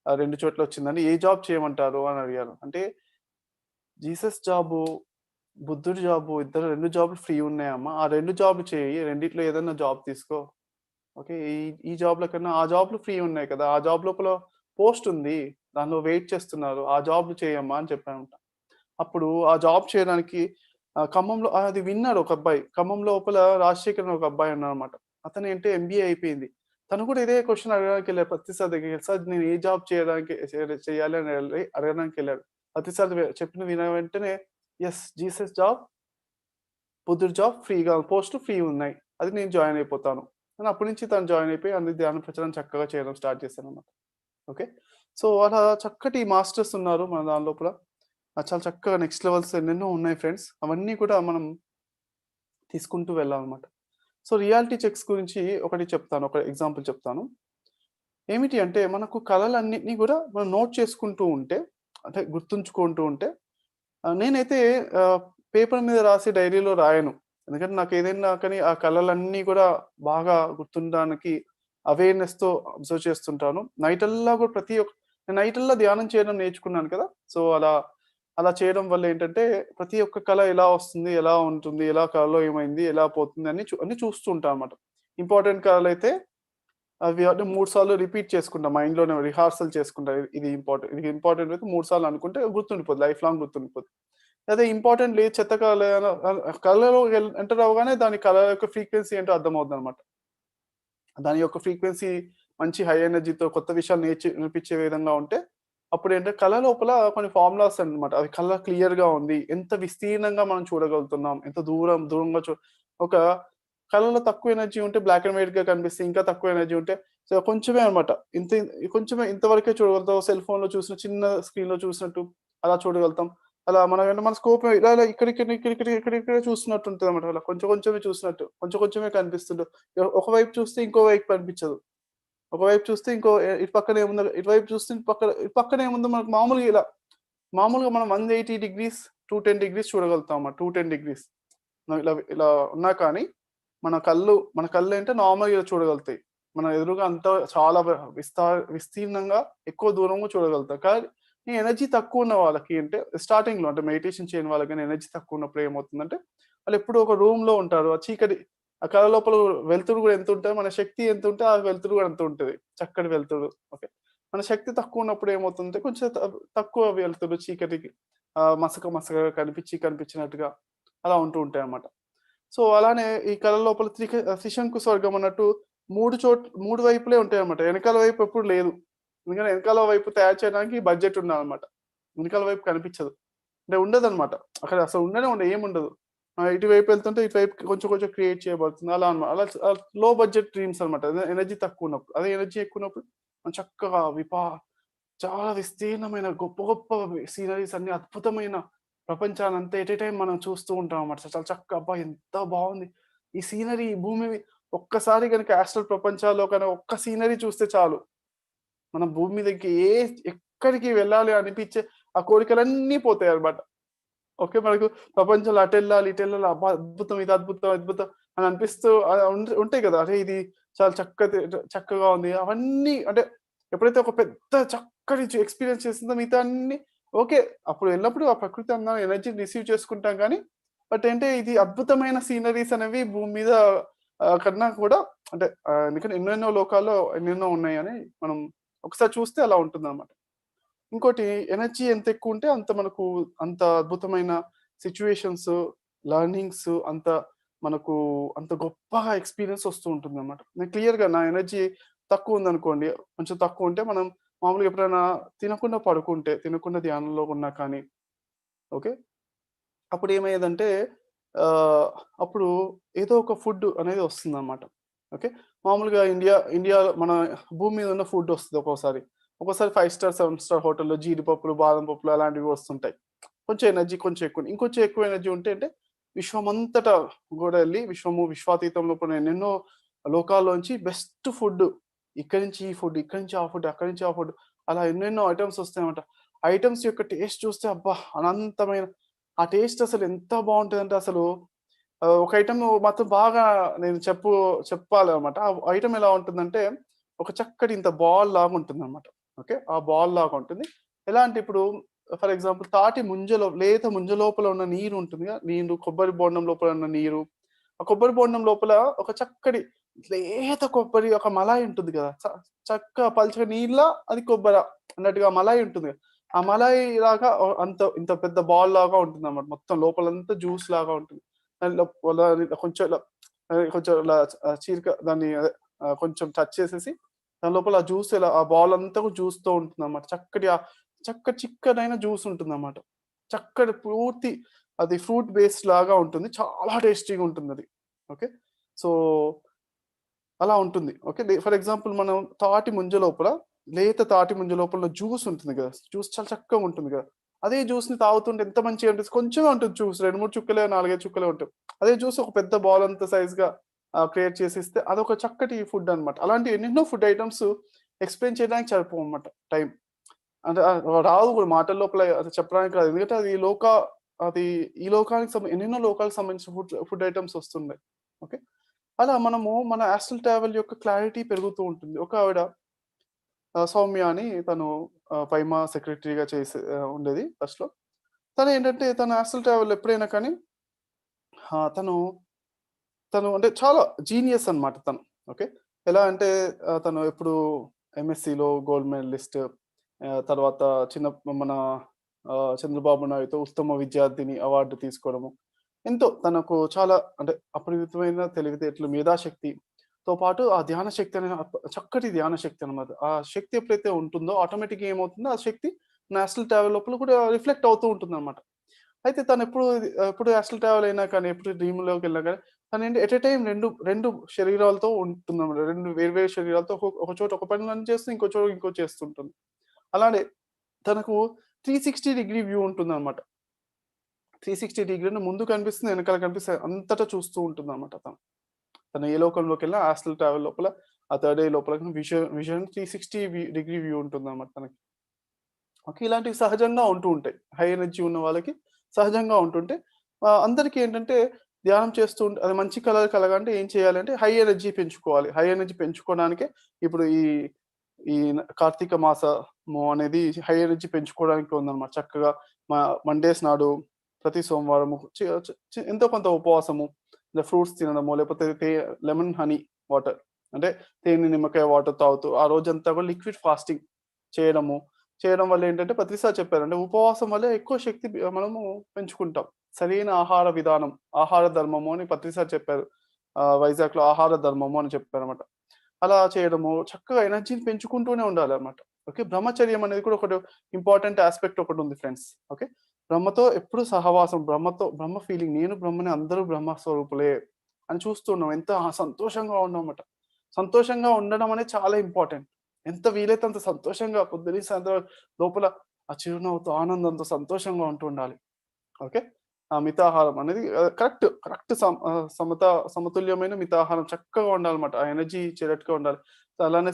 2 చోట్ల వచ్చిందండి. ఏ జాబ్ చేయమంటారు?" అని అడిగాను. అంటే జీసస్ జాబు, బుద్ధుడి జాబు 2 జాబ్‌లు ఫ్రీ ఉన్నాయమ్మా. ఆ 2 జాబ్‌లు చేయి. రెండిట్లో ఏదన్నా జాబ్ తీసుకో. ఓకే. ఈ ఈ జాబ్‌ల కన్నా ఆ జాబ్‌లు ఫ్రీ ఉన్నాయి కదా! ఆ జాబ్ లోపల పోస్ట్ ఉంది. దానిలో వెయిట్ చేస్తున్నారు. ఆ జాబ్ చేయమ్మా అని చెప్పానన్నమాట. అప్పుడు ఆ జాబ్ చేయడానికి ఖమ్మంలో అది విన్నాడు ఒక అబ్బాయి. ఖమ్మం లోపల రాజశేఖర్ అని ఒక అబ్బాయి ఉన్నాడన్నమాట. అతను ఎంబీఏ అయిపోయింది. తను కూడా ఇదే క్వెషన్ అడగడానికెళ్ళాడు పత్రి సార్ దగ్గరికి. సార్ నేను ఏ జాబ్ చేయాలి అని అడగడానికెళ్ళాడు. పత్రి సార్ చెప్పిన వెంటనే జీసస్ జాబ్, బుద్ధుడి జాబ్ ఫ్రీగా పోస్ట్ ఫ్రీ ఉన్నాయి. అది నేను జాయిన్ అయిపోతాను. అని అప్పటి నుంచి తను జాయిన్ అయిపోయి అన్ని ధ్యాన ప్రచారం చక్కగా చేయడం స్టార్ట్ చేశానన్నమాట. ఓకే. సో, అలా చక్కటి మాస్టర్స్ ఉన్నారు మన దాని లోపల. చాలా చక్కగా నెక్స్ట్ లెవెల్స్ ఎన్నెన్నో ఉన్నాయి ఫ్రెండ్స్. అవన్నీ కూడా మనం తీసుకుంటూ వెళ్ళాలన్నమాట. సో, రియాలిటీ చెక్స్ గురించి ఒకటి చెప్తాను. ఒక ఎగ్జాంపుల్ చెప్తాను. ఏమిటి అంటే మనకు కలలన్నిటిని గూడా మనం నోట్ చేసుకుంటూ ఉంటే, అంటే గుర్తుంచుకుంటూ ఉంటే నేనైతే ఆహ్, పేపర్ మీద రాసి డైరీలో రాయను. ఎందుకంటే నాకేదైనా కానీ ఆ కలలన్నీ గూడా బాగా గుర్తుండడానికి అవేర్‌నెస్‌తో అబ్జర్వ్ చేస్తుంటాను. నైటల్లా గూడా నేను నైటల్లా ధ్యానం చేయడం నేర్చుకున్నాను కదా! సో, అలా చేయడం వల్ల ఏంటంటే ప్రతి ఒక్క కల ఎలా వస్తుంది? ఎలా ఉంటుంది? కలలో ఏమైంది? ఎలా పోతుంది? అన్నీ చూస్తూ ఉంటానన్నమాట. ఇంపార్టెంట్ కలలైతే అవి అంటే 3 సార్లు రిపీట్ చేసుకుంటా. మైండ్‌లోనే రిహార్సల్ చేసుకుంటా. ఇది ఇంపార్టెంట్ అయితే 3 సార్లు అనుకుంటే గుర్తుండిపోద్ది. Life long గుర్తుండిపోద్ది. అదే ఇంపార్టెంట్ లేదు చెత్త కల కలలో ఎంటర్ అవ్వగానే దాని కల యొక్క ఫ్రీక్వెన్సీ ఏంటో అర్థమవుద్దనమాట. దాని యొక్క ఫ్రీక్వెన్సీ మంచి హై ఎనర్జీతో కొత్త విషయాలు నేర్పించే విధంగా ఉంటే, అప్పుడేంటంటే కళ లోపల కొన్ని ఫార్ములాస్ అన్నమాట. అవి కళ క్లియర్‌గా ఉంది. ఎంత విస్తీర్ణంగా మనం చూడగలుగుతున్నాం. ఎంత దూరంగా ఒక కళలో తక్కువ ఎనర్జీ ఉంటే బ్లాక్ అండ్ వైట్‌గా కనిపిస్తే, ఇంకా తక్కువ ఎనర్జీ ఉంటే సో, కొంచెమే అన్నమాట. కొంచెమే ఇంతవరకే చూడగలుగుతాం. సెల్ ఫోన్‌లో చూసిన చిన్న స్క్రీన్‌లో చూసినట్టు అలా చూడగలుగుతాం. అలా మన స్కోప్ ఇలా ఇలా ఇక్కడ చూస్తున్నట్టు ఉంటదన్నమాట. అలా కొంచెం కొంచెమే చూసినట్టు. కొంచెం కొంచెమే కనిపిస్తుంటది. ఒకవైపు చూస్తే ఇంకో వైపు కనిపించదు. ఒకవైపు చూస్తే ఇటు పక్కన ఏముందో ఇటువైపు చూస్తే ఇటు పక్కన ఏముందో మనకు మామూలుగా మనం 180 డిగ్రీస్, 210 డిగ్రీస్ చూడగలుగుతామన్నమాట. 210 డిగ్రీస్. ఇలా ఇలా ఉన్నా కానీ మన కళ్ళేంటే నార్మల్‌గా ఇలా చూడగలుగుతాయి. మన ఎదురుగా అంతా చాలా విస్తీర్ణంగా ఎక్కువ దూరంగా చూడగలుగుతాం. కానీ ఈ ఎనర్జీ తక్కువున్న వాళ్ళకి అంటే స్టార్టింగ్‌లో అంటే మెడిటేషన్ చేయని వాళ్ళకి గాని ఎనర్జీ తక్కువున్నప్పుడు ఏమవుతుందంటే వాళ్ళెప్పుడూ ఒక రూమ్‌లో ఉంటారు. ఆ కళ్ళ లోపల వెలుతురు గూడా ఎంతుంటది, మన శక్తి ఎంతుంటే ఆ వెలుతురు గూడా అంతే ఉంటది. చక్కటి వెలుతురు. ఓకే. మన శక్తి తక్కువున్నప్పుడు ఏమవుతుందంటే కొంచెం తక్కువ వెలుతురు చీకటికి మసకగా కనిపించినట్టుగా అలా ఉంటూ ఉంటాయి అన్నమాట. సో అలానే ఈ కళ లోపల త్రిశంకు స్వర్గం అన్నట్టు 3 వైపులే ఉంటాయన్నమాట. వెనకాల వైపు ఎప్పుడు లేదు. ఎందుకంటే వెనకాల వైపు తయారు చేయడానికి బడ్జెట్ ఉండాలన్నమాట. వెనకాల వైపు కనిపించదు. అంటే ఉండదన్నమాట. అక్కడ అసలు ఉండదు. ఏముండదు. ఇటువైపు వెళ్తుంటే ఇటువైపు కొంచెం కొంచెం క్రియేట్ చేయబడుతుంది. అలా అన్నమాట. అలా లో బడ్జెట్ డ్రీమ్స్ అన్నమాట. ఎనర్జీ తక్కువ ఉన్నప్పుడు. అదే ఎనర్జీ ఎక్కువ ఉన్నప్పుడు మనం చక్కగా చాలా విస్తీర్ణమైన గొప్ప గొప్ప సీనరీస్ అన్ని అద్భుతమైన ప్రపంచానంతా ఎట్ ఎ టైమ్ మనం చూస్తూ ఉంటాం అన్నమాట. చాలా చక్కగా అబ్బా! ఎంత బావుంది. ఈ సీనరీ ఈ భూమి ఒక్కసారి గనుక యాస్ట్రల్ ప్రపంచాల్లో ఒక్క సీనరీ చూస్తే చాలు. మనం భూమి మీదకి ఎక్కడికి వెళ్ళాలి అనిపించే ఆ కోరికలన్నీ పోతాయన్నమాట. ఓకే. మనకు ప్రపంచంలో అటెళ్ళాలి, ఇటెళ్ళాలి. అబ్బా! అద్భుతం, ఇది అద్భుతం, అద్భుతం అని అనిపిస్తూ ఉంటాయి కదా! అరే! ఇది చాలా చక్కగా ఉంది. అవన్నీ అంటే ఎప్పుడైతే ఒక పెద్ద చక్కటి ఎక్స్‌పీరియన్స్ చేసిందో మిగతా అన్నీ ఓకే. అప్పుడు ఎల్లప్పుడు ఆ ప్రకృతి అందాల ఎనర్జీని రిసీవ్ చేసుకుంటాం గానీ, బట్ ఏంటే ఇది అద్భుతమైన సీనరీస్ అనేవి భూమి మీద కన్నా కూడా అంటే ఎందుకంటే ఎన్నెన్నో లోకాల్లో ఎన్నెన్నో ఉన్నాయని మనం ఒకసారి చూస్తే అలా ఉంటుందన్నమాట. ఇంకోటి ఎనర్జీ ఎంత ఎక్కువుంటే అంత అద్భుతమైన సిట్యుయేషన్స్, లెర్నింగ్స్ మనకు అంత గొప్పగా ఎక్స్‌పీరియన్స్ వస్తూ ఉంటుందన్నమాట. నేను క్లియర్‌గా నా ఎనర్జీ తక్కువుందనుకోండి, కొంచెం తక్కువుంటే మనం మామూలుగా ఎప్పుడైనా తినకుండా పడుకుంటే, తినకుండా ధ్యానంలో ఉన్నా కానీ ఓకే. అప్పుడేమయ్యేదంటే అప్పుడు ఏదో ఒక ఫుడ్ అనేది వస్తుందన్నమాట. ఓకే. మామూలుగా ఇండియాలో మన భూమి మీద ఉన్న ఫుడ్ వస్తది ఒక్కోసారి. ఒక్కోసారి 5 స్టార్, 7 స్టార్ హోటల్‌లో జీడిపప్పులు, బాదం పప్పులు అలాంటివి వస్తుంటాయి. కొంచెం ఎనర్జీ కొంచెం ఎక్కువ. ఇంకొంచెం ఎక్కువ ఎనర్జీ ఉంటే అంటే విశ్వమంతటా గూడా ఎళ్లి విశ్వాతీతంలో ఉన్న ఎన్నెన్నో లోకాల్లోంచి బెస్ట్ ఫుడ్ ఇక్కడి నుంచి ఈ ఫుడ్, ఇక్కడి నుంచి ఆ ఫుడ్, అక్కడి నుంచి ఆ ఫుడ్ అలా ఎన్నెన్నో ఐటెమ్స్ వస్తాయన్నమాట. ఐటెమ్స్ యొక్క టేస్ట్ చూస్తే అబ్బా! అనంతమైన ఆ టేస్ట్ అసలు ఎంత బావుంటదంటే అసలు ఒక ఐటెమ్ మాత్రం బాగా నేను చెప్పాలన్నమాట. ఆ ఐటెమ్ ఎలా ఉంటుందంటే, ఒక చక్కటి ఇంత బాల్ లాగా ఉంటుందన్నమాట. ఓకే. ఆ బాల్ లాగా ఉంటుంది. ఎలా అంటే ఇప్పుడు ఫర్ ఎగ్జాంపుల్ లేత ముంజ లోపల ఉన్న నీరు ఉంటుందిగా, కొబ్బరి బోండం లోపల ఉన్న నీరు. ఆ కొబ్బరి బోండం లోపల ఒక చక్కటి లేత కొబ్బరి ఒక మలాయి ఉంటుంది కదా! చక్కగా పల్చగా నీళ్ళ అది కొబ్బర అన్నట్టుగా మలాయి ఉంటుంది. ఆ మలాయి లాగా ఇంత పెద్ద బాల్ లాగా ఉంటుందన్నమాట. మొత్తం లోపలంతా జ్యూస్ లాగా ఉంటుంది. దాంట్లో కొంచెం ఇలా దాన్ని అదే కొంచెం టచ్ చేసేసి దాని లోపల ఆ జ్యూస్ ఆ బాల్ అంతా కూడా జ్యూస్‌తో ఉంటుందన్నమాట. చిక్కనైన జ్యూస్ ఉంటుందన్నమాట. చక్కటి పూర్తి అది ఫ్రూట్ బేస్డ్ లాగా ఉంటుంది. చాలా టేస్టీగా ఉంటుందది. ఓకే. సో, అలా ఉంటుంది. ఓకే. ఫర్ ఎగ్జాంపుల్ మనం లేత తాటి ముంజ లోపల జ్యూస్ ఉంటుంది గదా! జ్యూస్ చాలా చక్కగా ఉంటుంది గదా! అదే జ్యూస్‌ని తాగుతుంటే ఎంత మంచిగా అనిపిస్తుంది. కొంచెమే ఉంటుంది జ్యూస్. 2, 3 చుక్కలే, 4, 5 చుక్కలే ఉంటాయి. అదే జ్యూస్ ఒక పెద్ద బాల్ అంత సైజ్‌గా క్రియేట్ చేసిస్తే అదొక చక్కటి ఫుడ్ అన్నమాట. అలాంటి ఎన్నెన్నో ఫుడ్ ఐటెమ్స్ ఎక్స్‌ప్లెయిన్ చేయడానికి సరిపోవన్నమాట టైం. అంటే రావు కూడా మాటల లోపల అది చెప్పడానికి రాదు. ఎందుకంటే అది ఈ లోకానికి ఎన్నెన్నో లోకాలకు సంబంధించిన ఫుడ్ ఐటెమ్స్ వస్తున్నాయి. ఓకే. అలా మనము మన యాస్ట్రల్ ట్రావెల్ యొక్క క్లారిటీ పెరుగుతూ ఉంటుంది. ఒక ఆవిడ సౌమ్య అని తను పైమా సెక్రటరీగా ఉండేది ఫస్ట్‌లో. తనేంటంటే తన యాస్ట్రల్ ట్రావెల్ ఎప్పుడైనా కానీ తను అంటే చాలా జీనియస్ అన్నమాట తను. ఓకే. ఎలా అంటే తను ఎప్పుడు ఎంఎస్‌సిలో గోల్డ్ మెడలిస్ట్ తర్వాత మన చంద్రబాబు నాయుడుతో ఉత్తమ విద్యార్థిని అవార్డ్ తీసుకోవడము. ఎంతో తనకు చాలా అంటే అపరిమితమైన తెలివితేటలు, మేధాశక్తితో పాటు ఆ ధ్యాన శక్తి అనే చక్కటి ధ్యాన శక్తి అన్నమాట. ఆ శక్తి ఎప్పుడైతే ఉంటుందో ఆటోమేటిక్‌గా ఏమవుతుందో ఆ శక్తి నేషనల్ ట్రావెల్ లోపల కూడా రిఫ్లెక్ట్ అవుతూ ఉంటుందన్నమాట. అయితే ఎప్పుడు యాస్ట్రల్ ట్రావెల్ అయినా కానీ, ఎప్పుడు డ్రీమ్‌లోకెళ్ళినా గాని తనేంటి ఎట్ ఎ టైమ్ 2 శరీరాలతో ఉంటుందన్నమాట. 2 వేరు వేరు శరీరాలతో ఒక చోట ఒక పనులను చేస్తూ, ఇంకో చోట ఇంకోటి చేస్తుంటుంది. అలానే తనకు 360 డిగ్రీ వ్యూ ఉంటుందన్నమాట. 360 డిగ్రీలు ముందు కనిపిస్తుంది, వెనకాల కనిపిస్తుంది. అంతటా చూస్తూ ఉంటుందన్నమాట తను. తను ఏ లోకంలోకెళ్ళినా యాస్ట్రల్ ట్రావెల్ లోపల ఆ థర్డ్ ఐ లోపల విజన్ 360 డిగ్రీ వ్యూ ఉంటుందన్నమాట తనకి. ఓకే. ఇలాంటివి సహజంగా ఉంటూ ఉంటాయి. హై ఎనర్జీ ఉన్న వాళ్ళకి సహజంగా ఉంటుంటే అందరికి ఏంటంటే ధ్యానం అది మంచి కలలు కలగాలంటే ఏం చేయాలంటే హై ఎనర్జీ పెంచుకోవాలి. హై ఎనర్జీ పెంచుకోవడానికే ఇప్పుడు ఈ కార్తీక మాసము అనేది హై ఎనర్జీ పెంచుకోవడానికి ఉందన్నమాట. చక్కగా మండేస్ నాడు ప్రతి సోమవారము ఎంతో కొంత ఉపవాసము, ఇలా ఫ్రూట్స్ తినడమో లేకపోతే లెమన్ హనీ వాటర్ అంటే తేనె, నిమ్మకాయ వాటర్ తాగుతూ ఆ రోజంతా కూడా లిక్విడ్ ఫాస్టింగ్ చేయడం వల్ల ఏంటంటే ప్రతిసారి చెప్పారు. అంటే ఉపవాసం వల్ల ఎక్కువ శక్తి మనము పెంచుకుంటాం. సరైన ఆహార విధానం, ఆహార ధర్మము అని పత్రి సార్ చెప్పారు. వైజాగ్‌లో ఆహార ధర్మము అని చెప్పారన్నమాట. అలా చేయడము, చక్కగా ఎనర్జీని పెంచుకుంటూనే ఉండాలన్నమాట. ఓకే. బ్రహ్మచర్యం అనేది కూడా ఒకటి ఇంపార్టెంట్ యాస్పెక్ట్ ఒకటుంది ఫ్రెండ్స్. ఓకే. బ్రహ్మతో ఎప్పుడు సహవాసం, బ్రహ్మ ఫీలింగ్, నేను బ్రహ్మనే, అందరూ బ్రహ్మ స్వరూపులే అని చూస్తున్నాం. ఎంత సంతోషంగా ఉన్నామట. సంతోషంగా ఉండడం అనేది చాలా ఇంపార్టెంట్. ఎంత వీలైతే అంత సంతోషంగా పొద్దున్నుంచి సాయంత్రం లోపల ఆ చిరునవ్వుతో, ఆనందంతో, సంతోషంగా ఉంటూ ఉండాలి. ఓకే. ఆ మితాహారం అనేది కరెక్ట్ సమతుల్యమైన మితాహారం చక్కగా ఉండాలన్నమాట. ఆ ఎనర్జీ ఇచ్చేటట్టుగా ఉండాలి. అలానే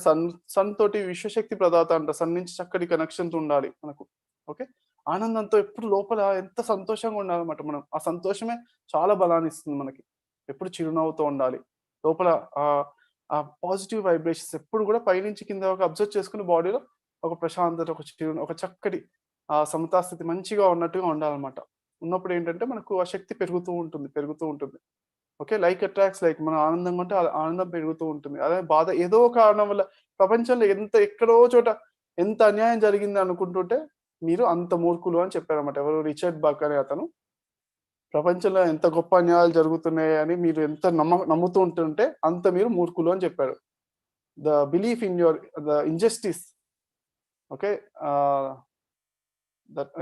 సన్ తోటి విశ్వశక్తి ప్రదాత అంట. సన్ నుంచి చక్కటి కనెక్షన్స్ ఉండాలి మనకు. ఓకే. ఆనందంతో ఎప్పుడు లోపల ఎంత సంతోషంగా ఉండాలన్నమాట మనం. ఆ సంతోషమే చాలా బలాన్ని ఇస్తుంది మనకి. ఎప్పుడు చిరునవ్వుతో ఉండాలి. లోపల ఆ పాజిటివ్ వైబ్రేషన్స్ ఎప్పుడు కూడా పైనుంచి కింద వరకు అబ్జర్వ్ చేసుకొని బాడీలో ఒక ప్రశాంతత, ఒక చక్కటి సమతా స్థితి మంచిగా ఉన్నట్టుగా ఉండాలన్నమాట. ఉన్నప్పుడు ఏంటంటే మనకు ఆ శక్తి పెరుగుతూ ఉంటుంది. ఓకే. Like attracts like. మనం ఆనందంగా ఉంటే ఆనందం పెరుగుతూ ఉంటుంది. అదే బాధ ఏదో ఒక కారణం వల్ల ప్రపంచంలో ఎక్కడో చోట ఎంత అన్యాయం జరిగింది అనుకుంటుంటే మీరు అంత మూర్ఖులు అని చెప్పారన్నమాట. ఎవరు? రిచర్డ్ బక్ అనే అతను. ప్రపంచంలో ఎంత గొప్ప అన్యాయాలు జరుగుతున్నాయి అని మీరు ఎంత నమ్ముతూ ఉంటుంటే అంత మీరు మూర్ఖులు అని చెప్పాడు. The belief in the injustice. Okay.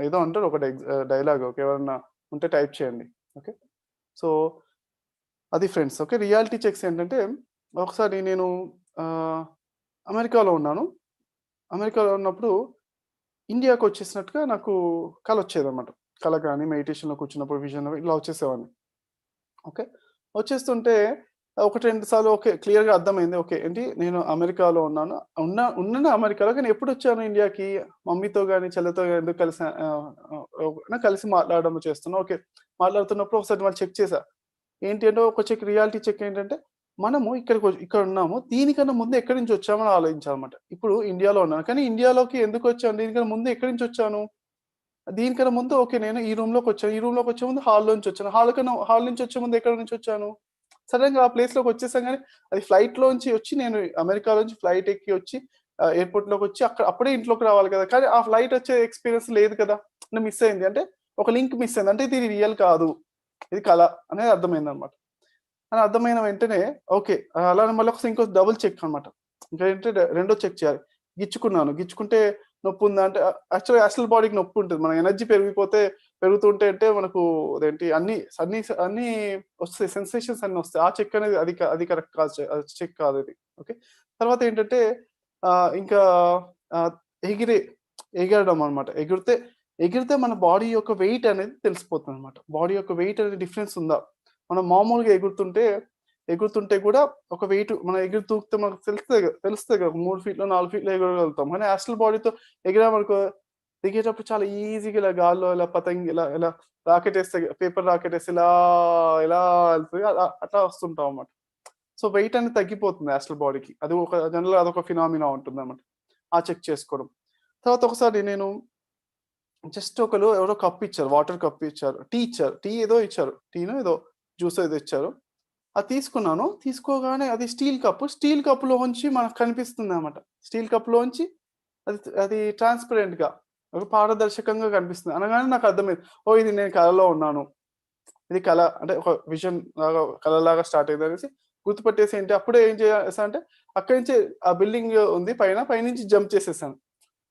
ఏదో అంటారు ఒకటి డైలాగ్. ఓకే. ఎవరన్నా ఉంటే టైప్ చేయండి. ఓకే. సో అది ఫ్రెండ్స్. ఓకే. రియాలిటీ చెక్స్ ఏంటంటే ఒకసారి నేను అమెరికాలో ఉన్నాను. అమెరికాలో ఉన్నప్పుడు ఇండియాకొచ్చేసినట్టుగా నాకు కలొచ్చేదన్నమాట. కల గాని, మెడిటేషన్‌లో కూర్చున్నప్పుడు విజన్‌లో ఇలా వచ్చేసేవాడిని. ఓకే. వచ్చేస్తుంటే 1, 2 సార్లు ఓకే. క్లియర్‌గా అర్థమైంది. ఓకే. ఏంటి నేను అమెరికాలో ఉన్నాను. ఉన్నాను అమెరికాలో. కానీ ఎప్పుడొచ్చాను ఇండియాకి? మమ్మీతో గాని, చెల్లితో గాని ఎందుకు కలిసి మాట్లాడడం చేస్తున్నా. ఓకే. మాట్లాడుతున్నప్పుడు ఒకసారి మళ్ళీ చెక్ చేశా. ఏంటి అంటే ఒక రియాలిటీ చెక్ ఏంటంటే మనము ఇక్కడ ఉన్నాము. దీనికన్నా ముందు ఎక్కడి నుంచి వచ్చామని ఆలోచించాలన్నమాట. ఇప్పుడు ఇండియాలో ఉన్నాను. కానీ ఇండియాలోకి ఎందుకొచ్చాను? దీనికన్నా ముందు ఎక్కడి నుంచి వచ్చాను? దీనికన్నా ముందు ఓకే. నేను ఈ రూమ్‌లోకొచ్చాను. ఈ రూమ్‌లోకొచ్చే ముందు హాల్‌లోంచొచ్చాను. హాల్ నుంచి వచ్చే ముందు ఎక్కడి నుంచొచ్చాను? సడెన్‌గా ఆ ప్లేస్‌లోకొచ్చేసాం గానీ, అది ఫ్లైట్‌లోంచి వచ్చి నేను అమెరికాలోంచి ఫ్లైట్ ఎక్కి వచ్చి ఎయిర్‌పోర్ట్‌లోకొచ్చి అప్పుడే ఇంట్లోకి రావాలి కదా! కానీ ఆ ఫ్లైట్ వచ్చే ఎక్స్‌పీరియన్స్ లేదు కదా! మిస్ అయింది. అంటే ఒక లింక్ మిస్ అయింది. అంటే ఇది రియల్ కాదు. ఇది కల అనేది అర్థమైందనమాట. అని అర్థమైన వెంటనే ఓకే. అలానే మళ్ళీ ఇంకో డబుల్ చెక్ అనమాట. ఇంకేంటంటే రెండో చెక్ చేయాలి. గిచ్చుకున్నాను. గిచ్చుకుంటే నొప్పుందా అంటే యాక్చువల్‌గా యాస్ట్రల్ బాడీకి నొప్పుంటది. మన ఎనర్జీ పెరుగుతుంటే అంటే మనకు అదేంటి అన్నీ వస్తాయి. సెన్సేషన్స్ అన్నీ వస్తాయి. ఆ చెక్ అనేది అది కరెక్ట్ కాదు. అది చెక్ కాదది. ఓకే. తర్వాత ఏంటంటే ఇంకా ఆహ్, ఎగిరే ఎగరడం అనమాట. ఎగిరితే మన బాడీ యొక్క వెయిట్ అనేది తెలిసిపోతుందనమాట. బాడీ యొక్క వెయిట్ అనేది డిఫరెన్స్ ఉందా? మనం మామూలుగా ఎగురుతుంటే కూడా ఒక వెయిట్ మనం ఎగిరి తూకితే మనకు తెలుస్తది కదా! 3 ఫీట్‌లో, 4 ఫీట్‌లో ఎగరగలుగుతాం. కానీ యాస్ట్రల్ బాడీతో ఎగిరామనుకో దిగేటప్పుడు చాలా ఈజీగా ఇలా గాల్లో ఇలా పతంగి ఇలా ఇలా పేపర్ రాకెట్ ఏస్తే ఇలా ఎళ్తది. అట్లా వస్తుంటాం అన్నమాట. సో, వెయిట్ అనేది తగ్గిపోతుంది యాస్ట్రల్ బాడీకి. అది జనరల్‌గా అదొక ఫినామినా ఉంటుందన్నమాట. ఆ చెక్ చేసుకోవడం. తర్వాత ఒకసారి నేను జస్ట్ ఎవరో కప్ ఇచ్చారు. వాటర్ కప్ ఇచ్చారు. టీ ఇచ్చారు. టీ ఏదో ఇచ్చారు. టీనో ఏదో జ్యూసో ఏదో ఇచ్చారు. అది తీసుకున్నాను. తీసుకోగానే అది స్టీల్ కప్పు. స్టీల్ కప్‌లోంచి మనకు కనిపిస్తుందన్నమాట. స్టీల్ కప్‌లోంచి అది అది ట్రాన్స్‌పరెంట్‌గా ఒక పారదర్శకంగా కనిపిస్తుంది. అనగానే నాకు అర్థమైంది. ఓహ్! ఇది నేను కలలో ఉన్నాను. ఇది కల అంటే ఒక విజన్ లాగా కలలాగా స్టార్ట్ అయిందనేసి గుర్తుపట్టేసి ఏంటి అప్పుడే ఏం చేసా అంటే అక్కడి నుంచి ఆ బిల్డింగ్ ఉంది పైనుంచి జంప్ చేసేసాను.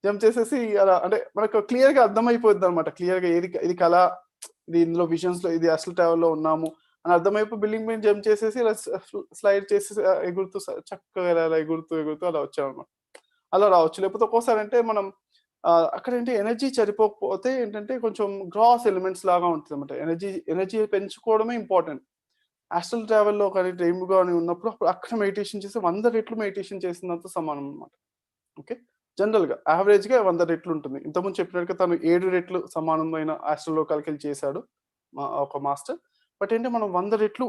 జంప్ చేసేసి అలా అంటే మనకు క్లియర్‌గా అర్థమైపోద్దనమాట. క్లియర్‌గా ఇది కల, ఇది ఇందులో విజన్స్‌లో ఇది అసలు ట్రావెల్‌లో ఉన్నాము అని అర్థమైపోయి బిల్డింగ్ మీద జంప్ చేసేసి ఇలా స్లైడ్ చేసేసి ఎగురుతూ చక్కగా ఇలా ఎగురుతూ అలా వచ్చామనమాట. అలా రావచ్చు. లేకపోతే ఒక్కోసారి అంటే మనం అక్కడేంటి ఎనర్జీ సరిపోకపోతే ఏంటంటే కొంచెం గ్రాస్ ఎలిమెంట్స్ లాగా ఉంటదనమాట. ఎనర్జీ పెంచుకోవడమే ఇంపార్టెంట్. ఆస్ట్రల్ ట్రావెల్‌లో కానీ, డ్రీమ్ గాని ఉన్నప్పుడు అక్కడ మెడిటేషన్ చేసి 100 రెట్లు మెడిటేషన్ చేసినంత సమానం అన్నమాట. ఓకే. జనరల్‌గా యావరేజ్‌గా 100 రెట్లు ఉంటుంది. ఇంతకుముందు చెప్పినట్టుగా తను 7 రెట్లు సమానమైన ఆస్ట్రల్ లోకాలకెళ్ళి చేశాడు. ఒక మాస్టర్. బట్ ఏంటి మనం 100 రెట్లు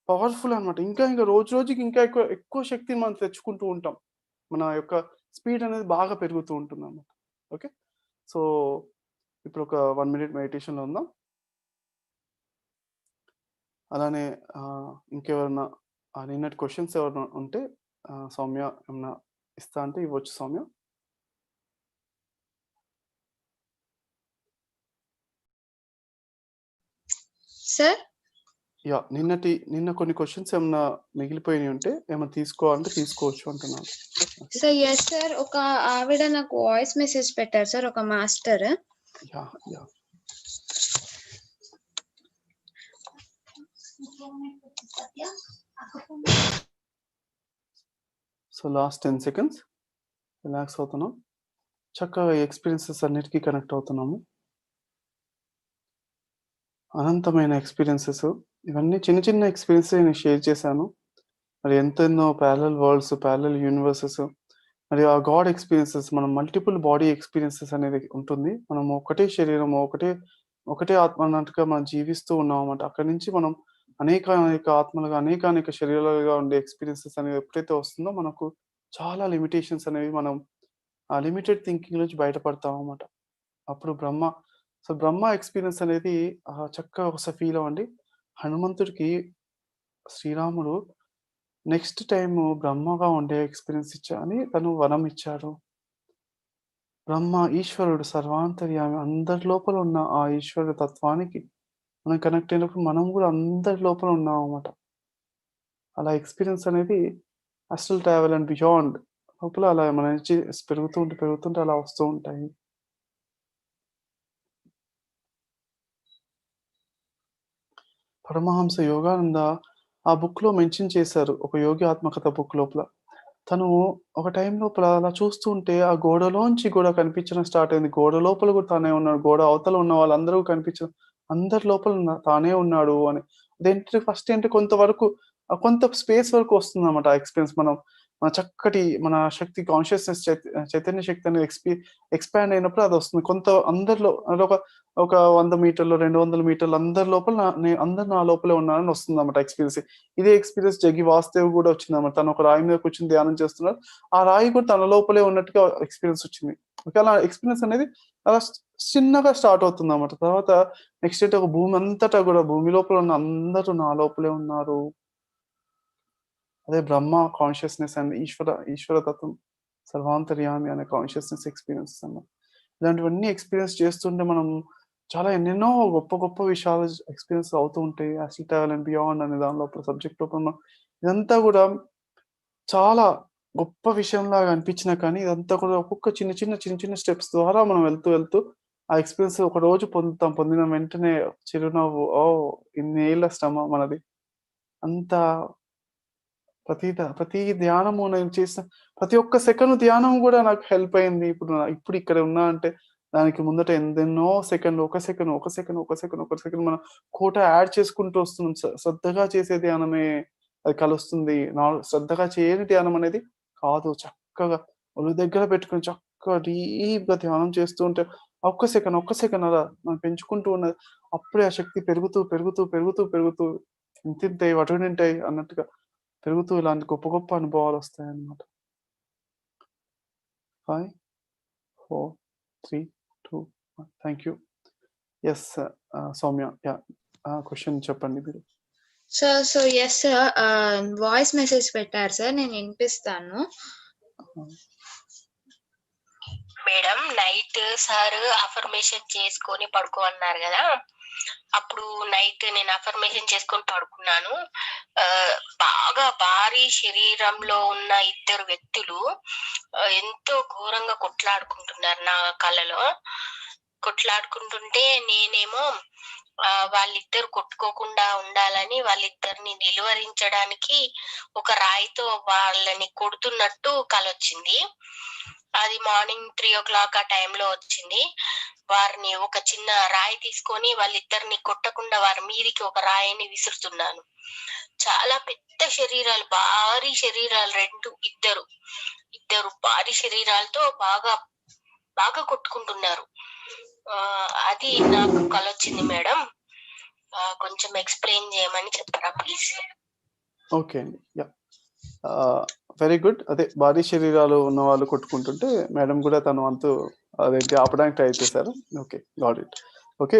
పవర్‌ఫుల్ అన్నమాట. ఇంకా రోజు రోజుకి ఇంకా ఎక్కువ శక్తిని మనం తెచ్చుకుంటూ ఉంటాం. మన యొక్క స్పీడ్ అనేది బాగా పెరుగుతూ ఉంటుందన్నమాట. ఓకే. సో, ఇప్పుడు ఒక 1 మినిట్ మెడిటేషన్‌లో ఉందాం. అలానే ఇంకెవరన్నా నిన్నటి క్వెషన్స్ ఎవరైనా ఉంటే సౌమ్య ఏమన్నా ఇస్తా అంటే ఇవ్వచ్చు సౌమ్య. సార్ నిన్న కొన్ని క్వశ్చన్స్ ఏమన్నా మిగిలిపోయినాయి ఉంటే ఏమన్నా తీసుకోవాలంటే తీసుకోవచ్చు అంటున్నాను. సార్ ఎస్ సార్, ఒక ఆవిడ నాకు వాయిస్ మెసేజ్ పెట్టారు సార్, ఒక master. So last 10 seconds relax అవుతున్నాం, చక్కగా ఎక్స్పీరియన్సెస్ అన్నిటికీ కనెక్ట్ అవుతున్నాము. అనంతమైన ఎక్స్పీరియన్సెస్, ఇవన్నీ చిన్న చిన్న ఎక్స్పీరియన్సెస్ నేను షేర్ చేశాను. మరి ఎంతెన్నో ప్యారలల్ వరల్డ్స్, ప్యారలల్ యూనివర్సెస్, మరి ఆ గాడ్ ఎక్స్పీరియన్సెస్, మనం మల్టిపుల్ బాడీ ఎక్స్పీరియన్సెస్ అనేది ఉంటుంది. మనం ఒకటే శరీరం, ఒకటే ఆత్మ అన్నట్టుగా మనం జీవిస్తూ ఉన్నాం అన్నమాట. అక్కడి నుంచి మనం అనేక ఆత్మలుగా, అనేక శరీరాలుగా ఉండే ఎక్స్పీరియన్సెస్ అనేవి ఎప్పుడైతే వస్తుందో మనకు చాలా లిమిటేషన్స్ అనేవి, మనం ఆ లిమిటెడ్ థింకింగ్ నుంచి బయటపడతాం అన్నమాట. అప్పుడు బ్రహ్మ ఎక్స్పీరియన్స్ అనేది చక్కగా ఒకసారి ఫీల్ అవ్వండి. హనుమంతుడికి శ్రీరాముడు నెక్స్ట్ టైం బ్రహ్మగా ఉండే ఎక్స్పీరియన్స్ అని తను వరం ఇచ్చాడు. బ్రహ్మ ఈశ్వరుడు సర్వాంతర్యామి, అందరి లోపల ఉన్న ఆ ఈశ్వరుడు తత్వానికి మనం కనెక్ట్ అయినప్పుడు మనం కూడా అందరి లోపల ఉన్నాం అన్నమాట. అలా ఎక్స్పీరియన్స్ అనేది అస్ట్రల్ ట్రావెల్ అండ్ బియాండ్ లోపల అలా మన ఎనర్జీ పెరుగుతుంటే అలా వస్తూ ఉంటాయి. పరమహంస యోగానంద ఆ బుక్ లో మెన్షన్ చేశారు, ఒక యోగి ఆత్మకథ బుక్ లోపల. తను ఒక టైం లోపల అలా చూస్తూ ఉంటే ఆ గోడలోంచి కూడా కనిపించడం స్టార్ట్ అయింది. గోడ లోపల కూడా తానే ఉన్నాడు, గోడ అవతల ఉన్న వాళ్ళందరూ కనిపించడం, అందరి లోపల తానే ఉన్నాడు అని. అదేంటి ఫస్ట్ ఏంటి కొంతవరకు కొంత స్పేస్ వరకు వస్తుంది అన్నమాట ఆ ఎక్స్పీరియన్స్. మన చక్కటి మన శక్తి, కాన్షియస్నెస్, చైతన్య శక్తి అనేది ఎక్స్పాండ్ అయినప్పుడు అది వస్తుంది. కొంత అందరిలో ఒక 100 మీటర్లు, 200 మీటర్లు అందరి లోపల అందరు నా లోపలే ఉన్నారని వస్తుంది అన్నమాట ఎక్స్పీరియన్స్. ఇదే ఎక్స్పీరియన్స్ జగ్గి వాసుదేవ్ కూడా వచ్చింది అన్నమాట. తను ఒక రాయి మీద కూర్చొని ధ్యానం చేస్తున్నాడు, ఆ రాయి కూడా తన లోపలే ఉన్నట్టుగా ఎక్స్పీరియన్స్ వచ్చింది. అలా ఎక్స్పీరియన్స్ అనేది అలా చిన్నగా స్టార్ట్ అవుతుంది అన్నమాట. తర్వాత నెక్స్ట్ ఏంటి, ఒక భూమి అంతటా కూడా, భూమి లోపల ఉన్న అందరూ నా లోపలే ఉన్నారు. అదే బ్రహ్మ కాన్షియస్నెస్ అండ్ ఈశ్వర తత్వం, సర్వాంతర్యామి అనే కాన్షియస్నెస్ ఎక్స్పీరియన్స్ అన్నమాట. ఇలాంటివన్నీ ఎక్స్పీరియన్స్ చేస్తుంటే మనం చాలా ఎన్నెన్నో గొప్ప విషయాలు ఎక్స్పీరియన్స్ అవుతూ ఉంటాయి. అసలు ట్రావెల్ అండ్ బియాండ్ అనే దాని లోపల సబ్జెక్ట్ లోపల ఇదంతా కూడా చాలా గొప్ప విషయంలాగా అనిపించినా కానీ, ఇదంతా కూడా ఒక్కొక్క చిన్న స్టెప్స్ ద్వారా మనం వెళ్తూ ఆ ఎక్స్పీరియన్స్ ఒక రోజు పొందిన వెంటనే చిరునవ్వు, ఇన్నేళ్ల శ్రమ మనది. అంత ప్రతి ధ్యానము నేను చేసిన ప్రతి ఒక్క సెకండ్ ధ్యానం కూడా నాకు హెల్ప్ అయింది. ఇప్పుడు ఇక్కడ ఉన్నా అంటే దానికి ముందట ఎన్నెన్నో సెకండ్లు, ఒక సెకండ్ మనం కోట యాడ్ చేసుకుంటూ వస్తున్నాం. శ్రద్ధగా చేసే ధ్యానమే అది కలుస్తుంది. శ్రద్ధగా చేయని ధ్యానం అనేది కాదు. చక్కగా ఒళ్ళు దగ్గర పెట్టుకుని చక్కగా డీప్‌గా ధ్యానం చేస్తూ ఉంటే ఒక్క సెకండ్ అలా మనం పెంచుకుంటూ ఉన్నది. అప్పుడే ఆ శక్తి పెరుగుతూ ఇంతింతై వటునింటై అన్నట్టుగా పెరుగుతూ ఇలాంటి గొప్ప అనుభవాలొస్తాయన్నమాట. 5, 4, 3, 2, 1 thank you. Yes Soumya, question చెప్పండి మీరు. So yes sir, voice message పెట్టారు సార్, నేను వినిపిస్తాను. మేడం, నైట్ సార్ అఫర్మేషన్ చేసుకొని పడుకోమన్నారు కదా, అప్పుడు నైట్ నేను అఫర్మేషన్ చేసుకొని పడుకున్నాను. బాగా భారీ శరీరంలో ఉన్న ఇద్దరు వ్యక్తులు ఎంతో ఘోరంగా కొట్లాడుకుంటున్నారు నా కళ్ళలో. కొట్లాడుకుంటుంటే నేనేమో వాళ్ళిద్దరు కొట్టుకోకుండా ఉండాలని వాళ్ళిద్దరిని నిలువరించడానికి ఒక రాయితో వాళ్ళని కొడుతున్నట్టు కలొచ్చింది. అది మార్నింగ్ 3 o'clock ఆ టైంలో వచ్చింది. వారిని ఒక చిన్న రాయి తీసుకొని వాళ్ళిద్దరిని కొట్టకుండా వారి మీదికి ఒక రాయిని విసురుతున్నాను. చాలా పెద్ద శరీరాలు, భారీ శరీరాలు, ఇద్దరు భారీ శరీరాలతో బాగా కొట్టుకుంటున్నారు. అది నాకు కలొచ్చింది మేడం. కొంచెం ఎక్స్ప్లెయిన్ చేయమని చెప్పరా ప్లీజ్. ఓకే అండి, వెరీ గుడ్. అదే భారీ శరీరాలు ఉన్న వాళ్ళు కొట్టుకుంటుంటే మేడం కూడా తన వంతు అదేంటి ఆపడానికి ట్రై చేశారు. Okay, got it. ఓకే,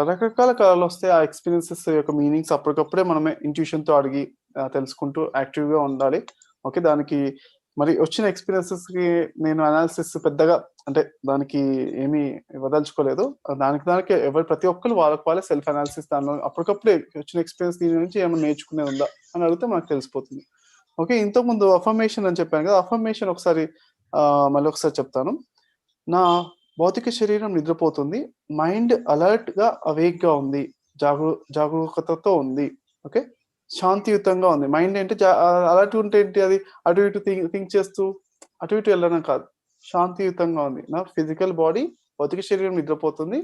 రకరకాల కళలు వస్తే ఆ ఎక్స్పీరియన్సెస్ యొక్క మీనింగ్స్ అప్పటికప్పుడే మనమే ఇంట్యూషన్తో అడిగి తెలుసుకుంటూ యాక్టివ్గా ఉండాలి. ఓకే, దానికి మరి వచ్చిన ఎక్స్పీరియన్సెస్ కి నేను అనాలిసిస్ పెద్దగా అంటే దానికి ఏమీ వదలుచుకోలేదు. దానికి ఎవరు ప్రతి ఒక్కరు వాళ్ళే సెల్ఫ్ అనాలిసిస్ దానిలో అప్పటికప్పుడు వచ్చిన ఎక్స్పీరియన్స్ దీని నుంచి ఏమైనా నేర్చుకునేది ఉందా అని అడిగితే మనకు తెలిసిపోతుంది. ఓకే, ఇంతకు ముందు అఫర్మేషన్ అని చెప్పాను కదా, అఫర్మేషన్ ఒకసారి మళ్ళీ ఒకసారి చెప్తాను. నా భౌతిక శరీరం నిద్రపోతుంది, మైండ్ అలర్ట్ గా అవేక్ గా ఉంది, జాగరూకతతో ఉంది. ఓకే, శాంతియుతంగా ఉంది. మైండ్ అంటే అలర్ట్ ఉంటే ఏంటి, అది అటు ఇటు థింక్ చేస్తూ అటు ఇటు వెళ్ళడం కాదు, శాంతియుతంగా ఉంది. నా ఫిజికల్ బాడీ భౌతిక శరీరం నిద్రపోతుంది,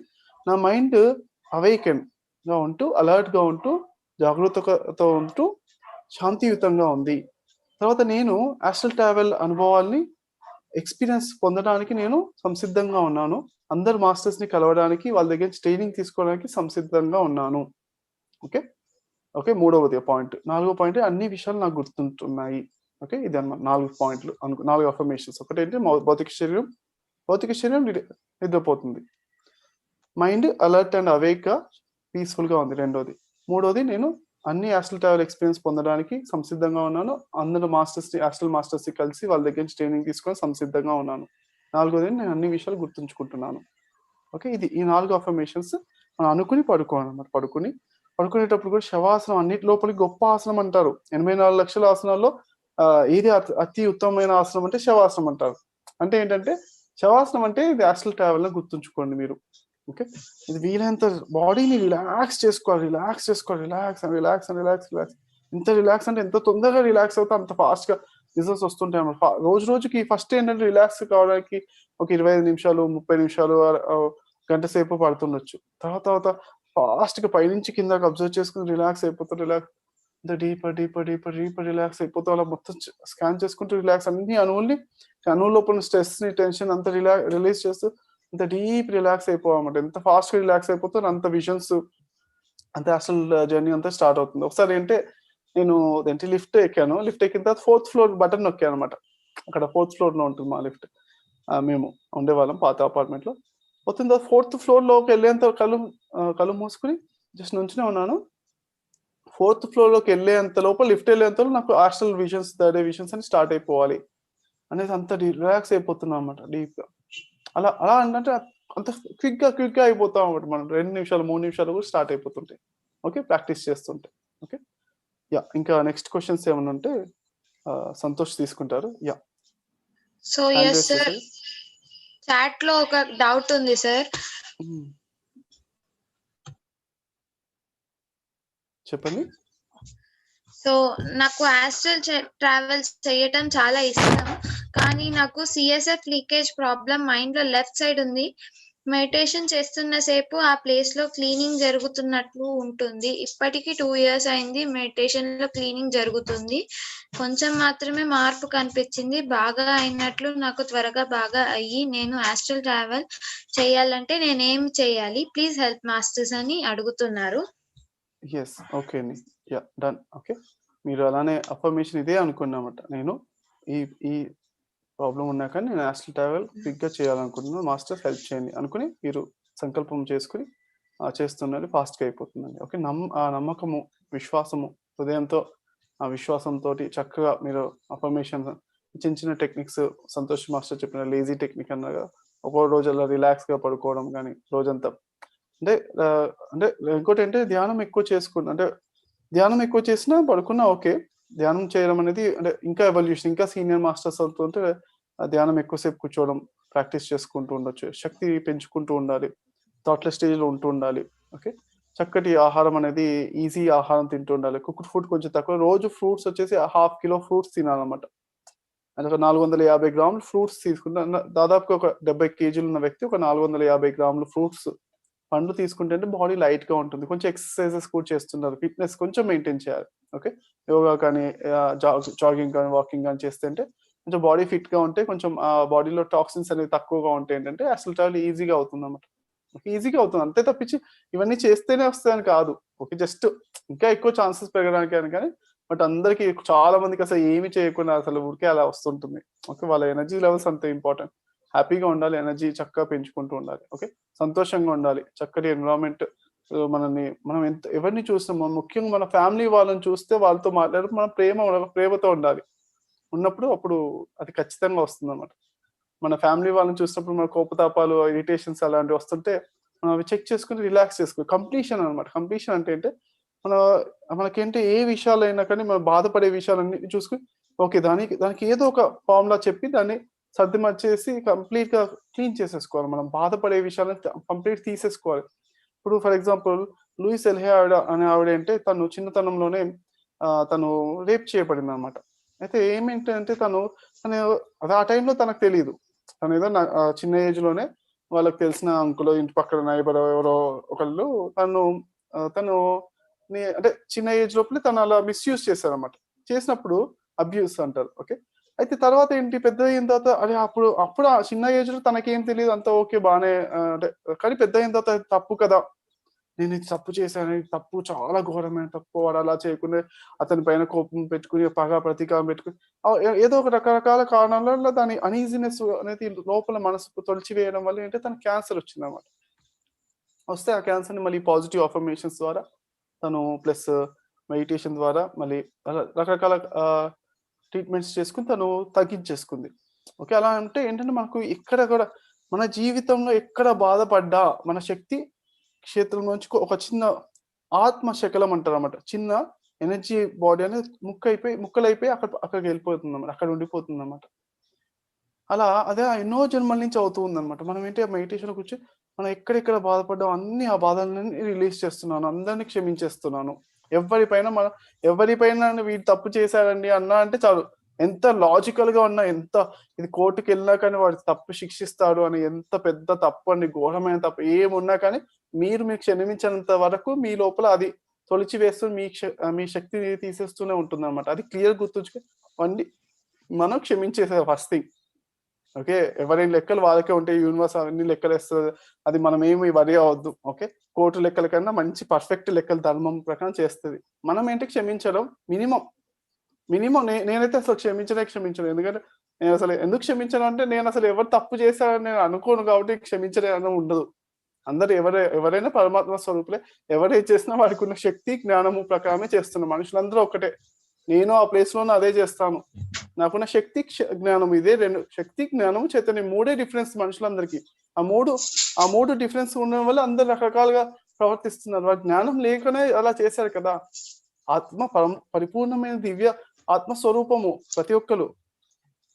నా మైండ్ అవేకెన్ గా ఉంటూ అలర్ట్ గా ఉంటూ జాగరూకతతో ఉంటూ శాంతియుతంగా ఉంది. తర్వాత నేను ఆస్ట్రల్ ట్రావెల్ అనుభవాల్ని ఎక్స్పీరియన్స్ పొందడానికి నేను సంసిద్ధంగా ఉన్నాను. అందరు మాస్టర్స్ ని కలవడానికి, వాళ్ళ దగ్గర ట్రైనింగ్ తీసుకోవడానికి సంసిద్ధంగా ఉన్నాను. ఓకే ఓకే, మూడవది పాయింట్. 4వ పాయింట్, అన్ని విషయాలు నాకు గుర్తుంటున్నాయి. ఓకే, ఇది అన్నమాట 4 పాయింట్లు, 4 అఫర్మేషన్స్. ఒకటేంటి, భౌతిక శరీరం నిద్రపోతుంది, మైండ్ అలర్ట్ అండ్ అవేక్ గా పీస్ఫుల్ గా ఉంది రెండోది. మూడోది, నేను అన్ని ఆస్ట్రల్ ట్రావెల్ ఎక్స్పీరియన్స్ పొందడానికి సంసిద్ధంగా ఉన్నాను. అందరూ ఆస్ట్రల్ మాస్టర్స్ ని కలిసి వాళ్ళ దగ్గర నుంచి ట్రైనింగ్ తీసుకొని సంసిద్ధంగా ఉన్నాను. నాలుగోది, నేను అన్ని విషయాలు గుర్తుంచుకుంటున్నాను. ఓకే, ఇది ఈ 4 అఫర్మేషన్స్ మనం అనుకుని పడుకోవాలన్నమాట. పడుకునేటప్పుడు కూడా శవాసనం అన్నిటి లోపలికి గొప్ప ఆసనం అంటారు. 84 లక్షల ఆసనాల్లో ఏది అతి ఉత్తమమైన ఆసనం అంటే శవాసనం అంటారు. అంటే ఏంటంటే శవాసనం అంటే ఇది ఆస్ట్రల్ ట్రావెల్ ని గుర్తుంచుకోండి మీరు. ఓకే, ఇది వీలైనంత బాడీని రిలాక్స్ చేసుకోవాలి. ఎంత రిలాక్స్ అంటే ఎంత తొందరగా రిలాక్స్ అవుతా అంత ఫాస్ట్ గా రిజల్ట్స్ వస్తుంటాయి అన్నమాట. రోజుకి ఫస్ట్ ఏంటంటే రిలాక్స్ కావడానికి ఒక 25 నిమిషాలు 30 నిమిషాలు గంట సేపు పడుతుండొచ్చు. తర్వాత ఫాస్ట్ గా పైనుంచి కిందకి అబ్జర్వ్ చేసుకుని రిలాక్స్ అయిపోతారు. డీపర్ రిలాక్స్ అయిపోతాం. అలా మొత్తం స్కాన్ చేసుకుంటూ రిలాక్స్, అన్ని అణువుల్ని లోపల స్ట్రెస్ ని టెన్షన్ అంతా రిలీజ్ చేస్తూ అంత డీప్ రిలాక్స్ అయిపోవాలన్నమాట. ఎంత ఫాస్ట్ గా రిలాక్స్ అయిపోతారో అంత విజన్స్, అంత అసలు జర్నీ అంతా స్టార్ట్ అవుతుంది. ఒకసారి అంటే నేను లిఫ్ట్ ఎక్కాను. లిఫ్ట్ ఎక్కిన తర్వాత 4th ఫ్లోర్ బటన్ నొక్కాను అనమాట. అక్కడ 4th ఫ్లోర్ లో ఉంటుంది మా లిఫ్ట్. మేము ఉండేవాళ్ళం పాత అపార్ట్మెంట్ లో. వచ్చిన తర్వాత 4th ఫ్లోర్ లోకి వెళ్ళేంత కళ్ళు మూసుకుని జస్ట్ నుంచునే ఉన్నాను. 4th ఫ్లోర్ లోకి వెళ్ళేంత లోపల లిఫ్ట్ వెళ్ళేంత నాకు ఆస్ట్రల్ విజన్స్, థర్డ్ విజన్స్ అని స్టార్ట్ అయిపోవాలి అనేది అంత రిలాక్స్ అయిపోతున్నా అనమాట డీప్ గా. అలా అంటే అంత క్విక్ గా అయిపోతాం అనమాట. మనం 2 నిమిషాలు 3 నిమిషాలు కూడా స్టార్ట్ అయిపోతుంటాయి. ఓకే, ప్రాక్టీస్ చేస్తుంటే. ఓకే, యా, ఇంకా నెక్స్ట్ క్వశ్చన్స్ ఏమైనా ఉంటే సంతోష్ తీసుకుంటారు. Ya, so yes sir, chat లో ఒక డౌట్ ఉంది సార్. చెప్పండి. సో నాకు ఆస్ట్రల్ ట్రావెల్ చేయటం చాలా ఇష్టం, కానీ నాకు సిఎస్ఎఫ్ లీకేజ్ ప్రాబ్లం మైండ్ లో లెఫ్ట్ సైడ్ ఉంది. మెడిటేషన్ చేస్తున్న సేపు ఆ ప్లేస్ లో క్లీనింగ్ జరుగుతున్నట్లు ఉంటుంది. ఇప్పటికి 2 years అయింది మెడిటేషన్ లో క్లీనింగ్ జరుగుతుంది. కొంచెం మాత్రమే మార్పు కనిపించింది. బాగా అయినట్లు నాకు త్వరగా బాగా అయ్యి నేను ఆస్ట్రల్ ట్రావెల్ చేయాలంటే నేనేం చేయాలి, ప్లీజ్ హెల్ప్ మాస్టర్స్ అని అడుగుతున్నారు. ఎస్, ఓకే అండి, యా, డన్. ఓకే, మీరు అలానే అఫర్మేషన్ ఇదే అనుకున్నామట. నేను ఈ ప్రాబ్లం ఉన్నా కానీ నేను ఆస్ట్రల్ ట్రావెల్ క్విక్ గా చేయాలనుకుంటున్నాను, మాస్టర్స్ హెల్ప్ చేయండి అనుకుని మీరు సంకల్పం చేసుకుని చేస్తున్నది ఫాస్ట్ గా అయిపోతుందండి. ఓకే, ఆ నమ్మకము, విశ్వాసము, హృదయంతో ఆ విశ్వాసంతో చక్కగా మీరు అఫర్మేషన్ చిన్న టెక్నిక్స్, సంతోష్ మాస్టర్ చెప్పిన లేజీ టెక్నిక్ అన్నగా ఒక్కో రోజు అలా రిలాక్స్ గా పడుకోవడం కానీ రోజంతా. అంటే ఇంకోటి అంటే ధ్యానం ఎక్కువ చేసుకున్నా, అంటే ధ్యానం ఎక్కువ చేసినా పడుకున్నా ఓకే. ధ్యానం చేయడం అనేది అంటే ఇంకా ఎవల్యూషన్, ఇంకా సీనియర్ మాస్టర్స్ అవుతుంటే ధ్యానం ఎక్కువసేపు కూర్చోవడం, ప్రాక్టీస్ చేసుకుంటూ ఉండొచ్చు. శక్తి పెంచుకుంటూ ఉండాలి, థాట్లెస్ స్టేజ్ లో ఉంటూ ఉండాలి. ఓకే, చక్కటి ఆహారం అనేది ఈజీ ఆహారం తింటూ ఉండాలి. కుక్డ్ ఫుడ్ కొంచెం తక్కువ, రోజు ఫ్రూట్స్ వచ్చేసి 1/2 kilo ఫ్రూట్స్ తినాలన్నమాట. అంటే ఒక 450 గ్రాములు ఫ్రూట్స్ తీసుకుంటే దాదాపుగా ఒక 70 kgs ఉన్న వ్యక్తి ఒక 450 గ్రాములు ఫ్రూట్స్ పండ్లు తీసుకుంటే బాడీ లైట్ గా ఉంటుంది. కొంచెం ఎక్సర్సైజెస్ కూడా చేస్తున్నారు, ఫిట్నెస్ కొంచెం మెయింటైన్ చేయాలి. ఓకే, యోగా కానీ జాగింగ్ కానీ వాకింగ్ కానీ చేస్తుంటే కొంచెం బాడీ ఫిట్ గా ఉంటే కొంచెం ఆ బాడీలో టాక్సిన్స్ అనేది తక్కువగా ఉంటే ఏంటంటే అసలు ట్రావెల్ ఈజీగా అవుతుంది అన్నమాట. ఈజీగా అవుతుంది అంతే తప్పించి ఇవన్నీ చేస్తేనే వస్తాయని కాదు. ఓకే, జస్ట్ ఇంకా ఎక్కువ ఛాన్సెస్ పెరగడానికి అని కానీ, బట్ అందరికి చాలా మందికి అసలు ఏమి చేయకుండా అసలు ఊరికే అలా వస్తుంటుంది. ఓకే, వాళ్ళ ఎనర్జీ లెవెల్స్ అంత ఇంపార్టెంట్. హ్యాపీగా ఉండాలి, ఎనర్జీ చక్కగా పెంచుకుంటూ ఉండాలి. ఓకే, సంతోషంగా ఉండాలి, చక్కటి ఎన్విరాన్మెంట్. మనం ఎవరిని చూస్తున్నాం, ముఖ్యంగా మన ఫ్యామిలీ వాళ్ళని చూస్తే వాళ్ళతో మాట్లాడి మనం ప్రేమతో ఉండాలి. ఉన్నప్పుడు అప్పుడు అది ఖచ్చితంగా వస్తుంది అనమాట. మన ఫ్యామిలీ వాళ్ళని చూసినప్పుడు మన కోపతాపాలు, ఇరిటేషన్స్ అలాంటివి వస్తుంటే మనం అవి చెక్ చేసుకుని రిలాక్స్ చేసుకోవాలి. కంప్లీషన్ అనమాట. కంప్లీషన్ అంటే ఏంటి, మన మనకేంటి ఏ విషయాలైనా కానీ మనం బాధపడే విషయాలన్నీ చూసుకొని ఓకే, దానికి ఏదో ఒక ఫార్ములా చెప్పి దాన్ని సర్దిమర్చేసి కంప్లీట్‌గా క్లీన్ చేసేసుకోవాలి. మనం బాధపడే విషయాలను కంప్లీట్ తీసేసుకోవాలి. ఇప్పుడు ఫర్ ఎగ్జాంపుల్ లూయిస్ ఎల్హే అనే ఆవిడ అంటే తను చిన్నతనంలోనే తను రేప్ చేయబడిందనమాట. అయితే ఏమేంటంటే తను అది ఆ టైంలో తనకు తెలీదు. తనేదో చిన్న ఏజ్‌లోనే వాళ్ళకి తెలిసిన అంకులో, ఇంటి పక్కన నైబరో ఎవరో ఒకళ్ళు తను అంటే చిన్న ఏజ్ లోపలే తను అలా మిస్‌యూజ్ చేశారనమాట. చేసినప్పుడు అబ్యూస్ అంటారు. ఓకే. అయితే తర్వాత ఏంటి, పెద్దయిన తర్వాత అరే అప్పుడు ఆ చిన్న ఏజ్‌లో తనకేం తెలీదు. అంతా ఓకే బానే అంటే కానీ పెద్దయిన తర్వాత అది తప్పు కదా! నేను ఇది తప్పు చేశాను. ఇది తప్పు, చాలా ఘోరమైన తప్పు. వాడు అలా చేయకుండా అతని పైన కోపం పెట్టుకొని, పగ, ప్రతీకారం పెట్టుకొని ఏదో ఒక రకరకాల కారణాల వల్ల దాని అనీజీనెస్ అనేది లోపల మనసుకు తొలిచివేయడం వల్ల ఏంటంటే తనకి క్యాన్సర్ వచ్చిందనమాట. వస్తే ఆ క్యాన్సర్‌ని మళ్ళీ పాజిటివ్ అఫర్మేషన్స్ ద్వారా తను ప్లస్ మెడిటేషన్ ద్వారా మళ్ళీ అలా రకరకాల ట్రీట్మెంట్స్ చేసుకొని తను తగ్గించేసుకుంది. ఓకే. అలా అంటే ఏంటంటే మనకు ఎక్కడ కూడా మన జీవితంలో ఎక్కడ బాధపడ్డా మన శక్తి క్షేత్రం నుంచి ఒక చిన్న ఆత్మ శకలం అంటారన్నమాట. చిన్న ఎనర్జీ బాడీ అనేది ముక్కలైపోయి అక్కడికి వెళ్ళిపోతుందన్నమాట. అక్కడ ఉండిపోతుందన్నమాట. అలా అదే ఎన్నో జన్మల నుంచి అవుతూ ఉందన్నమాట. మనం ఏంటి ఆ మెడిటేషన్‌లో కూర్చొని మనం ఎక్కడెక్కడ బాధపడ్డామో అన్ని ఆ బాధలన్నీ రిలీజ్ చేస్తున్నాను. అందరిని క్షమించేస్తున్నాను. ఎవరిపైన వీడు తప్పు చేశాడండి అన్నా అంటే చాలు. ఎంత లాజికల్‌గా ఉన్నా, ఇది కోర్టుకెళ్ళినా కానీ వాడు తప్పు శిక్షిస్తాడు అని, ఎంత పెద్ద తప్పు అండి, ఘోరమైన తప్పు ఏమున్నా కానీ మీరు క్షమించినంత వరకు మీ లోపల అది తొలిచివేస్తూ మీ శక్తిని తీసేస్తూనే ఉంటుందన్నమాట. అది క్లియర్‌గా గుర్తుంచుకొని మనం క్షమించేసేది ఫస్ట్ థింగ్. ఓకే. ఎవరి లెక్కలు వాళ్ళకే ఉంటాయి. యూనివర్స్ అవన్నీ లెక్కలేస్తది. అది మనం ఏమి వరి అవ్వద్దు. ఓకే. కోర్టు లెక్కల కన్నా మంచి పర్ఫెక్ట్ లెక్కలు ధర్మం ప్రకారం చేస్తది. మనం ఏంటి క్షమించడం మినిమం. నేనైతే అసలు క్షమించను. ఎందుకంటే నేను అసలు ఎందుకు క్షమించను అంటే నేను అసలు ఎవరు తప్పు చేశారని నేను అనుకోను కాబట్టి క్షమించడం అనేది ఉండదు. అందరూ ఎవరైనా పరమాత్మ స్వరూపులే. ఎవరేది చేసినా వాడికున్న శక్తి, జ్ఞానము ప్రకారమే చేస్తున్నారు. మనుషులందరూ ఒకటే. నేను ఆ ప్లేస్‌లోనే అదే చేస్తాను. నాకున్న శక్తి, జ్ఞానం ఇదే 2 శక్తి, జ్ఞానము, చైతన్యం 3 డిఫరెన్స్ మనుషులందరికీ. ఆ 3 డిఫరెన్స్ ఉండడం వల్ల అందరూ రకరకాలుగా ప్రవర్తిస్తున్నారు. వాడు జ్ఞానం లేకనే అలా చేశారు కదా! ఆత్మ పరిపూర్ణమైన దివ్య ఆత్మ స్వరూపము ప్రతి ఒక్కరు.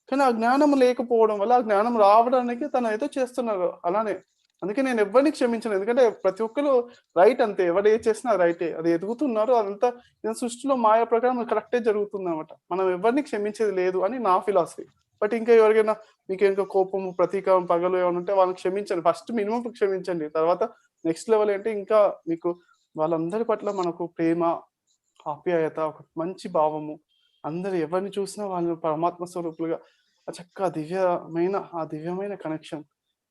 కానీ ఆ జ్ఞానం లేకపోవడం వల్ల ఆ జ్ఞానం రావడానికి తను ఏదో చేస్తున్నారు అలానే. అందుకే నేను ఎవరిని క్షమించను. ఎందుకంటే ప్రతి ఒక్కరు రైట్ అంతే. ఎవరు ఏది చేసినా రైటే. అది ఎదుగుతున్నారు. అదంతా సృష్టిలో మాయ ప్రకారం కరెక్టే జరుగుతుందన్నమాట. మనం ఎవరిని క్షమించేది లేదు అని నా ఫిలాసఫీ. బట్ ఇంకా ఎవరికైనా మీకింకా కోపము, ప్రతీకారం, పగలు ఏమైనా ఉంటే వాళ్ళని క్షమించండి. ఫస్ట్ మినిమం క్షమించండి. తర్వాత నెక్స్ట్ లెవెల్ ఏంటి, ఇంకా మీకు వాళ్ళందరి పట్ల మనకు ప్రేమ, ఆప్యాయత, ఒక మంచి భావము, అందరూ ఎవరిని చూసినా వాళ్ళు పరమాత్మ స్వరూపులుగా చక్కగా ఆ దివ్యమైన కనెక్షన్.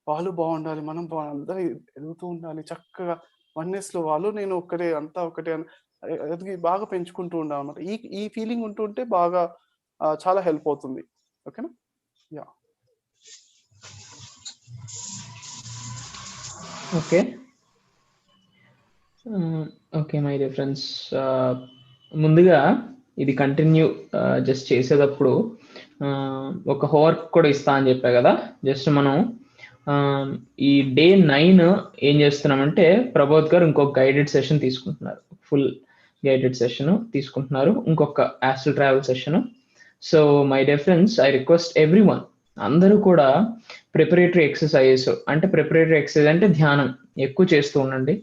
వాళ్ళు బాగుండాలి, మనం బాగుండాలి, అందరూ ఎదుగుతూ ఉండాలి చక్కగా వన్నెస్‌లో. వాళ్ళు నేను ఒక్కటే, అంతా ఒకటే అని ఎదిగి బాగా పెంచుకుంటూ ఉండాలన్నమాట. ఈ ఫీలింగ్ ఉంటే బాగా చాలా హెల్ప్ అవుతుంది. ఓకేనా? Yeah! Okay. Okay my dear friends, ముందుగా ఇది కంటిన్యూ జస్ట్ చేసేటప్పుడు ఒక హోంవర్క్ కూడా ఇస్తా అని చెప్పా కదా. జస్ట్ మనం ఈ డే 9 ఏం చేస్తున్నామంటే ప్రబోధ్ గారు ఇంకొక గైడెడ్ సెషన్ తీసుకుంటున్నారు. ఫుల్ గైడెడ్ సెషన్ తీసుకుంటున్నారు, ఇంకొక astral travel session. So my dear friends, I request everyone, అందరూ కూడా ప్రిపరేటరీ ఎక్సర్సైజ్ అంటే ధ్యానం ఎక్కువ చేస్తూ ఉండండి.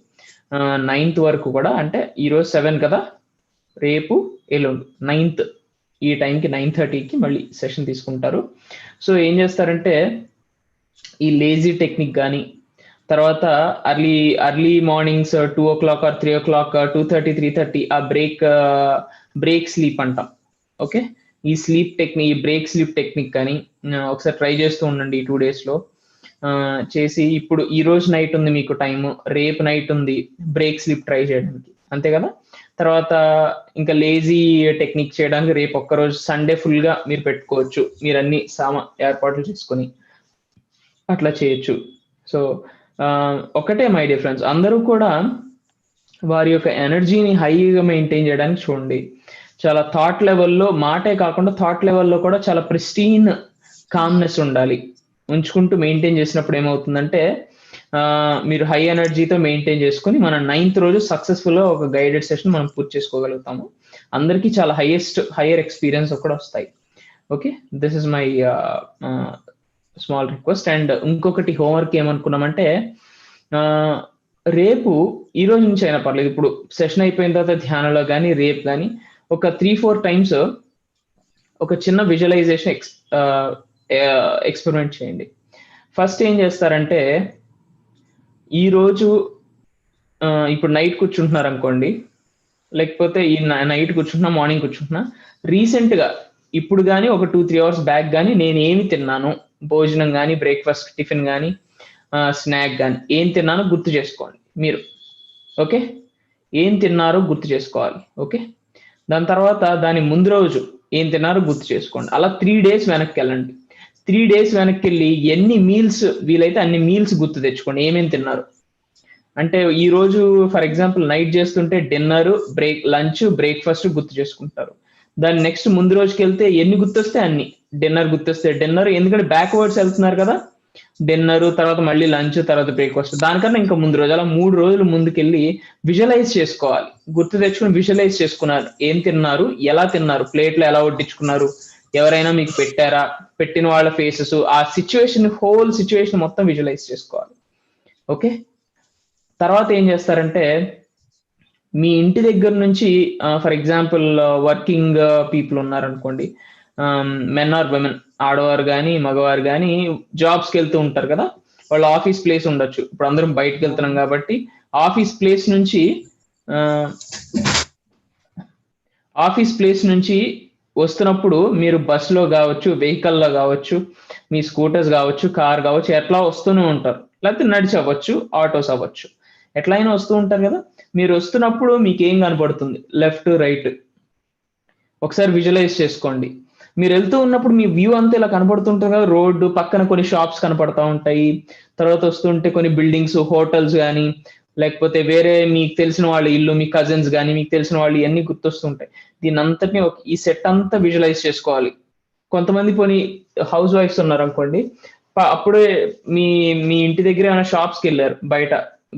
9th వరకు కూడా, అంటే ఈరోజు 7 కదా, రేపు ఎల్లుండి 9th ఈ టైంకి 9:30కి మళ్ళీ సెషన్ తీసుకుంటారు. సో ఏం చేస్తారంటే ఈ లేజీ టెక్నిక్ కానీ, తర్వాత early mornings 2 o'clock or 3 o'clock, 2:30, 3:30 ఆ బ్రేక్ స్లీప్ అంటాం. ఓకే. ఈ బ్రేక్ స్లీప్ టెక్నిక్ కానీ ఒకసారి ట్రై చేస్తూ ఉండండి 2 daysలో. చేసి ఇప్పుడు ఈ రోజు నైట్ ఉంది మీకు టైము, రేపు నైట్ ఉంది బ్రేక్ స్లీప్ ట్రై చేయడానికి, అంతే కదా. తర్వాత ఇంకా లేజీ టెక్నిక్ చేయడానికి రేపు ఒక్కరోజు సండే ఫుల్గా మీరు పెట్టుకోవచ్చు. మీరు అన్ని ఏర్పాట్లు చేసుకొని అట్లా చేయొచ్చు. సో ఒకటే మై డియర్ ఫ్రెండ్స్, అందరూ కూడా వారి యొక్క ఎనర్జీని హైగా మెయింటైన్ చేయడానికి చూడండి. చాలా థాట్ లెవెల్లో, మాటే కాకుండా థాట్ లెవెల్లో కూడా చాలా ప్రిస్టీన్ కామ్నెస్ ఉండాలి. ఉంచుకుంటూ మెయింటైన్ చేసినప్పుడు ఏమవుతుందంటే మీరు హై ఎనర్జీతో మెయింటైన్ చేసుకుని మనం 9th రోజు సక్సెస్ఫుల్ గా ఒక గైడెడ్ సెషన్ మనం పూర్తి చేసుకోగలుగుతాము. అందరికీ చాలా హైయర్ ఎక్స్పీరియన్స్ కూడా వస్తాయి. Okay, this is my small request. And ఇంకొకటి హోంవర్క్ ఏమనుకున్నామంటే రేపు ఈ రోజు నుంచి అయినా పర్లేదు, ఇప్పుడు సెషన్ అయిపోయిన తర్వాత ధ్యానంలో కానీ రేపు కానీ ఒక 3-4 టైమ్స్ ఒక చిన్న విజువలైజేషన్ ఎక్స్పెరిమెంట్ చేయండి. ఫస్ట్ ఏం చేస్తారంటే ఈరోజు ఇప్పుడు నైట్ కూర్చుంటున్నారు అనుకోండి, లేకపోతే ఈ నైట్ కూర్చుంటున్నా, మార్నింగ్ కూర్చుంటున్నా, రీసెంట్గా ఇప్పుడు కానీ ఒక 2-3 అవర్స్ బ్యాక్ కానీ నేను ఏమి తిన్నాను, భోజనం కానీ, బ్రేక్ఫాస్ట్, టిఫిన్ కానీ, స్నాక్ కానీ ఏం తిన్నానో గుర్తు చేసుకోండి మీరు. ఓకే, ఏం తిన్నారో గుర్తు చేసుకోవాలి. ఓకే, దాని తర్వాత దాని ముందు రోజు ఏం తిన్నారో గుర్తు చేసుకోండి. అలా 3 days వెనక్కి వెళ్ళండి. 3 days వెనక్కి వెళ్ళి ఎన్ని మీల్స్ వీలైతే అన్ని మీల్స్ గుర్తు తెచ్చుకోండి, ఏమేమి తిన్నారు. అంటే ఈ రోజు ఫర్ ఎగ్జాంపుల్ నైట్ చేస్తుంటే డిన్నర్, లంచ్, బ్రేక్ఫాస్ట్ గుర్తు చేసుకుంటారు. దాని నెక్స్ట్ ముందు రోజుకి వెళ్తే ఎన్ని గుర్తొస్తే అన్ని. డిన్నర్ గుర్తొస్తే డిన్నర్, ఎందుకంటే బ్యాక్వర్డ్స్ వెళ్తున్నారు కదా, డిన్నర్ తర్వాత మళ్ళీ లంచ్ తర్వాత బ్రేక్ఫాస్ట్. దానికన్నా ఇంకా ముందు రోజు, అలా 3 రోజులు ముందుకెళ్ళి విజువలైజ్ చేసుకోవాలి. గుర్తు తెచ్చుకుని విజువలైజ్ చేసుకున్నారు, ఏం తిన్నారు, ఎలా తిన్నారు, ప్లేట్లో ఎలా వడ్డించుకున్నారు, ఎవరైనా మీకు పెట్టారా, పెట్టిన వాళ్ళ ఫేసెస్, ఆ సిచ్యువేషన్, హోల్ సిచ్యువేషన్ మొత్తం విజువలైజ్ చేసుకోవాలి. ఓకే, తర్వాత ఏం చేస్తారంటే మీ ఇంటి దగ్గర నుంచి ఫర్ ఎగ్జాంపుల్ వర్కింగ్ పీపుల్ ఉన్నారనుకోండి, మెన్ ఆర్ విమెన్, ఆడవారు కానీ మగవారు కానీ జాబ్స్కి వెళ్తూ ఉంటారు కదా, వాళ్ళ ఆఫీస్ ప్లేస్ ఉండొచ్చు. ఇప్పుడు అందరం బయటకు వెళ్తున్నాం కాబట్టి ఆఫీస్ ప్లేస్ నుంచి వస్తున్నప్పుడు మీరు బస్సులో కావచ్చు, వెహికల్లో కావచ్చు, మీ స్కూటర్స్ కావచ్చు, కార్ కావచ్చు, ఎట్లా వస్తూనే ఉంటారు, లేకపోతే నడిచి అవ్వచ్చు, ఆటోస్ అవ్వచ్చు, ఎట్లయినా వస్తూ ఉంటారు కదా. మీరు వస్తున్నప్పుడు మీకు ఏం కనపడుతుంది, లెఫ్ట్ రైట్ ఒకసారి విజువలైజ్ చేసుకోండి. మీరు వెళ్తూ ఉన్నప్పుడు మీ వ్యూ అంతా ఇలా కనపడుతుంటుంది కదా, రోడ్డు పక్కన కొన్ని షాప్స్ కనపడతా ఉంటాయి, తర్వాత వస్తుంటే కొన్ని బిల్డింగ్స్, హోటల్స్ కానీ, లేకపోతే వేరే మీకు తెలిసిన వాళ్ళ ఇల్లు, మీ కజిన్స్ కానీ, మీకు తెలిసిన వాళ్ళు, ఇవన్నీ గుర్తొస్తుంటాయి. దీని అంతటినీ ఈ సెట్ అంతా విజువలైజ్ చేసుకోవాలి. కొంతమంది పోనీ హౌస్ వైఫ్స్ ఉన్నారు అనుకోండి, అప్పుడే మీ ఇంటి దగ్గర ఏమైనా షాప్స్కి వెళ్ళారు, బయట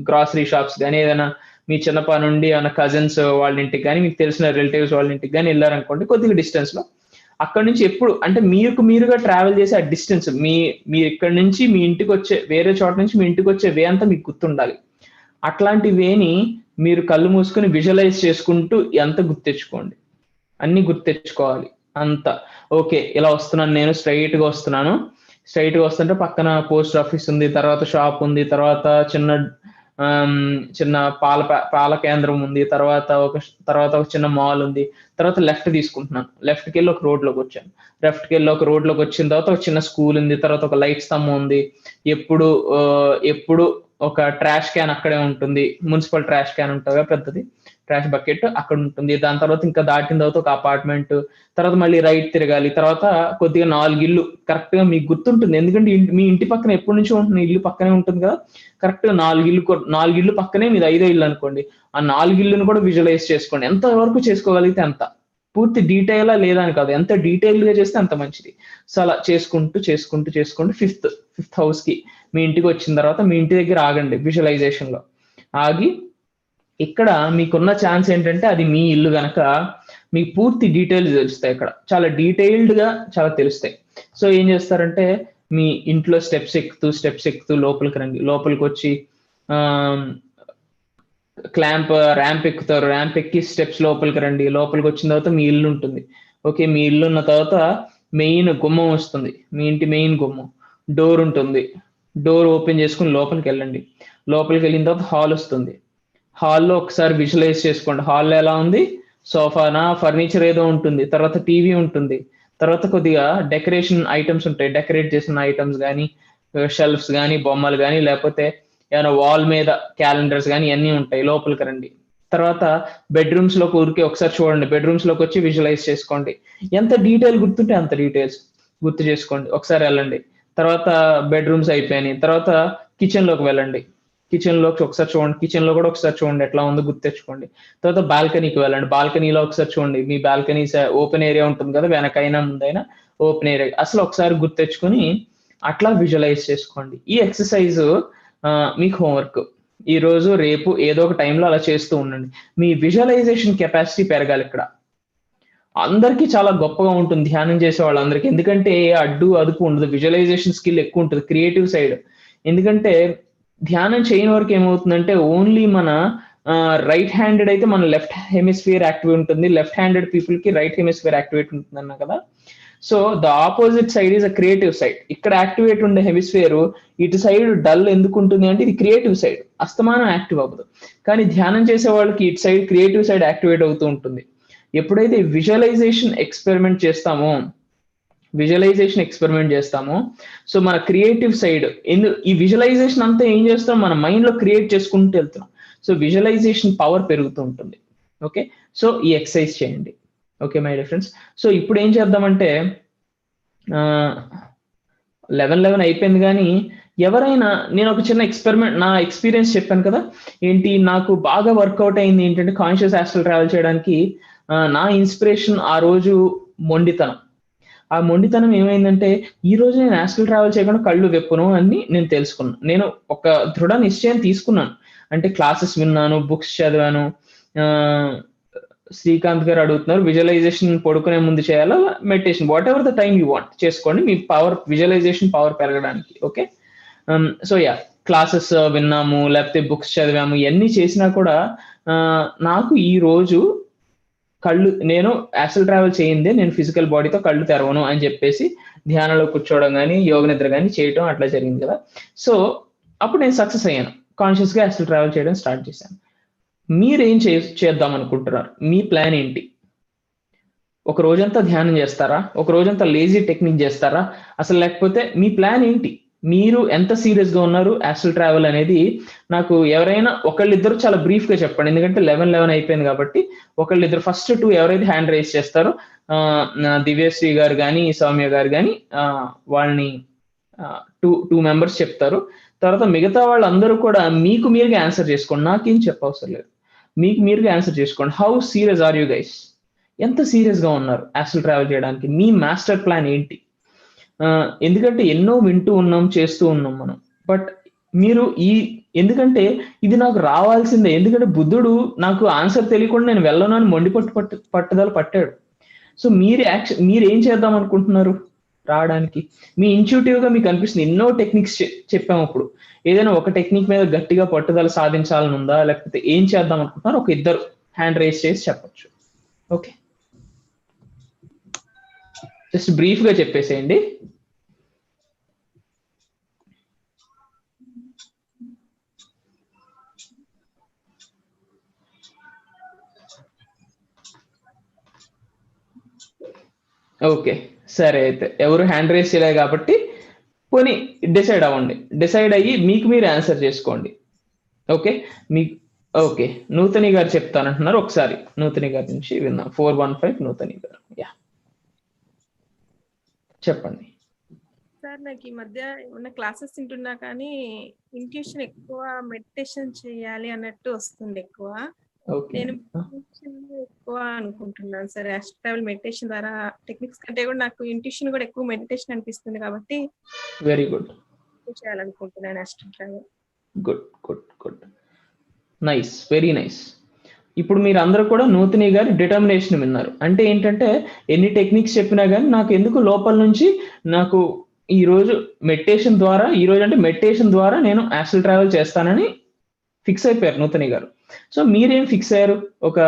గ్రాసరీ షాప్స్ కానీ, ఏదైనా మీ చిన్నప్ప నుండి ఏమైనా కజిన్స్ వాళ్ళ ఇంటికి కానీ, మీకు తెలిసిన రిలేటివ్స్ వాళ్ళ ఇంటికి కానీ వెళ్ళారనుకోండి, కొద్దిగా డిస్టెన్స్ లో, అక్కడ నుంచి ఎప్పుడు అంటే మీరుగా ట్రావెల్ చేసే ఆ డిస్టెన్స్, మీరు ఇక్కడ నుంచి మీ ఇంటికి వచ్చే, వేరే చోట నుంచి మీ ఇంటికి వచ్చే వే అంతా మీకు గుర్తుండాలి. అట్లాంటి వేని మీరు కళ్ళు మూసుకొని విజువలైజ్ చేసుకుంటూ ఎంత గుర్తెచ్చుకోండి, అన్ని గుర్తెచ్చుకోవాలి అంతా. ఓకే, ఇలా వస్తున్నాను నేను, స్ట్రైట్ గా వస్తుంటే పక్కన పోస్ట్ ఆఫీస్ ఉంది, తర్వాత షాప్ ఉంది, తర్వాత చిన్న పాల కేంద్రం ఉంది, తర్వాత ఒక చిన్న మాల్ ఉంది, తర్వాత లెఫ్ట్ తీసుకుంటున్నాను, లెఫ్ట్కి వెళ్ళి ఒక రోడ్లోకి వచ్చాను, వచ్చిన తర్వాత ఒక చిన్న స్కూల్ ఉంది, తర్వాత ఒక లైట్ స్తంభం ఉంది, ఎప్పుడు ఒక ట్రాష్ క్యాన్ అక్కడే ఉంటుంది, మున్సిపల్ ట్రాష్ క్యాన్ ఉంటుంది పెద్దది, ట్రాష్ బకెట్ అక్కడ ఉంటుంది. దాని తర్వాత ఇంకా దాటిన తర్వాత ఒక అపార్ట్మెంట్, తర్వాత మళ్ళీ రైట్ తిరగాలి, తర్వాత కొద్దిగా 4 ఇల్లు కరెక్ట్ గా మీకు గుర్తుంటుంది, ఎందుకంటే మీ ఇంటి పక్కన ఎప్పటి నుంచో ఉంటుంది, ఇల్లు పక్కనే ఉంటుంది కదా, కరెక్ట్ గా 4 ఇల్లు పక్కనే మీది 5వ ఇల్లు అనుకోండి, ఆ 4 ఇల్లును కూడా విజువలైజ్ చేసుకోండి. ఎంత వరకు చేసుకోగలిగితే అంత, పూర్తి డీటెయిలా లేదా అని కాదు, ఎంత డీటెయిల్ గా చేస్తే అంత మంచిది. సో అలా చేసుకుంటూ ఫిఫ్త్ హౌస్ కి మీ ఇంటికి వచ్చిన తర్వాత మీ ఇంటి దగ్గర ఆగండి, విజువలైజేషన్ లో ఆగి, ఇక్కడ మీకున్న ఛాన్స్ ఏంటంటే అది మీ ఇల్లు గనక మీకు పూర్తి డీటెయిల్స్ తెలుస్తాయి, ఇక్కడ చాలా డీటెయిల్డ్ గా చాలా తెలుస్తాయి. సో ఏం చేస్తారంటే మీ ఇంట్లో స్టెప్స్ ఎక్కుతూ లోపలికి రండి, లోపలికి వచ్చి ర్యాంప్ ఎక్కుతారు, ర్యాంప్ ఎక్కి స్టెప్స్ లోపలికి రండి, లోపలికి వచ్చిన తర్వాత మీ ఇల్లు ఉంటుంది. ఓకే, మీ ఇల్లు ఉన్న తర్వాత మెయిన్ గుమ్మం వస్తుంది, మీ ఇంటి మెయిన్ గుమ్మం, డోర్ ఉంటుంది, డోర్ ఓపెన్ చేసుకుని లోపలికి వెళ్ళండి, లోపలికి వెళ్ళిన తర్వాత హాల్ వస్తుంది, హాల్లో ఒకసారి విజువలైజ్ చేసుకోండి, హాల్లో ఎలా ఉంది, సోఫానా, ఫర్నిచర్ ఏదో ఉంటుంది, తర్వాత టీవీ ఉంటుంది, తర్వాత కొద్దిగా డెకరేషన్ ఐటమ్స్ ఉంటాయి, డెకరేట్ చేసిన ఐటమ్స్ కానీ, షెల్ఫ్స్ కానీ, బొమ్మలు కానీ, లేకపోతే ఏమైనా వాల్ మీద క్యాలెండర్స్ కానీ ఇవన్నీ ఉంటాయి, లోపలికి రండి. తర్వాత బెడ్రూమ్స్ లోకి ఊరికే ఒకసారి చూడండి, బెడ్రూమ్స్ లోకి వచ్చి విజువలైజ్ చేసుకోండి, ఎంత డీటెయిల్ గుర్తుంటే అంత డీటెయిల్స్ గుర్తు చేసుకోండి, ఒకసారి వెళ్ళండి. తర్వాత బెడ్రూమ్స్ అయిపోయినాయి, తర్వాత కిచెన్ లోకి వెళ్ళండి, కిచెన్ లోకి ఒకసారి చూడండి, కిచెన్ లో కూడా ఒకసారి చూడండి ఎట్లా ఉందో గుర్తు తెచ్చుకోండి. తర్వాత బాల్కనీకి వెళ్ళండి, బాల్కనీలో ఒకసారి చూడండి, మీ బాల్కనీ ఓపెన్ ఏరియా ఉంటుంది కదా, వెనకైనా ముందైనా ఓపెన్ ఏరియా, అసలు ఒకసారి గుర్తు తెచ్చుకొని అట్లా విజువలైజ్ చేసుకోండి. ఈ ఎక్సర్సైజ్ మీకు హోంవర్క్, ఈ రోజు రేపు ఏదో ఒక టైంలో అలా చేస్తూ ఉండండి. మీ విజువలైజేషన్ కెపాసిటీ పెరగాలి. ఇక్కడ అందరికీ చాలా గొప్పగా ఉంటుంది ధ్యానం చేసే వాళ్ళందరికీ, ఎందుకంటే అడ్డు అదుపు ఉండదు, విజువలైజేషన్ స్కిల్ ఎక్కువ ఉంటుంది, క్రియేటివ్ సైడ్. ఎందుకంటే ధ్యానం చేయని వరకు ఏమవుతుందంటే ఓన్లీ మన రైట్ హ్యాండెడ్ అయితే మన లెఫ్ట్ హెమిస్ఫియర్ యాక్టివేట్ ఉంటుంది, లెఫ్ట్ హ్యాండెడ్ పీపుల్ కి రైట్ హెమిస్ఫియర్ యాక్టివేట్ ఉంటుంది అన్నా కదా. So the opposite side is a creative side. ఇక్కడ యాక్టివేట్ ఉండే హెమిస్ఫియర్ ఇటు సైడ్ డల్ ఎందుకు ఉంటుంది అంటే ఇది క్రియేటివ్ సైడ్, అస్తమానం యాక్టివ్ అవ్వదు. కానీ ధ్యానం చేసే వాళ్ళకి ఇటు సైడ్ క్రియేటివ్ సైడ్ యాక్టివేట్ అవుతూ ఉంటుంది. ఎప్పుడైతే విజువలైజేషన్ ఎక్స్పెరిమెంట్ చేస్తామో సో మన క్రియేటివ్ సైడ్ ఈ విజువలైజేషన్ అంతా ఏం చేస్తాం, మన మైండ్ లో క్రియేట్ చేసుకుంటూ వెళ్తున్నాం. సో విజువలైజేషన్ పవర్ పెరుగుతూ ఉంటుంది. ఓకే, సో ఈ ఎక్సర్సైజ్ చేయండి. Okay my dear friends, so ఇప్పుడు ఏం చేద్దామంటే 11 అయిపోయింది, కానీ ఎవరైనా, నేను ఒక చిన్న ఎక్స్పెరిమెంట్, నా ఎక్స్పీరియన్స్ చెప్పాను కదా, ఏంటి నాకు బాగా వర్కౌట్ అయింది ఏంటంటే కాన్షియస్ ఆస్ట్రల్ ట్రావెల్ చేయడానికి నా ఇన్స్పిరేషన్ ఆ రోజు మొండితనం. ఆ మొండితనం ఏమైందంటే ఈ రోజు నేను ఆస్ట్రల్ ట్రావెల్ చేయకుండా కళ్ళు వెప్పును అని నేను తెలుసుకున్నాను. నేను ఒక దృఢ నిశ్చయం తీసుకున్నాను, అంటే క్లాసెస్ విన్నాను, బుక్స్ చదివాను. శ్రీకాంత్ గారు అడుగుతున్నారు విజువలైజేషన్ పడుకునే ముందు చేయాలా meditation, what ever the time you want చేసుకోండి, మీ పవర్ విజువలైజేషన్ పవర్ పెరగడానికి. ఓకే, సో యా, క్లాసెస్ విన్నాము లేకపోతే బుక్స్ చదివాము, ఇవన్నీ చేసినా కూడా నాకు ఈ రోజు కళ్ళు, నేను ఆస్ట్రల్ ట్రావెల్ చేయిందే నేను ఫిజికల్ బాడీతో కళ్ళు తెరవను అని చెప్పేసి ధ్యానంలో కూర్చోవడం కానీ యోగ నిద్ర కానీ చేయడం అట్లా జరిగింది కదా. సో అప్పుడు నేను సక్సెస్ అయ్యాను, కాన్షియస్ గా ఆస్ట్రల్ ట్రావెల్ చేయడం స్టార్ట్ చేశాను. మీరేం చేద్దాం అనుకుంటున్నారు? మీ ప్లాన్ ఏంటి? ఒక రోజంతా ధ్యానం చేస్తారా, ఒక రోజంతా లేజీ టెక్నిక్ చేస్తారా అసలు, లేకపోతే మీ ప్లాన్ ఏంటి? మీరు ఎంత సీరియస్ గా ఉన్నారు ఆస్ట్రల్ ట్రావెల్ అనేది నాకు ఎవరైనా ఒకళ్ళిద్దరు చాలా బ్రీఫ్ గా చెప్పండి, ఎందుకంటే 11 అయిపోయింది కాబట్టి ఒకళ్ళిద్దరు ఫస్ట్ 2 ఎవరైతే హ్యాండ్ రైజ్ చేస్తారో దివ్యశ్రీ గారు కానీ సౌమ్య గారు కానీ వాళ్ళని 2 మెంబర్స్ చెప్తారు. తర్వాత మిగతా వాళ్ళందరూ కూడా మీకు మీరుగా ఆన్సర్ చేసుకోండి, నాకేం చెప్పవసరం లేదు, మీకు మీరుగా ఆన్సర్ చేసుకోండి. How serious are you guys? ఎంత సీరియస్ గా ఉన్నారు ఆస్ట్రల్ ట్రావెల్ చేయడానికి? మీ మాస్టర్ ప్లాన్ ఏంటి? ఎందుకంటే ఎన్నో వింటూ ఉన్నాం, చేస్తూ ఉన్నాం మనం, బట్ మీరు ఎందుకంటే ఇది నాకు రావాల్సిందే, ఎందుకంటే బుద్ధుడు నాకు ఆన్సర్ తెలియకుండా నేను వెళ్ళను అని మొండి పట్టుదల పట్టాడు. సో మీరు ఏం చేద్దాం అనుకుంటున్నారు రావడానికి? మీ ఇంట్యూటివ్ గా మీకు అనిపిస్తుంది, ఎన్నో టెక్నిక్స్ చెప్పాము, ఇప్పుడు ఏదైనా ఒక టెక్నిక్ మీద గట్టిగా పట్టుదల సాధించాలని ఉందా, లేకపోతే ఏం చేద్దాం అనుకుంటున్నారు? ఒక ఇద్దరు హ్యాండ్ రైజ్ చేసి చెప్పొచ్చు. ఓకే, జస్ట్ బ్రీఫ్ గా చెప్పేసేయండి. ఓకే సరే, అయితే ఎవరు హ్యాండ్ రైజ్ చేయలేదు కాబట్టి పోనీ డిసైడ్ అవ్వండి, డిసైడ్ అయ్యి మీకు మీరు ఆన్సర్ చేసుకోండి. ఓకే, మీకు ఓకే, నూతని గారు చెప్తానంటున్నారు, ఒకసారి నూతని గారి నుంచి విన్నాం. 415 నూతని గారు, యా చెప్పండి. సార్ నాకు ఈ మధ్య ఏమన్నా క్లాసెస్ వింటున్నా కానీ ఇంట్యూషన్ ఎక్కువ, మెడిటేషన్ చేయాలి అన్నట్టు వస్తుంది ఎక్కువ. నేను ఎక్కువ అనుకుంటున్నాను సార్, ఆస్ట్రల్ ట్రావెల్ మెడిటేషన్ ద్వారా టెక్నిక్స్ కంటే కూడా నాకు ఇంట్యూషన్ కూడా ఎక్కువ మెడిటేషన్ అనిపిస్తుంది కాబట్టి వెరీ గుడ్ చేయాలనుకుంటున్నాను astral travel. Good good good, nice, very nice. ఇప్పుడు మీరు అందరూ కూడా నూతని గారి డిటర్మినేషన్ విన్నారు. అంటే ఏంటంటే ఎన్ని టెక్నిక్స్ చెప్పినా కానీ నాకు ఎందుకు లోపల నుంచి నాకు ఈ రోజు మెడిటేషన్ ద్వారా నేను ఆస్ట్రల్ ట్రావెల్ చేస్తానని ఫిక్స్ అయిపోయారు నూతని గారు. సో మీరేం ఫిక్స్ అయ్యారు? ఒక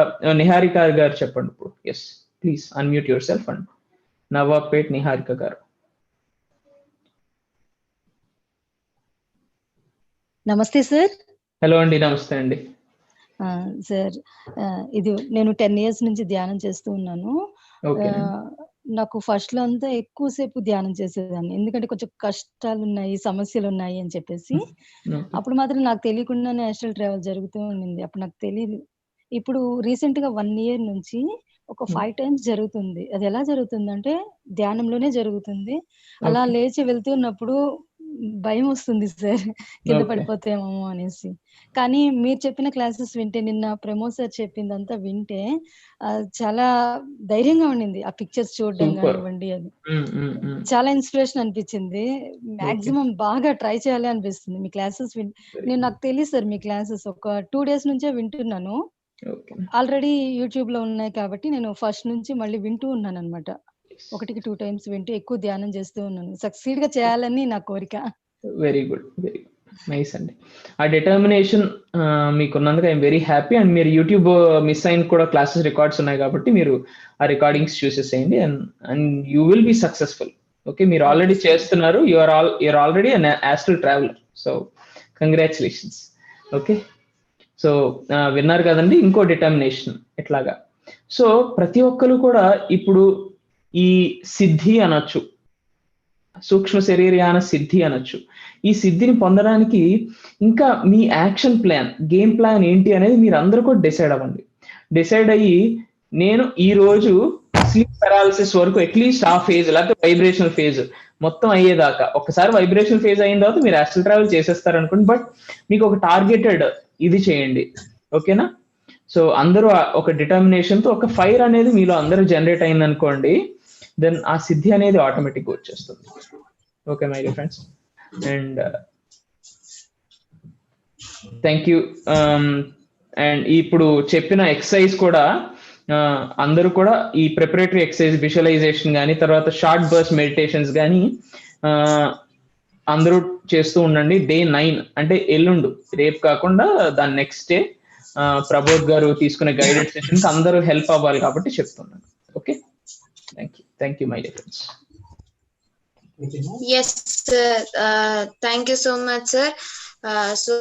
నిహారిక గారు చెప్పండి ఇప్పుడు. Yes please unmute your self and Nawabpet Niharika గారు. నమస్తే సార్. హలో అండి, నమస్తే అండి. సార్ ఇది నేను 10 years నుంచి ధ్యానం చేస్తూ ఉన్నాను. నాకు ఫస్ట్ లో అంతా ఎక్కువసేపు ధ్యానం చేసేదాన్ని, ఎందుకంటే కొంచెం కష్టాలు ఉన్నాయి, సమస్యలు ఉన్నాయి అని చెప్పేసి. అప్పుడు మాత్రం నాకు తెలియకుండానే ఆస్ట్రల్ ట్రావెల్ జరుగుతూ ఉండింది, అప్పుడు నాకు తెలియదు. ఇప్పుడు రీసెంట్ గా 1 year నుంచి ఒక 5 times జరుగుతుంది. అది ఎలా జరుగుతుందంటే ధ్యానంలోనే జరుగుతుంది. అలా లేచి వెళ్తున్నప్పుడు భయం వస్తుంది సార్ కింద ఓకే. పడిపోతేమో అనేసి. కానీ మీరు చెప్పిన క్లాసెస్ వింటే, నిన్న ప్రమోద్ సార్ చెప్పిందంతా వింటే చాలా ధైర్యంగా ఉండింది. ఆ పిక్చర్స్ చూడడం సూపర్. గానివ్వండి అది. హ్మ్. హ్మ్. హ్మ్. చాలా ఇన్స్పిరేషన్ అనిపించింది. ఓకే. మాక్సిమం బాగా ట్రై చేయాలి అనిపిస్తుంది మీ క్లాసెస్ వెరీ నాకు తెలీదు సార్ మీ క్లాసెస్. ఒక 2 డేస్ నుంచే వింటున్నాను. ఓకే. ఆల్రెడీ యూట్యూబ్‌లో ఉన్నాయి కాబట్టి నేను ఫస్ట్ నుంచి మళ్ళీ వింటూ ఉన్నానన్నమాట. ఒకటికి 2 టైమ్స్ వింటూ ఎక్కువ ధ్యానం చేస్తూ ఉన్నాను. సక్సీడ్‌గా చేయాలని నా కోరిక. Very good. Very good. Nice అండి. ఆ డిటర్మినేషన్ మీకున్నందుకు ఐఎమ్ వెరీ హ్యాపీ. అండ్ మీరు యూట్యూబ్ మిస్ అయిన కూడా క్లాసెస్ రికార్డ్స్ ఉన్నాయి కాబట్టి మీరు ఆ రికార్డింగ్స్ చూసేసేయండి. And you will be successful. Okay. మీరు ఆల్రెడీ చేస్తున్నారు. You're already an astral traveller. So congratulations. Okay. So విన్నారు కదండి ఇంకో డిటర్మినేషన్ ఎట్లాగా. సో ప్రతి ఒక్కరు కూడా ఇప్పుడు ఈ సిద్ధి అనొచ్చు, సూక్ష్మ శరీరయాన సిద్ధి అనొచ్చు. ఈ సిద్ధిని పొందడానికి ఇంకా మీ యాక్షన్ ప్లాన్, గేమ్ ప్లాన్ ఏంటి అనేది మీరు అందరూ కూడా డిసైడ్ అవ్వండి. డిసైడ్ అయ్యి నేను ఈ రోజు స్లీప్ పెరాలిసిస్ వరకు అట్లీస్ట్ ఆ ఫేజ్ లేకపోతే వైబ్రేషనల్ ఫేజ్ మొత్తం అయ్యేదాకా, ఒకసారి వైబ్రేషనల్ ఫేజ్ అయిన తర్వాత మీరు ఆస్ట్రల్ ట్రావెల్ చేసేస్తారు అనుకోండి. బట్ మీకు ఒక టార్గెటెడ్ ఇది చేయండి. ఓకేనా? సో అందరూ ఒక డిటర్మినేషన్ తో ఒక ఫైర్ అనేది మీలో అందరూ జనరేట్ అయింది అనుకోండి, దెన్ ఆ సిద్ధి అనేది ఆటోమేటిక్ గా వచ్చేస్తుంది. Okay my dear friends. And thank you. And ఇప్పుడు చెప్పిన ఎక్సర్సైజ్ కూడా అందరూ కూడా ఈ ప్రిపరేటరీ ఎక్సర్సైజ్, విజువలైజేషన్ కానీ తర్వాత షార్ట్ బర్స్ట్ మెడిటేషన్స్ కానీ అందరూ చేస్తూ ఉండండి. డే 9 అంటే ఎల్లుండు, రేపు కాకుండా దాని నెక్స్ట్ డే ప్రబోధ్ గారు తీసుకునే గైడెడ్ సెషన్కి అందరూ హెల్ప్ అవ్వాలి కాబట్టి చెప్తున్నాను. Okay. Thank you my dear friends. Yes sir, thank you so much sir. So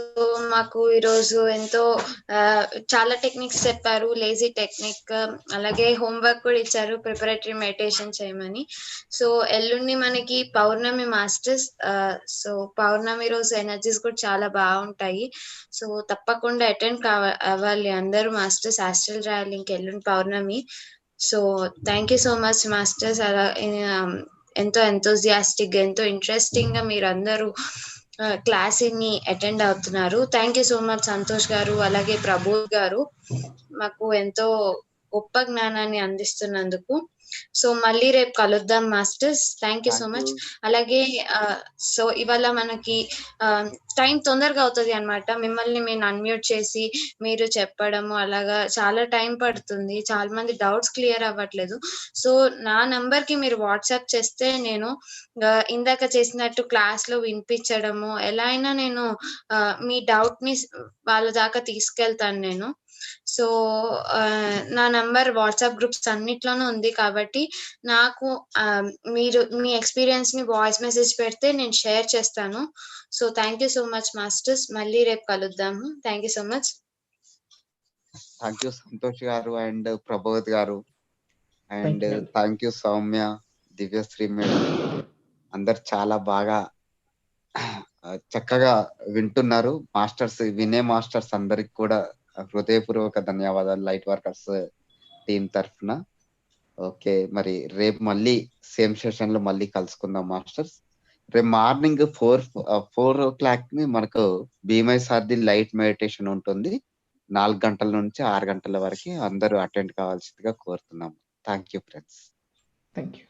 మాకు ఈరోజు ఎంతో చాలా టెక్నిక్స్ చెప్పారు. లేజీ టెక్నిక్, అలాగే హోంవర్క్ కూడా ఇచ్చారు ప్రిపరేటరీ మెడిటేషన్ చేయమని. సో ఎల్లుండి మనకి పౌర్ణమి మాస్టర్స్. సో పౌర్ణమి రోజు ఎనర్జీస్ కూడా చాలా బాగుంటాయి. సో తప్పకుండా అటెండ్ అవ్వాలి అందరూ మాస్టర్స్ ఆస్ట్రల్ ట్రావెలింగ్ ఎల్లుండి పౌర్ణమి. So thank you so much masters. అలా ఎంతో ఎంతోజియాస్టిక్, ఎంతో ఇంట్రెస్టింగ్ గా మీరు అందరూ క్లాస్ ని అటెండ్ అవుతున్నారు. Thank you so much Santosh గారు, అలాగే ప్రబోధ్ గారు మాకు ఎంతో గొప్ప జ్ఞానాన్ని అందిస్తున్నందుకు. సో మళ్ళీ రేపు కలుద్దాం masters. Thank you so much. అలాగే సో ఇవాళ మనకి టైం తొందరగా అవుతుంది అనమాట. మిమ్మల్ని నేను అన్మ్యూట్ చేసి మీరు చెప్పడము అలాగా చాలా టైం పడుతుంది. చాలా మంది డౌట్స్ క్లియర్ అవ్వట్లేదు. సో నా నంబర్ కి మీరు వాట్సాప్ చేస్తే నేను ఇందాక చేసినట్టు క్లాస్ లో వినిపించడము ఎలా అయినా నేను మీ డౌట్ ని వాళ్ళ దాకా తీసుకెళ్తాను నేను. సో నా నంబర్ వాట్సాప్ గ్రూప్స్ అన్నిట్లోనూ ఉంది కాబట్టి నాకు మీరు మీ ఎక్స్పీరియన్స్ ని వాయిస్ మెసేజ్ పెడితే నేను షేర్ చేస్తాను. So thank you so much masters. మళ్ళీ రేపు కలుద్దాము. Thank you so much. Thank you Santosh గారు అండ్ ప్రబోధ్ గారు. And thank you Soumya, Divyasri madam. అందరు చాలా బాగా చక్కగా వింటున్నారు. మాస్టర్స్, వినే మాస్టర్స్ అందరికి కూడా హృదయపూర్వక ధన్యవాదాలు లైట్ వర్కర్స్ టీం తరఫున. ఓకే, మరి రేపు మళ్ళీ సేమ్ సెషన్ లో మళ్ళీ కలుసుకుందాం మాస్టర్స్. రేపు మార్నింగ్ 4 ని మనకు భీమై సార్ది లైట్ మెడిటేషన్ ఉంటుంది. 4 గంటల నుంచి 6 గంటల వరకు అందరూ అటెండ్ కావాల్సిందిగా కోరుతున్నాము. Thank you friends. Thank you.